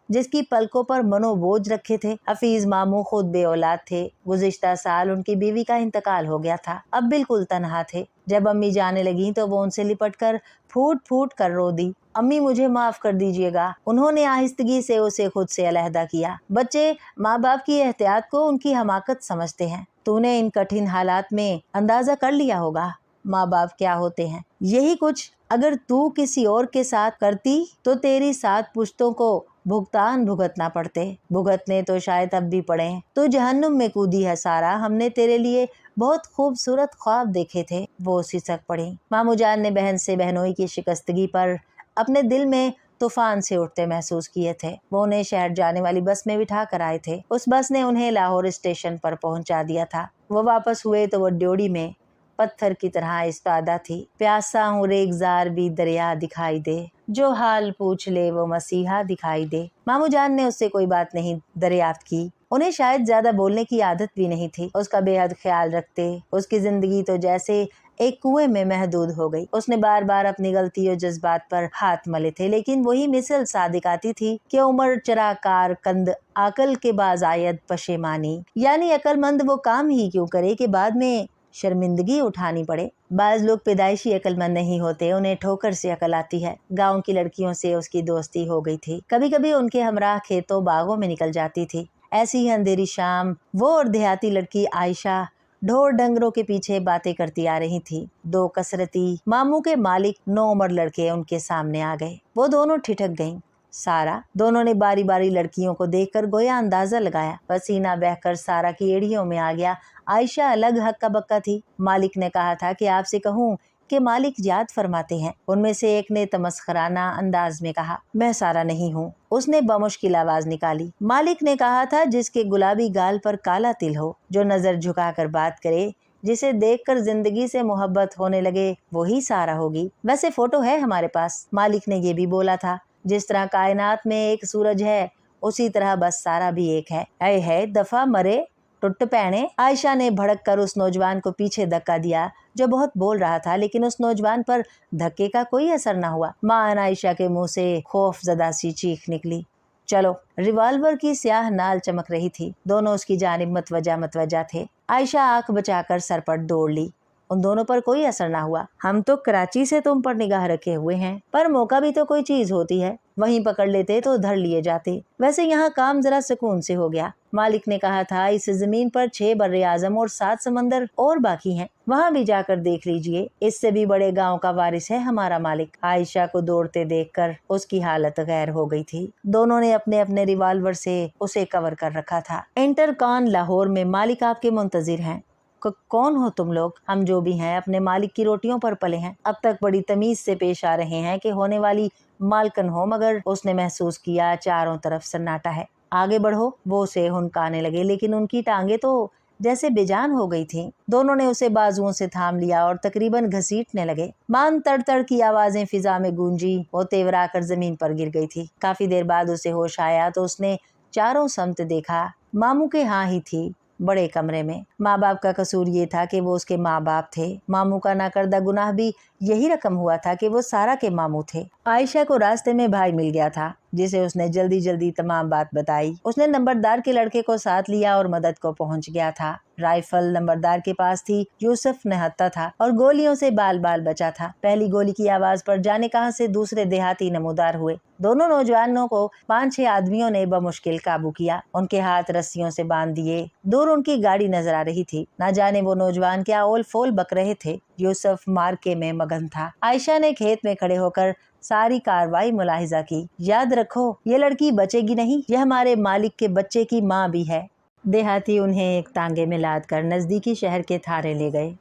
जिसकी पलकों पर मनोबोझ रखे थे। हफीज मामू खुद बे औलाद थे। गुज़िश्ता साल उनकी बीवी का इंतकाल हो गया था। अब बिल्कुल तन्हा थे। जब अम्मी जाने लगी तो वो उनसे लिपट कर फूट फूट कर रो दी। अम्मी मुझे माफ कर दीजिएगा। उन्होंने आहिस्तगी से उसे खुद से अलहदा किया। बच्चे माँ बाप की एहतियात को उनकी हमाकत समझते हैं। तूने इन कठिन हालात में अंदाजा कर लिया होगा माँ बाप क्या होते हैं। यही कुछ अगर तू किसी और के साथ करती तो तेरी 7 पुश्तों को भुगतान भुगतना पड़ते। भुगतने तो शायद अब भी पड़े। तो जहन्नुम में कूदी है सारा, हमने तेरे लिए बहुत खूबसूरत ख्वाब देखे थे। वो सिसक पड़ी। मामू जान ने बहन से बहनोई की शिकस्तगी पर अपने दिल में तूफान से उठते महसूस किए थे। वो उन्हें शहर जाने वाली बस में बिठा कर आए थे। उस बस ने उन्हें लाहौर स्टेशन पर पहुंचा दिया था। वो वापस हुए तो वो ड्योढ़ी में पत्थर की तरह इस्तादा थी। प्यासा हूँ रेगजार भी दरिया दिखाई दे, जो हाल पूछ ले वो मसीहा दिखाई दे। मामू जान ने उससे कोई बात नहीं दरियाफ्त की। उन्हें शायद ज्यादा बोलने की आदत भी नहीं थी। उसका बेहद ख्याल रखते। उसकी जिंदगी तो जैसे एक कुएं में महदूद हो गई। उसने बार बार अपनी गलती और जज्बात पर हाथ मले थे, लेकिन वही मिसल सादिक आती थी कि उमर चराकार कंद अकल के बाजायद पशेमानी, यानी अकलमंद वो काम ही क्यों करे कि बाद में शर्मिंदगी उठानी पड़े। बाज लोग पैदाइशी अकलमंद नहीं होते, उन्हें ठोकर से अकल आती है। गांव की लड़कियों से उसकी दोस्ती हो गई थी। कभी कभी उनके हमराह खेतों बागों में निकल जाती थी। ऐसी ही अंधेरी शाम वो और देहाती लड़की आयशा ढोर डंगरों के पीछे बातें करती आ रही थी। 2 कसरती मामू के मालिक 9 उम्र लड़के उनके सामने आ गए। वो दोनों ठिठक गईं। सारा, दोनों ने बारी बारी लड़कियों को देखकर गोया अंदाजा लगाया। पसीना बहकर सारा की एड़ियों में आ गया। आयशा अलग हक्का बक्का थी। मालिक ने कहा था कि आपसे कहूँ कि मालिक याद फरमाते हैं। उनमें से एक ने तमस्खराना अंदाज में कहा, मैं सारा नहीं हूँ। उसने बमुश्किल आवाज निकाली। मालिक ने कहा था, जिसके गुलाबी गाल पर काला तिल हो, जो नजर झुकाकर बात करे, जिसे देखकर जिंदगी से मोहब्बत होने लगे, वही सारा होगी। वैसे फोटो है हमारे पास। मालिक ने ये भी बोला था, जिस तरह कायनात में एक सूरज है उसी तरह बस सारा भी एक है। ऐ है दफा मरे टुट पैणे। आयशा ने भड़क कर उस नौजवान को पीछे धक्का दिया जो बहुत बोल रहा था, लेकिन उस नौजवान पर धक्के का कोई असर न हुआ। मां आयशा के मुंह से खौफजदा सी चीख निकली। चलो। रिवाल्वर की स्याह नाल चमक रही थी। दोनों उसकी जानिब मतवजा थे। आयशा आंख बचाकर सरपट दौड़ ली। उन दोनों पर कोई असर ना हुआ। हम तो कराची से तुम पर निगाह रखे हुए हैं, पर मौका भी तो कोई चीज होती है। वहीं पकड़ लेते तो धर लिए जाते। वैसे यहाँ काम जरा सुकून से हो गया। मालिक ने कहा था, इस जमीन पर 6 बर्रे आजम और 7 समंदर और बाकी हैं। वहाँ भी जाकर देख लीजिए। इससे भी बड़े गांव का वारिस है हमारा मालिक। आयशा को दौड़ते देखकर उसकी हालत गैर हो गई थी। दोनों ने अपने अपने रिवाल्वर से उसे कवर कर रखा था। इंटरकॉन लाहौर में मालिक आपके मुंतजिर हैं। कौन हो तुम लोग? हम जो भी हैं अपने मालिक की रोटियों पर पले हैं। अब तक बड़ी तमीज से पेश आ रहे हैं कि होने वाली मालकन हो, मगर उसने महसूस किया चारों तरफ सन्नाटा है। आगे बढ़ो, वो उसे हुनकाने लगे, लेकिन उनकी टांगे तो जैसे बेजान हो गई थी। दोनों ने उसे बाजुओं से थाम लिया और तकरीबन घसीटने लगे। मान तड़ तड़ की आवाजें फिजा में गूंजी। वो तेवरा कर जमीन पर गिर गई थी। काफी देर बाद उसे होश आया तो उसने चारों समत देखा। मामू के यहाँ ही थी, बड़े कमरे में। माँ बाप का कसूर ये था कि वो उसके माँ बाप थे। मामू का नाकर्दा गुनाह भी यही रकम हुआ था कि वो सारा के मामू थे। आयशा को रास्ते में भाई मिल गया था, जिसे उसने जल्दी जल्दी तमाम बात बताई। उसने नंबरदार के लड़के को साथ लिया और मदद को पहुंच गया था। राइफल नंबरदार के पास थी। यूसुफ निहत्था था और गोलियों से बाल बाल बचा था। पहली गोली की आवाज पर जाने कहां से दूसरे देहाती नमूदार हुए। दोनों नौजवानों को 5-6 आदमियों ने बमुश्किल काबू किया। उनके हाथ रस्सियों से बांध दिए। दूर उनकी गाड़ी नजर आ रही थी। ना जाने वो नौजवान क्या ओल फोल बक रहे थे। यूसुफ मार्के में मगन था। आयशा ने खेत में खड़े होकर सारी कार्रवाई मुलाहिजा की। याद रखो, ये लड़की बचेगी नहीं। यह हमारे मालिक के बच्चे की माँ भी है। देहाती उन्हें एक तांगे में लाद कर नजदीकी शहर के थारे ले गए।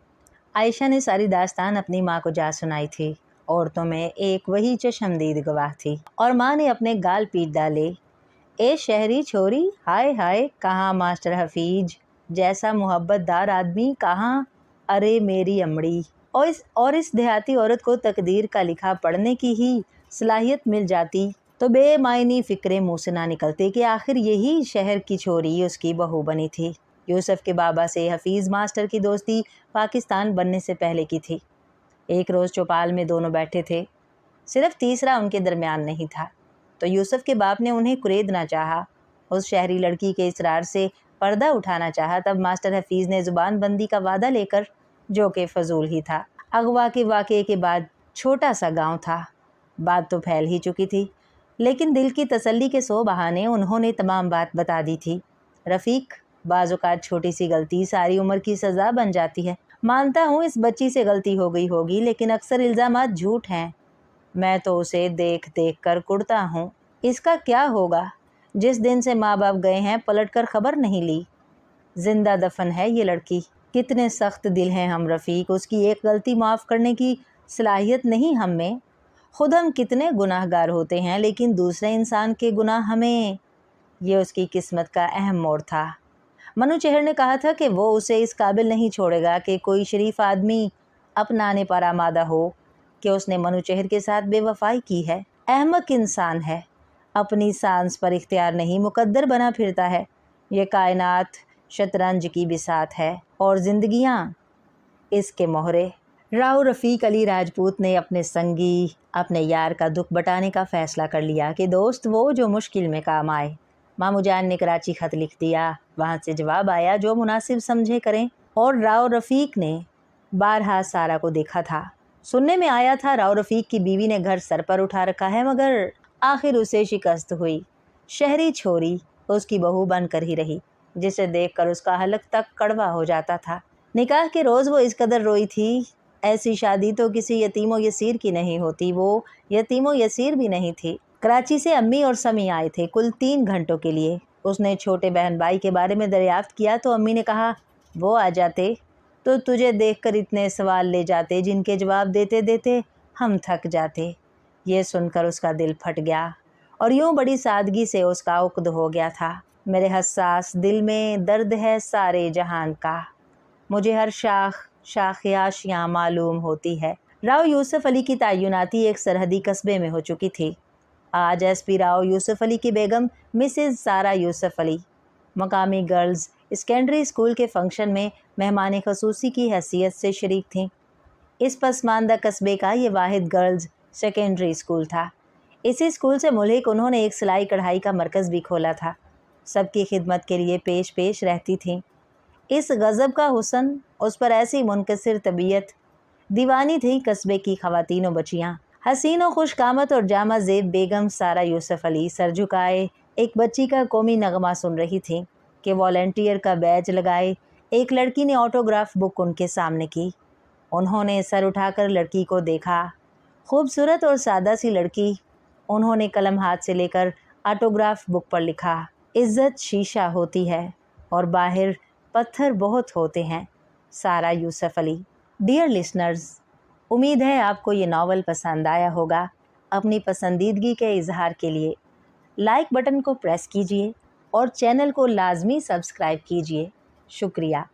आयशा ने सारी दास्तान अपनी माँ को जा सुनाई थी। औरतों में एक वही चश्मदीद गवाह थी और माँ ने अपने गाल पीट डाले। ए शहरी छोरी, हाय हाय, कहाँ मास्टर हफीज जैसा मोहब्बतदार आदमी, कहाँ? अरे मेरी अमड़ी। और इस देहाती औरत को तकदीर का लिखा पढ़ने की ही सलाहियत मिल जाती तो बेमायनी फिक्रे मुंह से ना निकलते कि आखिर यही शहर की छोरी उसकी बहू बनी थी। यूसुफ के बाबा से हफीज मास्टर की दोस्ती पाकिस्तान बनने से पहले की थी। एक रोज चौपाल में दोनों बैठे थे, सिर्फ तीसरा उनके दरमियान नहीं था। तो यूसुफ के बाप ने उन्हें कुरेदना चाहा, उस शहरी लड़की के इसरार से पर्दा उठाना चाहा। तब मास्टर हफीज ने जुबान बंदी का वादा लेकर, जो कि फजूल ही था। अगवा के वाक़े के बाद छोटा सा गांव था। बात तो फैल ही चुकी थी, लेकिन दिल की तसल्ली के 100 बहाने उन्होंने तमाम बात बता दी थी। रफ़ीक, बाज़-औक़ात छोटी सी गलती सारी उम्र की सज़ा बन जाती है। मानता हूँ इस बच्ची से गलती हो गई होगी, लेकिन अक्सर इल्ज़ामात झूठ हैं। मैं तो उसे देख देख कर कुड़ता हूँ। इसका क्या होगा? जिस दिन से माँ बाप गए हैं पलट कर खबर नहीं ली। जिंदा दफन है ये लड़की। कितने सख्त दिल हैं हम रफ़ीक, उसकी एक गलती माफ़ करने की सलाहियत नहीं हम में। खुद हम कितने गुनाहगार होते हैं, लेकिन दूसरे इंसान के गुनाह हमें। ये उसकी किस्मत का अहम मोड़ था। मनु चेहर ने कहा था कि वो उसे इस काबिल नहीं छोड़ेगा कि कोई शरीफ आदमी अपनाने पर आमादा हो कि उसने मनु चेहर के साथ बेवफाई की है। अहमक इंसान है, अपनी सांस पर इख्तियार नहीं, मुकद्दर बना फिरता है। ये कायनात शतरंज की बिसात है और जिंदगियां इसके मोहरे। राव रफ़ीक अली राजपूत ने अपने संगी, अपने यार का दुख बटाने का फ़ैसला कर लिया कि दोस्त वो जो मुश्किल में काम आए। मामू जान ने कराची ख़त लिख दिया, वहाँ से जवाब आया जो मुनासिब समझे करें। और राव रफ़ीक ने बारहा सारा को देखा था। सुनने में आया था राव रफ़ीक की बीवी ने घर सर पर उठा रखा है, मगर आखिर उसे शिकस्त हुई। शहरी छोरी उसकी बहू बनकर ही रही, जिसे देखकर उसका हलक तक कड़वा हो जाता था। निकाह के रोज़ वो इस कदर रोई थी, ऐसी शादी तो किसी यतीमो यसीर की नहीं होती। वो यतीमो यसीर भी नहीं थी। कराची से अम्मी और समी आए थे कुल 3 घंटों के लिए। उसने छोटे बहन भाई के बारे में दरियाफ्त किया तो अम्मी ने कहा, वो आ जाते तो तुझे देखकर इतने सवाल ले जाते जिनके जवाब देते देते हम थक जाते। ये सुनकर उसका दिल फट गया और यूं बड़ी सादगी से उसका उक्द हो गया था। मेरे हसास दिल में दर्द है सारे जहान का, मुझे हर शाखियाशियाँ मालूम होती है। राव यूसुफ अली की तैनाती एक सरहदी कस्बे में हो चुकी थी। आज एसपी राव यूसुफ अली की बेगम मिसेज सारा यूसुफ अली मकामी गर्ल्स सेकेंडरी स्कूल के फंक्शन में मेहमान खसूसी की हैसियत से शरीक थीं। इस पसमानदा कस्बे का ये वाहिद गर्ल्स सेकेंडरी स्कूल था। इसी स्कूल से मुल्हिक उन्होंने एक सिलाई कढ़ाई का मरकज़ भी खोला था। सबकी खिदमत के लिए पेश पेश रहती थीं। इस गज़ब का हुस्न, उस पर ऐसी मुनकसिर तबीयत, दीवानी थी कस्बे की ख़वातीन बच्चियाँ। हसीन व खुशकामत और जामा ज़ेब बेगम सारा यूसुफ अली सर झुकाए एक बच्ची का कौमी नगमा सुन रही थी कि वॉलंटियर का बैज लगाए एक लड़की ने ऑटोग्राफ बुक उनके सामने की। उन्होंने सर उठाकर लड़की को देखा। खूबसूरत और सादा सी लड़की। उन्होंने कलम हाथ से लेकर ऑटोग्राफ बुक पर लिखा, इज़्ज़त शीशा होती है और बाहर पत्थर बहुत होते हैं। सारा यूसुफ अली। डियर लिसनर्स, उम्मीद है आपको ये नावल पसंद आया होगा। अपनी पसंदीदगी के इजहार के लिए लाइक बटन को प्रेस कीजिए और चैनल को लाजमी सब्सक्राइब कीजिए। शुक्रिया।